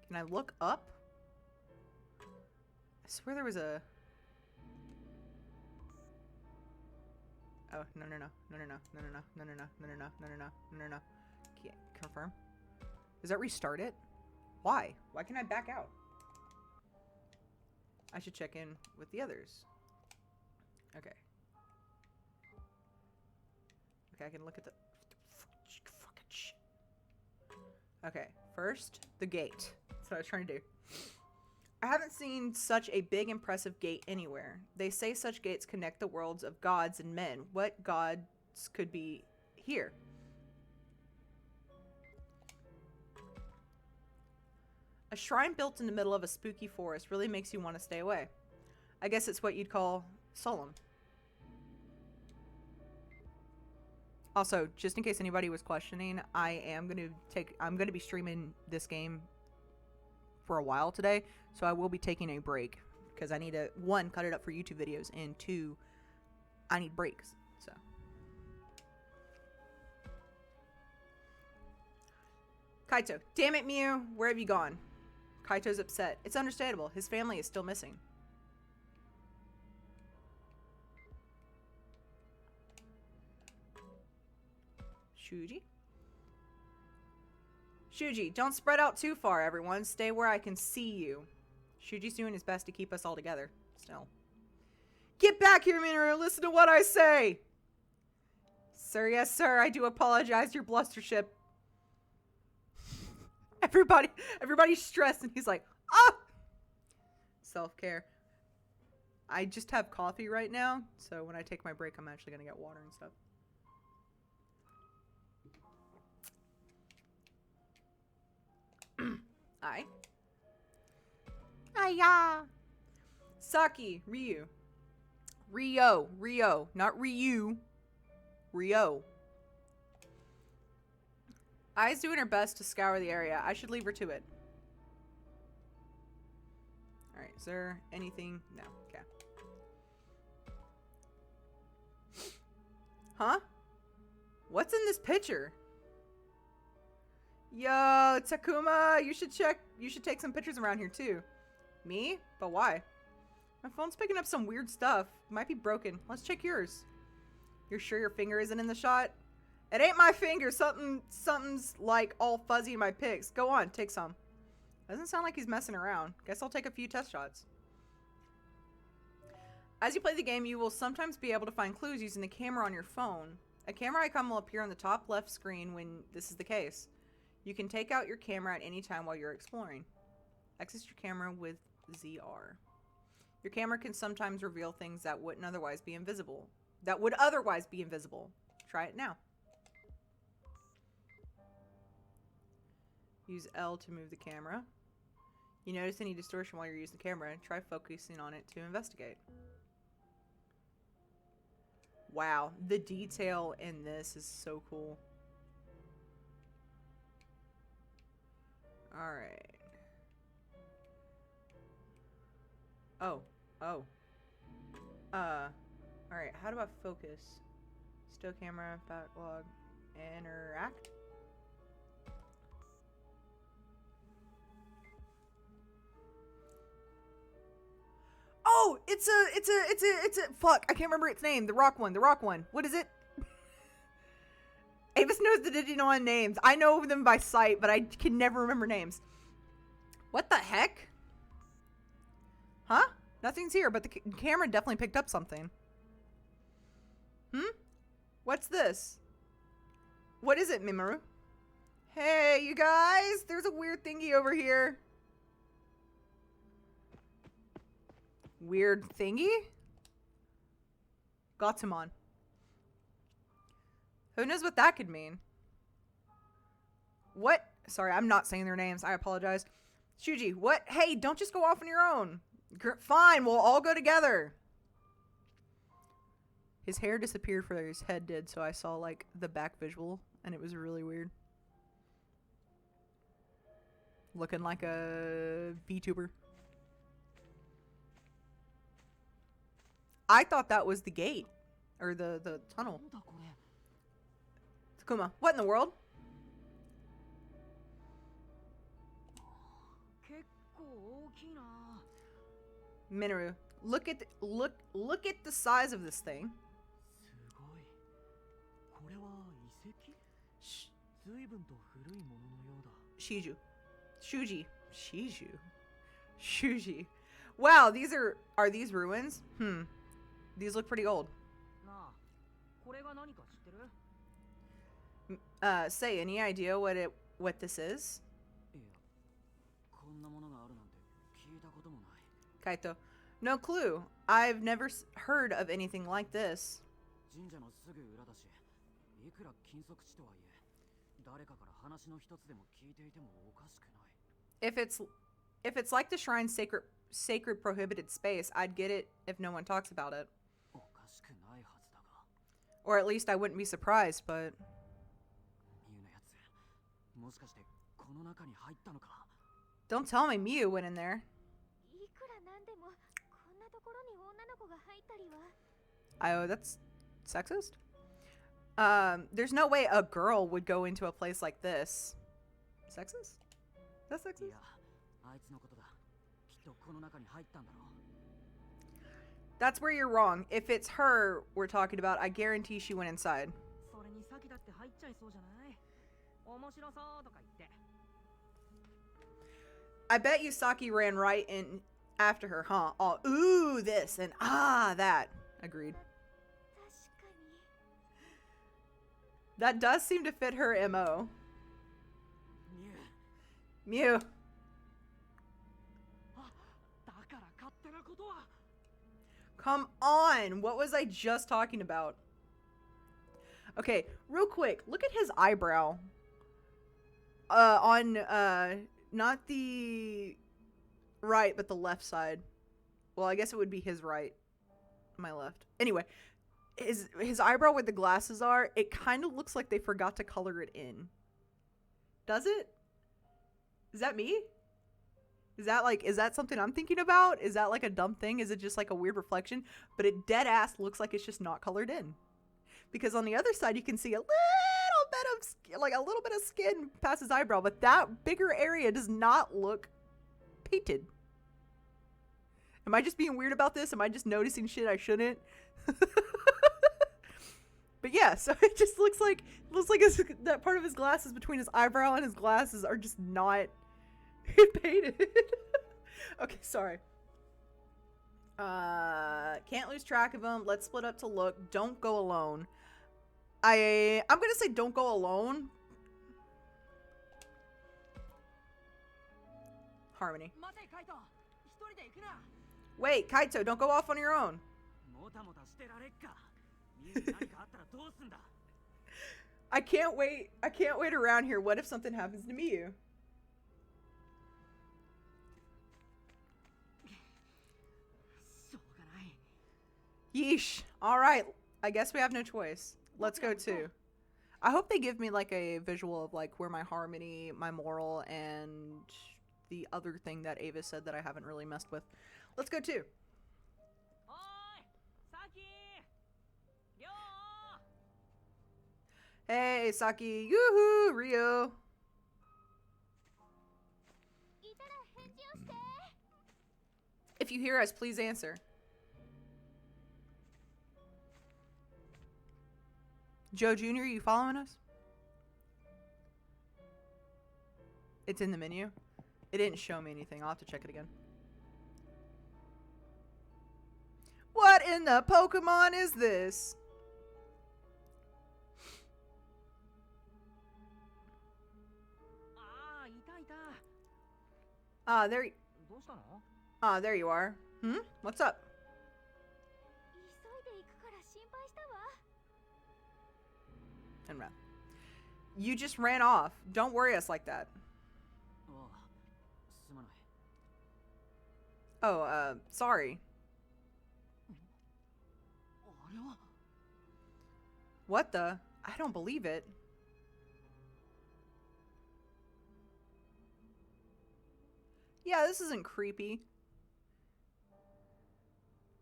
Can I look up? I swear there was a... Oh, no. Can't confirm. Does that restart it? Why? Why can't I back out? I should check in with the others. Okay. Okay, I can look at the... Fucking shit. Okay, first, the gate. That's what I was trying to do. I haven't seen such a big, impressive gate anywhere. They say such gates connect the worlds of gods and men. What gods could be here? A shrine built in the middle of a spooky forest really makes you want to stay away. I guess it's what you'd call solemn. Also, just in case anybody was questioning, I'm gonna be streaming this game for a while today, so I will be taking a break because I need to, 1, cut it up for YouTube videos, and 2, I need breaks. So Kaito, damn it, Mew, where have you gone? Kaito's upset. It's understandable. His family is still missing. Shuji, don't spread out too far, everyone. Stay where I can see you. Shuji's doing his best to keep us all together. Still. Get back here, Minoru! Listen to what I say! Sir, yes, sir. I do apologize, your blustership. Everybody's stressed, and he's like, ah! Self-care. I just have coffee right now, so when I take my break, I'm actually gonna get water and stuff. Aye. Aya. Saki, Rio, not Ryu. Rio. Ai's doing her best to scour the area. I should leave her to it. Alright, is there anything? No. Okay. Huh? What's in this picture? Yo, Takuma, you should take some pictures around here too. Me? But why? My phone's picking up some weird stuff. It might be broken. Let's check yours. You're sure your finger isn't in the shot? It ain't my finger. Something's like all fuzzy in my pics. Go on, take some. Doesn't sound like he's messing around. Guess I'll take a few test shots. As you play the game, you will sometimes be able to find clues using the camera on your phone. A camera icon will appear on the top left screen when this is the case. You can take out your camera at any time while you're exploring. Access your camera with ZR. Your camera can sometimes reveal things that would otherwise be invisible. Try it now. Use L to move the camera. You notice any distortion while you're using the camera. Try focusing on it to investigate. Wow, the detail in this is so cool. Alright. Oh. Alright, how do I focus? Stow camera, backlog, interact. Oh, it's a fuck, I can't remember its name. The rock one. What is it? Avis knows the Digimon names. I know them by sight, but I can never remember names. What the heck? Huh? Nothing's here, but the camera definitely picked up something. What's this? What is it, Mimaru? Hey, you guys! There's a weird thingy over here. Weird thingy? Gatsumon. Who knows what that could mean? What? Sorry, I'm not saying their names. I apologize. Shuji, what? Hey, don't just go off on your own. Fine, we'll all go together. His hair disappeared before his head did, so I saw, like, the back visual, and it was really weird. Looking like a VTuber. I thought that was the gate. Or the tunnel. Takuma, what in the world? Minoru, look at the size of this thing. Shuji. Wow, are these ruins? These look pretty old. Say, any idea what this is? Kaito, no clue. I've never heard of anything like this. If it's like the shrine's sacred prohibited space, I'd get it if no one talks about it. Or at least I wouldn't be surprised, but... Don't tell me Miu went in there. Oh, that's sexist? There's no way a girl would go into a place like this. Sexist? Is that sexist? That's where you're wrong. If it's her we're talking about, I guarantee she went inside. I bet Yusaki ran right in after her, huh? Oh, ooh, this and that. Agreed. That does seem to fit her MO. Miu. Come on! What was I just talking about? Okay, real quick, look at his eyebrow. Not the right, but the left side. Well, I guess it would be his right. My left. Anyway, his eyebrow where the glasses are, it kind of looks like they forgot to color it in. Does it? Is that me? Is that something I'm thinking about? Is that like a dumb thing? Is it just like a weird reflection? But it dead ass looks like it's just not colored in. Because on the other side, you can see a little bit of skin past his eyebrow, but that bigger area does not look painted. Am I just being weird about this? Am I just noticing shit I shouldn't? But yeah, so it just looks like that part of his glasses between his eyebrow and his glasses are just not painted. Okay, sorry. Can't lose track of him. Let's split up to look. Don't go alone. I'm gonna say don't go alone. Harmony. Wait, Kaito, don't go off on your own. I can't wait. I can't wait around here. What if something happens to Miyu? Yeesh. Alright. I guess we have no choice. Let's go too. I hope they give me like a visual of like where my harmony, my moral, and the other thing that Ava said that I haven't really messed with. Let's go too. Hey, Saki. Yoo-hoo, Rio. If you hear us, please answer. Joe Jr., you following us? It's in the menu. It didn't show me anything. I'll have to check it again. What in the Pokemon is this? There you are. What's up? And run. You just ran off. Don't worry us like that. Oh, sorry. What the? I don't believe it. Yeah, this isn't creepy.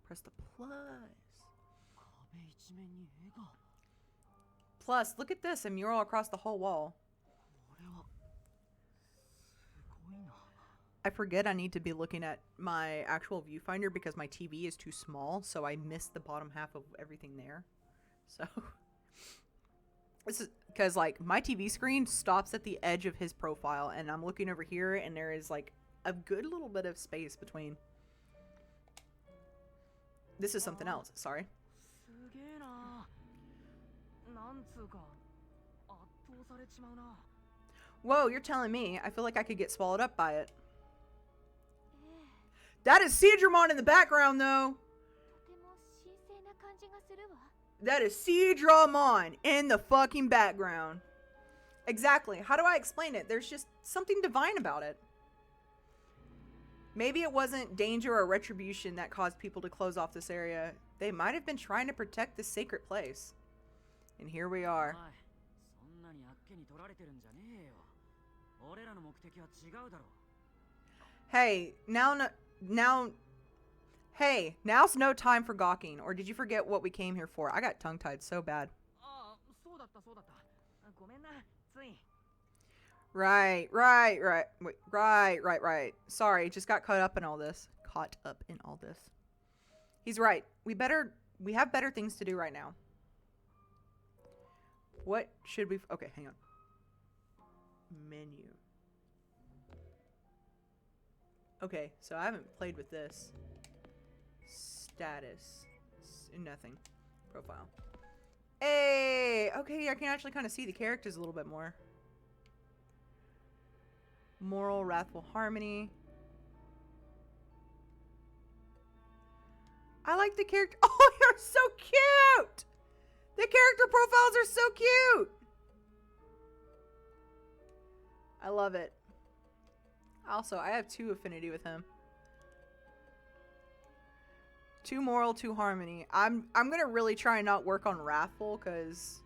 Press the plus. Plus, look at this, a mural across the whole wall. I forget I need to be looking at my actual viewfinder because my TV is too small, so I missed the bottom half of everything there. So, this is because like my TV screen stops at the edge of his profile, and I'm looking over here, and there is like a good little bit of space between. This is something else. Sorry. Whoa, you're telling me. I feel like I could get swallowed up by it. That is Seadramon in the background, though. That is Seadramon in the fucking background. Exactly. How do I explain it? There's just something divine about it. Maybe it wasn't danger or retribution that caused people to close off this area. They might have been trying to protect this sacred place. And here we are. Hey, hey, now's no time for gawking. Or did you forget what we came here for? I got tongue-tied so bad. Right. Wait, right. Sorry, just got caught up in all this. He's right. We have better things to do right now. What should we... Okay, hang on. Menu. Okay, so I haven't played with this. Status. Nothing. Profile. Hey! Okay, I can actually kind of see the characters a little bit more. Moral, wrathful, harmony. I like the character. Oh, you're so cute! The character profiles are so cute! I love it. Also, I have 2 affinity with him. 2 moral, 2 harmony. I'm gonna really try and not work on wrathful, because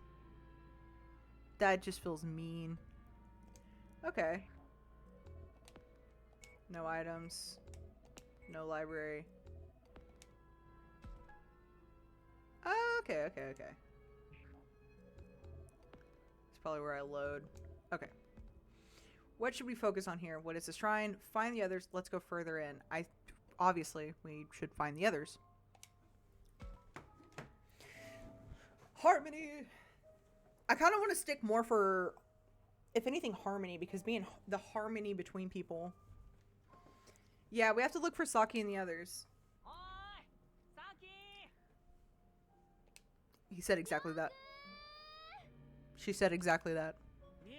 that just feels mean. Okay. No items. No library. Oh, okay. It's probably where I load. Okay. What should we focus on here? What is this shrine? Find the others. Let's go further in. Obviously, we should find the others. Harmony. I kind of want to stick more for, if anything, harmony, because being the harmony between people. Yeah, we have to look for Saki and the others. Oi! Saki! He said exactly that. She said exactly that. Mew!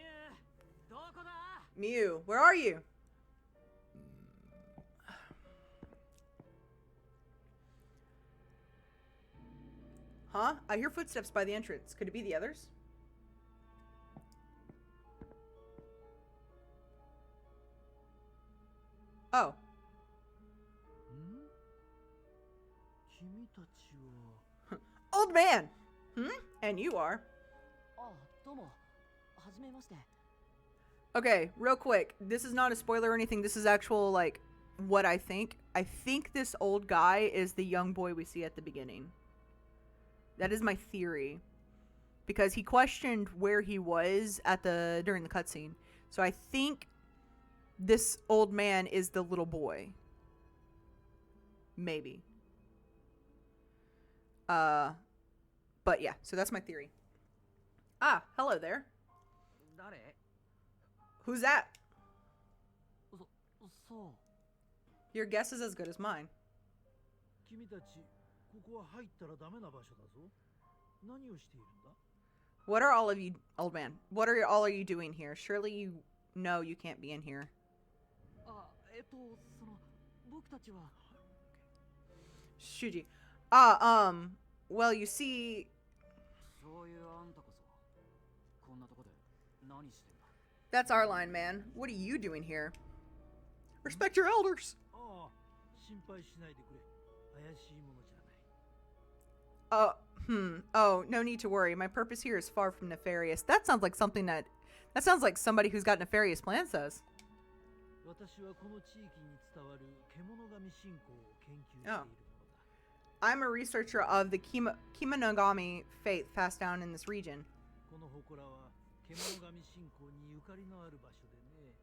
Doko da? Mew, where are you? Huh? I hear footsteps by the entrance. Could it be the others? Oh. Old man! Hmm? And you are. Ah, domo. Hajimemashite. Okay, real quick. This is not a spoiler or anything. This is actual, like, what I think. I think this old guy is the young boy we see at the beginning. That is my theory. Because he questioned where he was at during the cutscene. So I think this old man is the little boy. Maybe. But yeah, so that's my theory. Ah, hello there. Dare? Who's that? So, Your guess is as good as mine. 君たち、ここは入ったらダメな場所だぞ。何をしているんだ? What are all of you, old man? What are all are you doing here? Surely you know you can't be in here. あ、僕たちは Shuji. Well, you see, そういうあんたこそ、こんなとこで何してんだ? that's our line, man. What are you doing here? Respect your elders. ああ、心配しないでくれ。怪しいものじゃない。Oh, no need to worry. My purpose here is far from nefarious. That sounds like something that sounds like somebody who's got nefarious plans says. 私はこの地域に伝わる獣神信仰を研究しているものだ。I'm a researcher of the Kimonogami faith passed down in this region. この祠は獣神信仰にゆかりのある場所でね、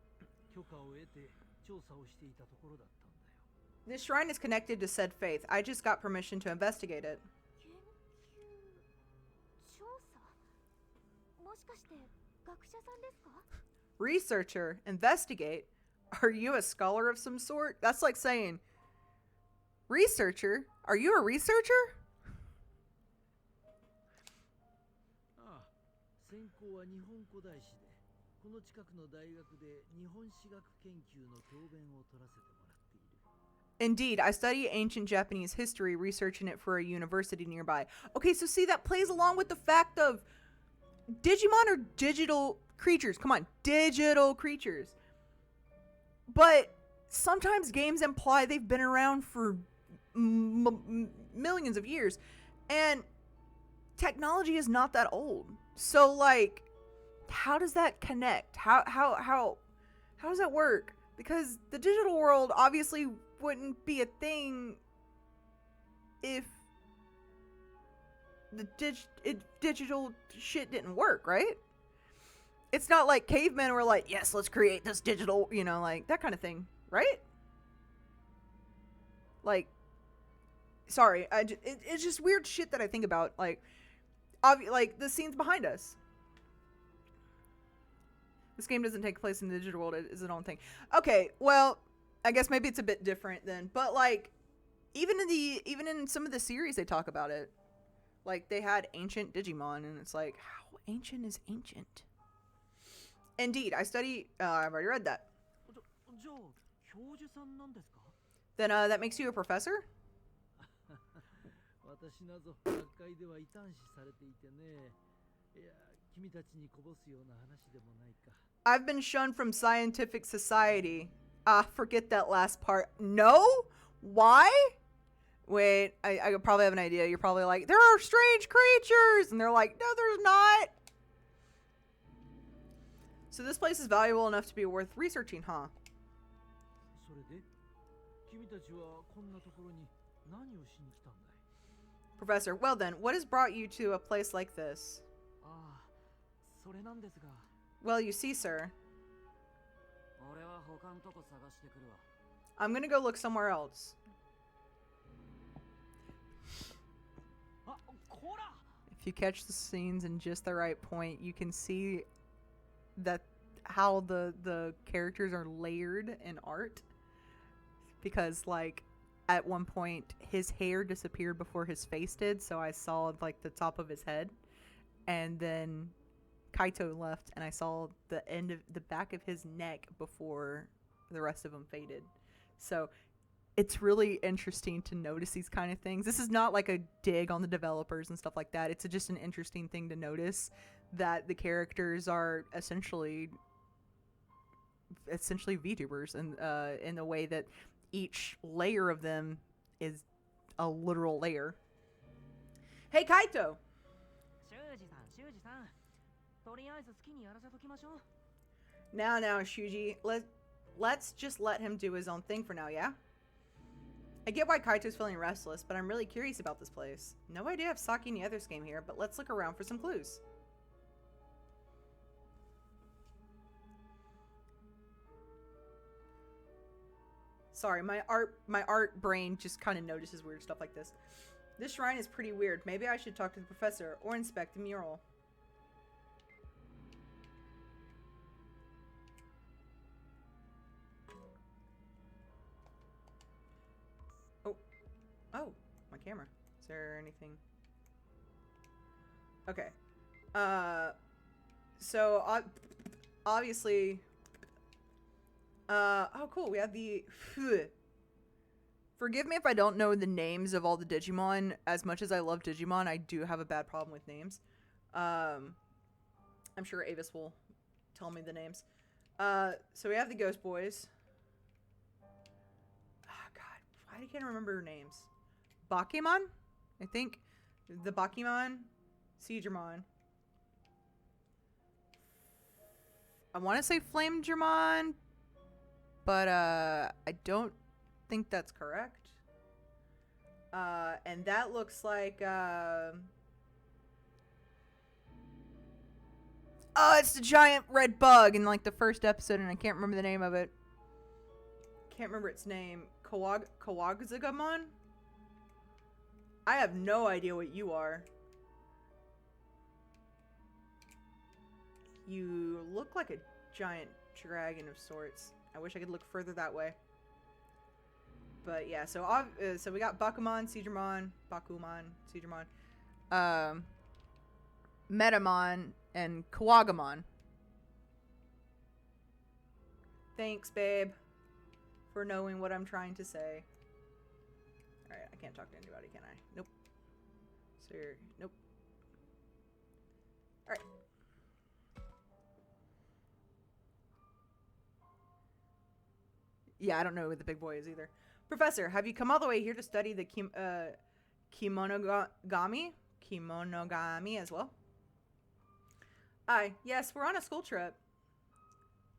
許可を得て調査をしていたところだったんだよ。This shrine is connected to said faith. I just got permission to investigate it. 調査もしかして学者さんですか? Researcher, investigate. Are you a scholar of some sort? That's like saying, researcher? Are you a researcher? ああ、専攻は日本古代史で、この近くの大学で日本史学研究の教鞭を取らせてもらっている。Indeed, I study ancient Japanese history, researching it for a university nearby. Okay, so see, that plays along with the fact of Digimon are digital creatures. Come on, digital creatures. But sometimes games imply they've been around for millions of years, and technology is not that old. So, like, how does that connect? How does that work? Because the digital world obviously wouldn't be a thing if the digital shit didn't work, right? It's not like cavemen were like, yes, let's create this digital, you know, like that kind of thing, right? Like, sorry, it's just weird shit that I think about, like the scenes behind us. This game doesn't take place in the digital world, it's its own thing. Okay, well, I guess maybe it's a bit different then, but like, even in some of the series they talk about it. Like, they had ancient Digimon, and it's like, how ancient is ancient? Indeed, I study, I've already read that. じゃあ、教授さんなんですか? Then, that makes you a professor? 私なぞ学会では異端視されていてね。いや、君たちにこぼすような話でもないか。I've been shunned from scientific society. Forget that last part. No? Why? Wait, I probably have an idea. You're probably like, there are strange creatures! And they're like, no, there's not! So this place is valuable enough to be worth researching, huh? それで、君たちはこんなところに何をしに来たんだい? Professor, well then, what has brought you to a place like this? ああ、それなんですが。Well, you see, sir. 俺は他のとこ探してくるわ。I'm gonna go look somewhere else. あ、こら! If you catch the scenes in just the right point, you can see that how the characters are layered in art. Because, like, at one point, his hair disappeared before his face did, so I saw, like, the top of his head. And then Kaito left, and I saw the end of the back of his neck before the rest of them faded. So it's really interesting to notice these kind of things. This is not like a dig on the developers and stuff like that. It's just an interesting thing to notice that the characters are essentially VTubers, and in the way that each layer of them is a literal layer. Hey, Kaito! 修二さんとりあえず好きにやらせときましょう Now, Shuji, let's just let him do his own thing for now, yeah? I get why Kaito's feeling restless, but I'm really curious about this place. No idea if Saki and the others came here, but let's look around for some clues. Sorry, my art brain just kind of notices weird stuff like this. This shrine is pretty weird. Maybe I should talk to the professor or inspect the mural. Oh, my camera. Is there anything? Okay. So obviously, oh cool, we have the forgive me if I don't know the names of all the Digimon. As much as I love Digimon, I do have a bad problem with names. I'm sure Avis will tell me the names. So we have the Ghost Boys. Oh god, why can't I remember their names? Bakemon? I think the Bakemon, Seedramon. I want to say Flamedramon, but I don't think that's correct. And that looks like oh, it's the giant red bug in like the first episode, and I can't remember the name of it. Can't remember its name. Kawaguzagamon? I have no idea what you are. You look like a giant dragon of sorts. I wish I could look further that way. But yeah, so we got Bakuman, Bakuman, Seedramon, Metamon, and Kawagamon. Thanks, babe, for knowing what I'm trying to say. Alright, I can't talk to anybody, can I? Nope. Sir, nope. Alright. Yeah, I don't know who the big boy is either. Professor, have you come all the way here to study the Kimonogami as well? Aye, yes, we're on a school trip.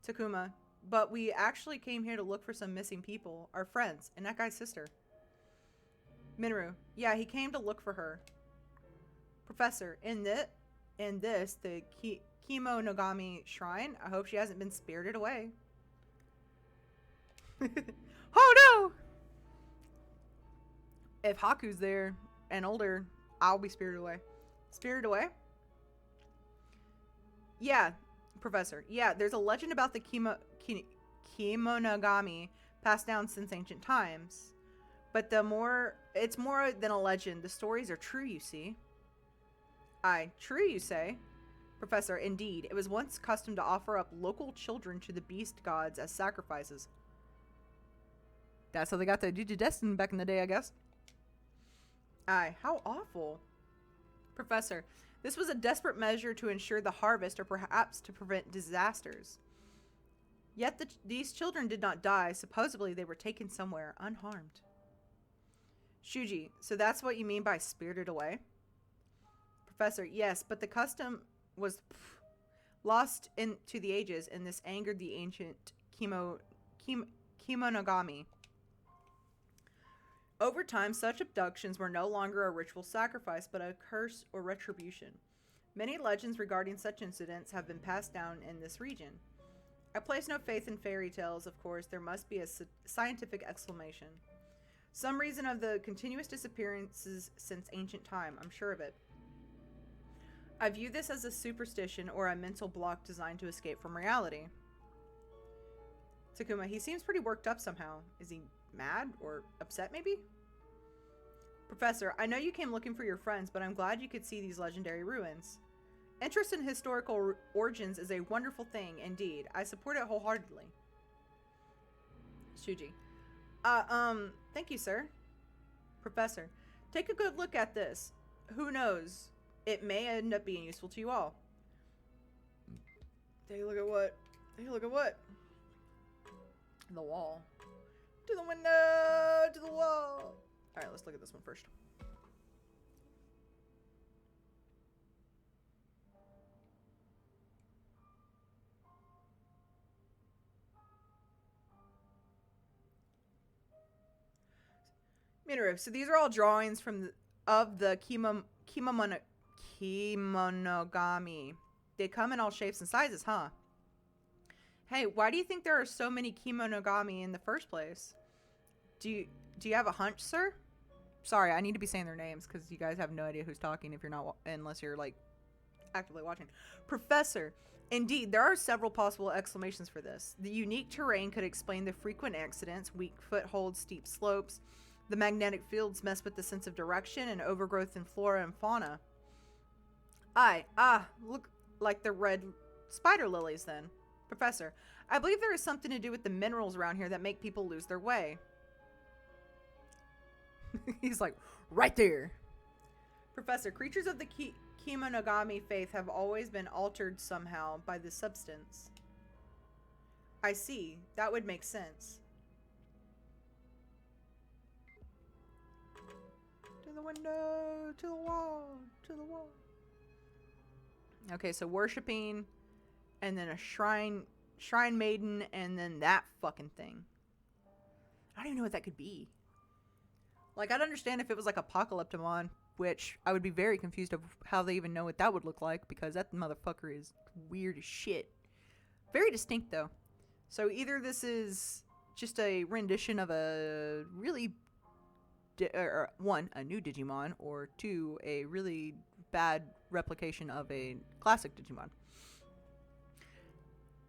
Takuma, but we actually came here to look for some missing people, our friends, and that guy's sister. Minoru, yeah, he came to look for her. Professor, in this, the Kimonogami shrine, I hope she hasn't been spirited away. Oh no! If Haku's there and older, I'll be spirited away. Spirited away? Yeah, Professor. Yeah, there's a legend about the Kimonogami passed down since ancient times. But it's more than a legend. The stories are true, you see. Aye, true, you say? Professor, indeed. It was once custom to offer up local children to the beast gods as sacrifices. That's how they got the Digidestin back in the day, I guess. Aye, how awful. Professor, this was a desperate measure to ensure the harvest or perhaps to prevent disasters. Yet these children did not die. Supposedly they were taken somewhere unharmed. Shuji, so that's what you mean by spirited away? Professor, yes, but the custom was lost into the ages, and this angered the ancient Kimonogami. Over time, such abductions were no longer a ritual sacrifice, but a curse or retribution. Many legends regarding such incidents have been passed down in this region. I place no faith in fairy tales, of course. There must be a scientific explanation. Some reason of the continuous disappearances since ancient time. I'm sure of it. I view this as a superstition or a mental block designed to escape from reality. Takuma, he seems pretty worked up somehow. Is he mad or upset maybe? Professor, I know you came looking for your friends, but I'm glad you could see these legendary ruins. Interest in historical origins is a wonderful thing indeed. I support it wholeheartedly. Shuji. Thank you, sir. Professor, take a good look at this. Who knows? It may end up being useful to you all. Take a look at what? Take a look at what? The wall. To the window! To the wall! Alright, let's look at this one first. Minoru, so these are all drawings from the Kemonogami. They come in all shapes and sizes, huh? Hey, why do you think there are so many Kemonogami in the first place? Do you have a hunch, sir? Sorry, I need to be saying their names because you guys have no idea who's talking if you're not, unless you're like actively watching. Professor, indeed, there are several possible explanations for this. The unique terrain could explain the frequent accidents, weak footholds, steep slopes. The magnetic fields mess with the sense of direction and overgrowth in flora and fauna. Look like the red spider lilies then. Professor, I believe there is something to do with the minerals around here that make people lose their way. He's like, right there. Professor, creatures of the Kemonogami faith have always been altered somehow by this substance. I see. That would make sense. To the window, to the wall, to the wall. Okay, so worshipping, and then a shrine maiden, and then that fucking thing. I don't even know what that could be. Like, I'd understand if it was like Apocalyptimon, which I would be very confused of how they even know what that would look like, because that motherfucker is weird as shit. Very distinct, though. So either this is just a rendition of a really, one, a new Digimon, or two, a really bad replication of a classic Digimon.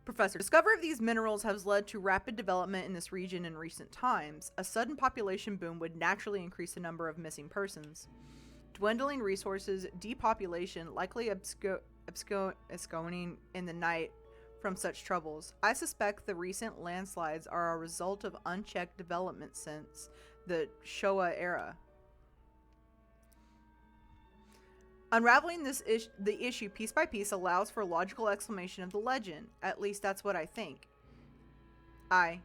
Professor, discovery of these minerals has led to rapid development in this region in recent times. A sudden population boom would naturally increase the number of missing persons. Dwindling resources, depopulation, likely absconding in the night from such troubles. I suspect the recent landslides are a result of unchecked development since the Showa era. Unraveling the issue piece by piece allows for a logical explanation of the legend. At least that's what I think.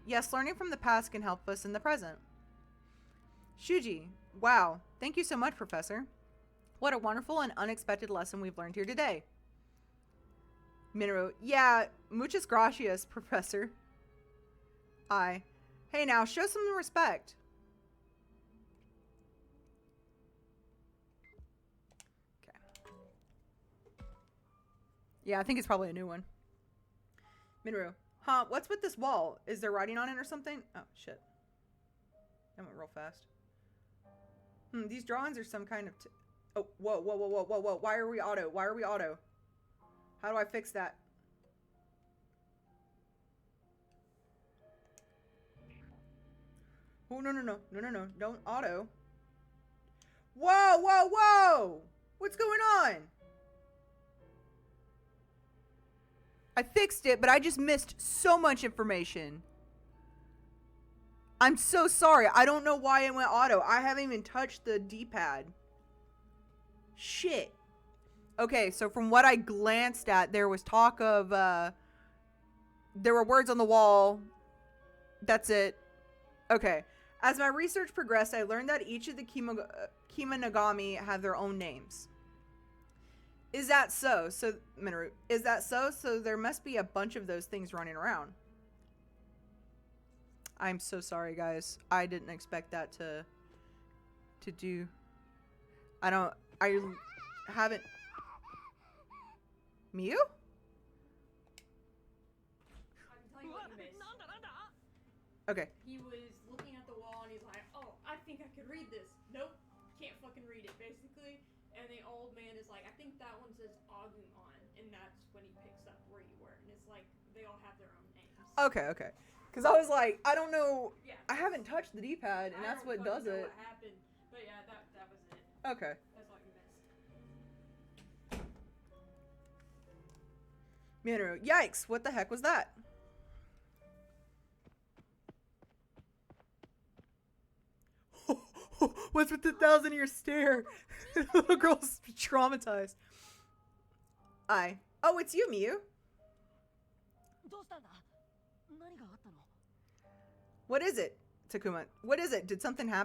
Yes, learning from the past can help us in the present. Shuji, wow. Thank you so much, Professor. What a wonderful and unexpected lesson we've learned here today. Minoru, yeah, muchas gracias, Professor. Hey now, show some respect. Yeah, I think it's probably a new one. Minoru. Huh, what's with this wall? Is there writing on it or something? Oh, shit. That went real fast. These drawings are some kind of... Oh, whoa. Why are we auto? Why are we auto? How do I fix that? Oh, no. Don't auto. Whoa! What's going on? I fixed it, but I just missed so much information. I'm so sorry. I don't know why it went auto. I haven't even touched the D-pad. Shit. Okay, so from what I glanced at, there was talk of, there were words on the wall. That's it. Okay. As my research progressed, I learned that each of the Kemonogami have their own names. Is that so? So, Minoru, is that so? So there must be a bunch of those things running around. I'm so sorry, guys. I didn't expect that to do. I haven't. Mew? I can tell you what you missed. Okay. He was looking at the wall and he's like, oh, I think I could read this. Nope, can't fucking read it, basically. and the old man is like, I think that one says Agumon, and that's when he picks up where you were, and it's like they all have their own names. Okay, okay. Because I was like, I don't know. Yeah. I haven't touched the D-pad, and that's what does it. What happened, but yeah, that was it. Okay. That's all you missed. Minoru, yikes! What the heck was that? What's with the 1,000-year stare? The little girl's traumatized. Oh, it's you, Miyu. どうしたんだ何があったの What is it, Takuma? What is it? Did something happen? なん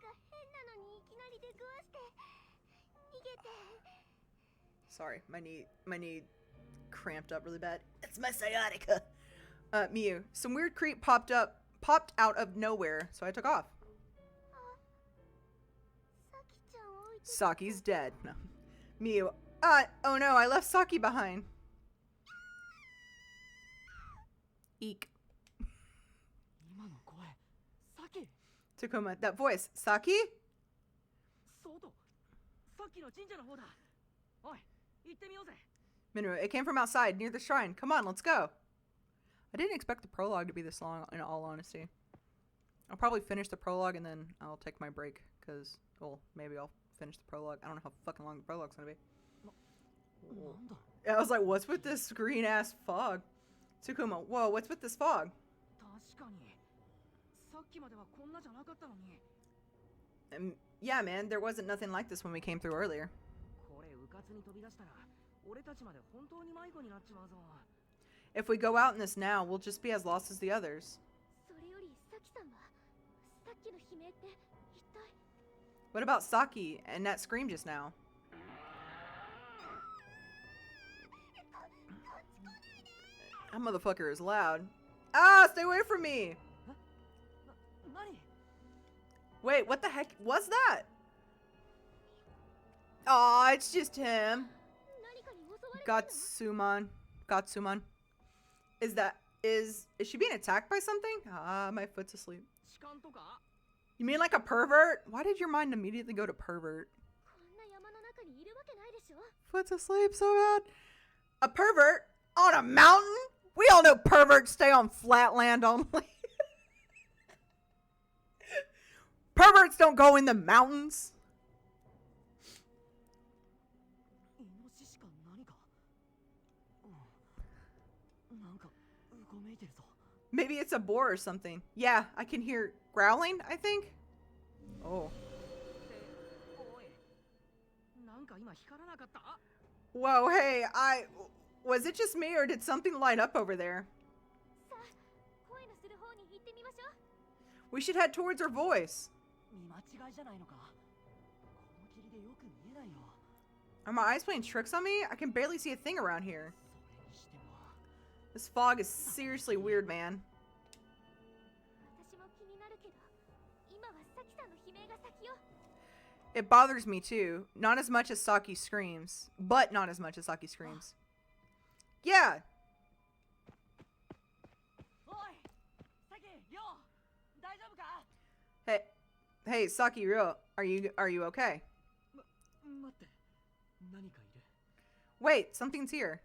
か変なのにいきなり出くわして逃げて Sorry, my knee cramped up really bad. It's my sciatica. Miyu, some weird creep popped out of nowhere, so I took off. さきちゃん置いて Saki's dead. No. Miyu, oh no, I left Saki behind. Eek. 今の声さき Takuma, that voice. Saki? そうとさっきの神社の方だおい行ってみようぜ Minoru, it came from outside, near the shrine. Come on, let's go. I didn't expect the prologue to be this long, in all honesty. I'll probably finish the prologue and then I'll take my break, because, well, maybe I'll finish the prologue. I don't know how fucking long the prologue's gonna be. なんだ I was like, what's with this green-ass fog? Tsukuma, whoa, what's with this fog? 確かにさっきまではこんなじゃなかったのに Yeah, man, there wasn't nothing like this when we came through earlier. これうかつに飛び出したら俺たちまで本当に迷子になっちまうぞ If we go out in this now, we'll just be as lost as the others. それよりさきさんはさっきの悲鳴って一体 What about Saki and that scream just now? That motherfucker is loud. Ah, stay away from me! 何 Wait, what the heck was that? Aw, it's just him. 何かに襲われてるの Gatsumon. Is she being attacked by something? Ah, my foot's asleep. 痴漢とか You mean like a pervert? Why did your mind immediately go to pervert? こんな山の中にいるわけないでしょ Foot's asleep so bad. A pervert? On a mountain? We all know perverts stay on flat land only. Perverts don't go in the mountains. イノシシか何かなんかうごめいてるぞ Maybe it's a boar or something. Yeah, I can hear growling, I think. Oh. おいなんか今光らなかった Whoa, hey, was it just me or did something light up over there? さあ声のする方に行ってみましょう We should head towards her voice. 見間違いじゃないのかこの霧でよく見えないよ Are my eyes playing tricks on me? I can barely see a thing around here. それにしても This fog is seriously weird, man. 私も気になるけど今はさきさんの悲鳴が先よ It bothers me too. Not as much as Saki screams. But not as much as Saki screams. Yeah! おいさきよ大丈夫か Hey, Saki Ryo, are you okay? 待って何かいる Wait, something's here.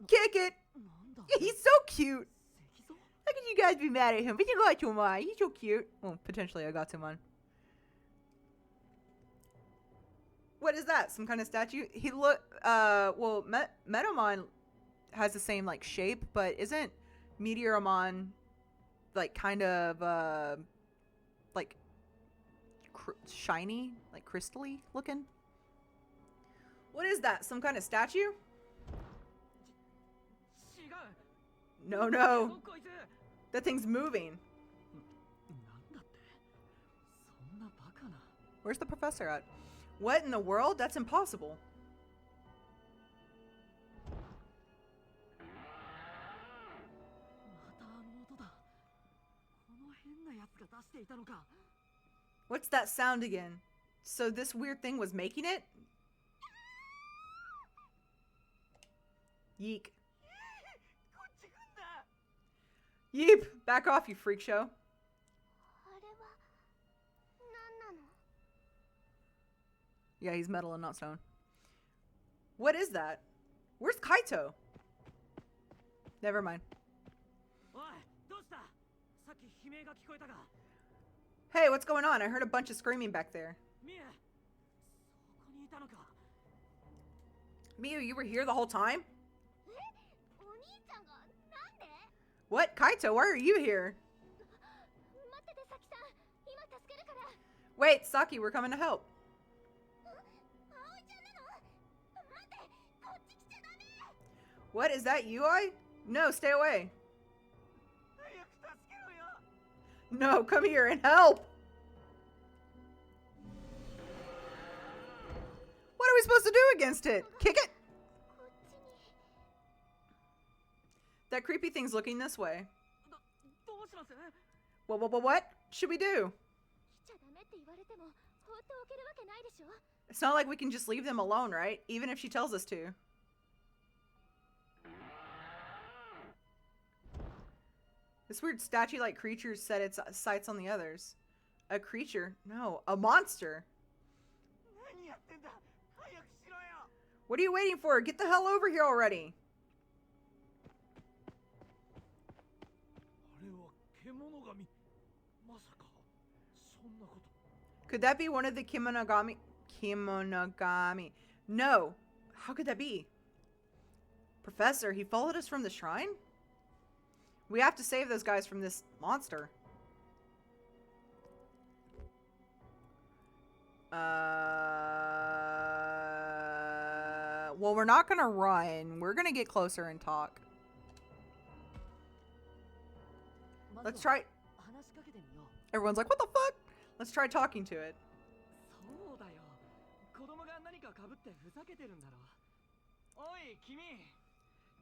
Kick it! なんだ He's so cute! 石像 How could you guys be mad at him? But you got to him, he's so cute. Well, potentially I got him on. What is that? Some kind of statue? Well, Metamon has the same, like, shape, but isn't Meteoromon, like, kind of, like, shiny? Like, crystally looking? What is that? Some kind of statue? 違う No, なん no. だこいつ That thing's moving. なんだってそんなバカな Where's the professor at? What in the world? That's impossible. またあの音だこの変なやつが出していたのか What's that sound again? So this weird thing was making it? Yeek. こっち来んだ Yeep! Back off, you freak show. あれは何 Yeah, he's metal and not stone. What is that? Where's Kaito? Never mind. おいどうしたさっき悲鳴が聞こえたが Hey, what's going on? I heard a bunch of screaming back there. ミエそこにいたのか Miu, you were here the whole time? お兄ちゃんがなんで What? Kaito, why are you here? 待っててサキさん今助けるから Wait, Saki, we're coming to help. 葵ちゃんなの待ってこっち来ちゃダメ What? Is that UI? No, stay away. 早く助けろよ No, come here and help. What are we supposed to do against it? Kick it? こっちに That creepy thing's looking this way. どうします What should we do? 来ちゃダメって言われても放っておけるわけないでしょ It's not like we can just leave them alone, right? Even if she tells us to. This weird statue-like creature set its sights on the others. A creature? No, a monster. 何やってんだ早くしろよ What are you waiting for? Get the hell over here already. あれは獣神。まさかそんなこと。 Could that be one of the Kimonogami? Kimonogami. No. How could that be? Professor, he followed us from the shrine? We have to save those guys from this monster. Well, we're not gonna run. We're gonna get closer and talk. Let's try. 話しかけてみよう Everyone's like, what the fuck? Let's try talking to it. そうだよ子供が何かかぶってふざけてるんだろおい君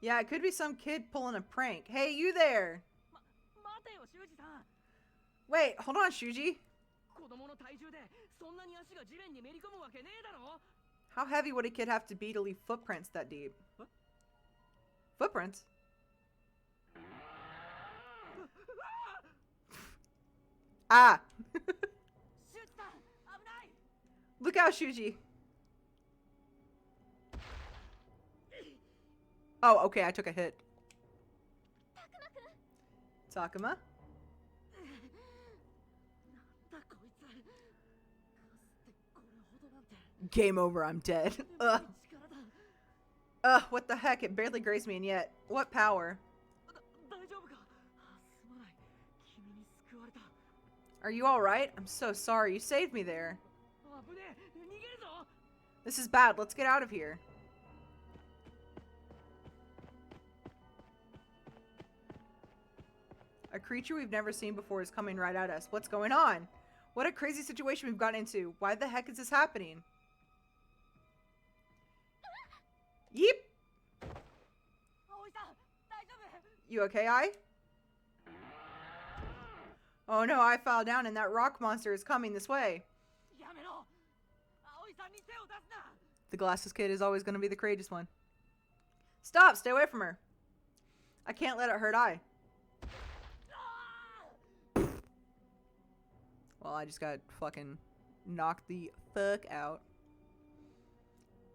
Yeah, it could be some kid pulling a prank. Hey, you there? 待てよ修二さん Wait, hold on, Shuji. 子供の体重でそんなに足が地面にめり込むわけねえだろ How heavy would a kid have to be to leave footprints that deep? What? Footprints? Ah! 修二さん危ない Look out, Shuji. Oh, okay, I took a hit. たくまくん Takuma? なんだこいつかつてこれほどなんて Game over, I'm dead. 力だ What the heck? It barely grazed me, and yet, what power? 大丈夫かすまない君に救われた Are you alright? I'm so sorry, you saved me there. 危ねえ逃げるぞ This is bad, let's get out of here. A creature we've never seen before is coming right at us. What's going on? What a crazy situation we've gotten into. Why the heck is this happening? Yeep! 葵さん大丈夫 You okay, I? Oh no, I fell down and that rock monster is coming this way. やめろ葵さんに手を出すな The glasses kid is always going to be the courageous one. Stop! Stay away from her. I can't let it hurt I. Well, I just got fucking knocked the fuck out.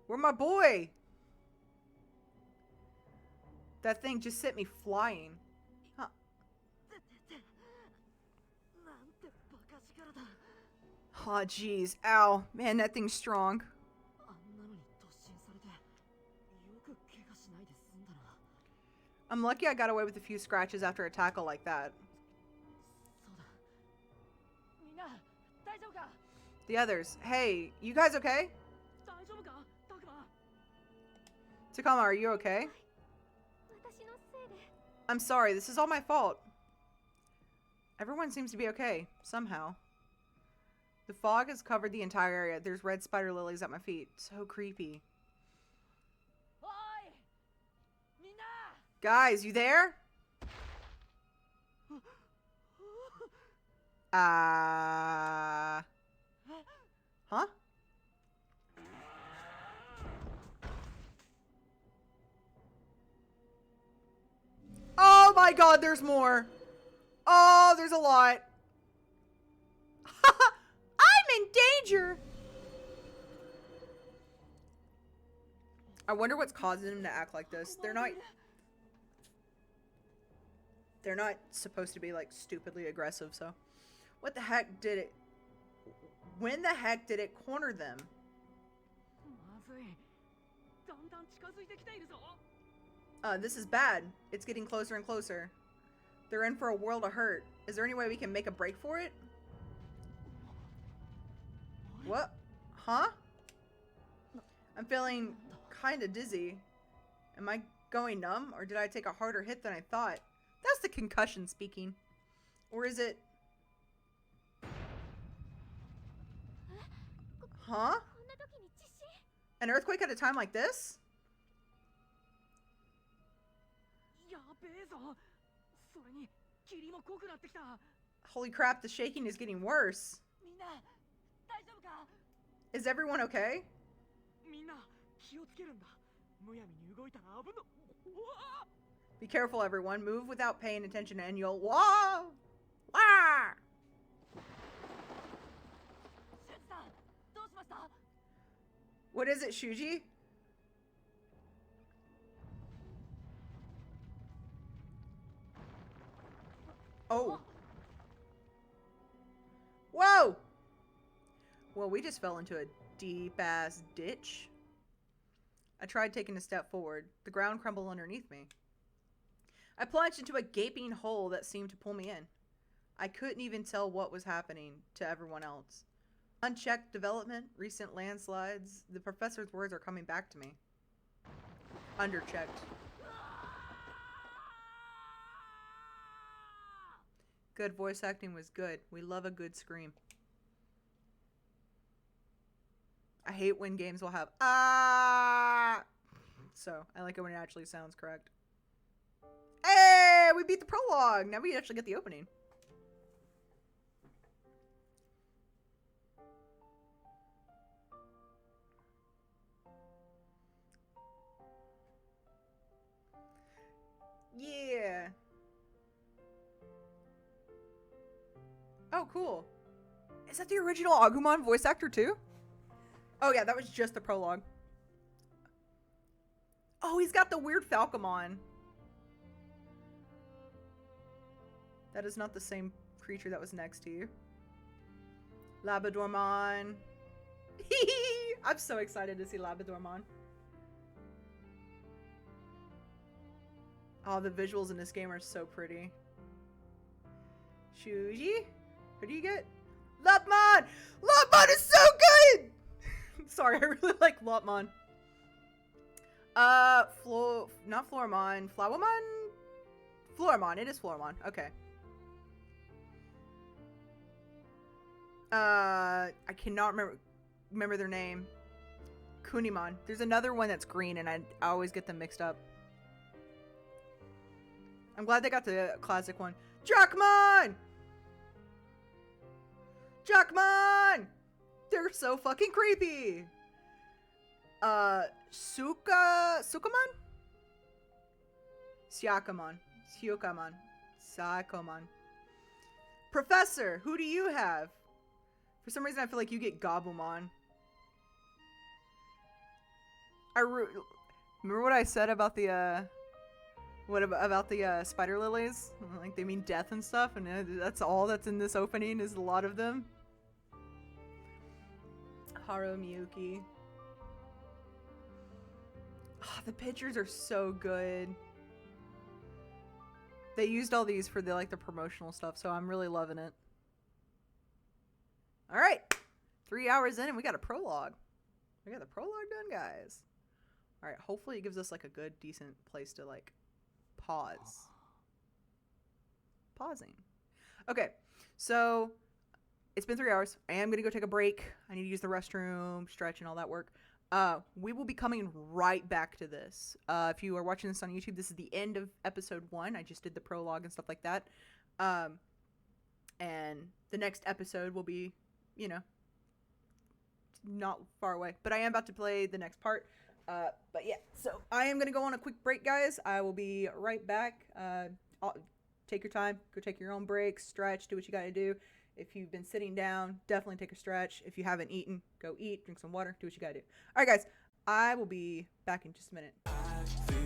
Where my boy? That thing just sent me flying. Huh. なんてバカ力だ Oh, jeez. Ow. Man, that thing's strong. あんなのに突進されてよく怪我しないで済んだな I'm lucky I got away with a few scratches after a tackle like that. そうだみんな大丈夫か The others. Hey, you guys okay? 大丈夫かタクマ Takama, are you okay? 私のせいで I'm sorry, this is all my fault. Everyone seems to be okay, somehow. The fog has covered the entire area. There's red spider lilies at my feet. So creepy. おいみんな Guys, you there? Huh? Oh my god, there's more. Oh, there's a lot. I'm in danger. I wonder what's causing them to act like this. They're not supposed to be like stupidly aggressive, so. What the heck did it... When the heck did it corner them? まずい。だんだん近づいてきているぞ。 This is bad. It's getting closer and closer. They're in for a world of hurt. Is there any way we can make a break for it? What? Huh? I'm feeling kind of dizzy. Am I going numb, or did I take a harder hit than I thought? That's the concussion speaking. Or is it... Huh? An earthquake at a time like this? やべえぞ。それに霧も濃くなってきた。 Holy crap, the shaking is getting worse. みんな大丈夫か？ Is everyone okay? みんな気をつけるんだ。むやみに動いたら危の。うわ！ Be careful, everyone. Move without paying attention and you'll... Whoa! Wah! シュンさん、どうしました？ What is it, Shuji? Oh. Whoa! Well, we just fell into a deep-ass ditch. I tried taking a step forward. The ground crumbled underneath me. I plunged into a gaping hole that seemed to pull me in. I couldn't even tell what was happening to everyone else. Unchecked development, recent landslides. The professor's words are coming back to me. Underchecked. Good voice acting was good. We love a good scream. I hate when games will have ah. So I like it when it actually sounds correct. Hey, we beat the prologue. Now we actually get the opening. Yeah. Oh, cool. Is that the original Agumon voice actor too? Oh yeah, that was just the prologue. Oh, he's got the weird Falcomon. That is not the same creature that was next to you. Labradormon. I'm so excited to see Labradormon. Oh, the visuals in this game are so pretty. Shuji? Who do you get? Lopmon! Lopmon is so good! Sorry, I really like Lopmon. Not Floramon. Flowamon? Floramon. It is Floramon. Okay. I cannot remember their name. Kunimon. There's another one that's green, and I always get them mixed up. I'm glad they got the classic one. Jackmon! Jackmon! They're so fucking creepy. Sukamon? Syakamon. Syukamon. Syakomon. Professor, who do you have? For some reason, I feel like you get Gabumon. Remember what I said about the, about the spider lilies? Like, they mean death and stuff, and that's all that's in this opening is a lot of them. Haru Miyuki. Oh, the pictures are so good. They used all these for the the promotional stuff, so I'm really loving it. All right, 3 hours in and we got a prologue. We got the prologue done, guys. All right, hopefully it gives us like a good, decent place to like pause. Pausing. Okay, so it's been 3 hours. I am gonna go take a break. I need to use the restroom, stretch, and all that work. We will be coming right back to this. If you are watching this on YouTube, this is the end of episode 1. I just did the prologue and stuff like that. And the next episode will be, you know, not far away. But I am about to play the next part. But yeah, so I am going to go on a quick break, guys. I will be right back. Take your time. Go take your own breaks. Stretch. Do what you got to do. If you've been sitting down, definitely take a stretch. If you haven't eaten, go eat. Drink some water. Do what you got to do. All right, guys. I will be back in just a minute. I feel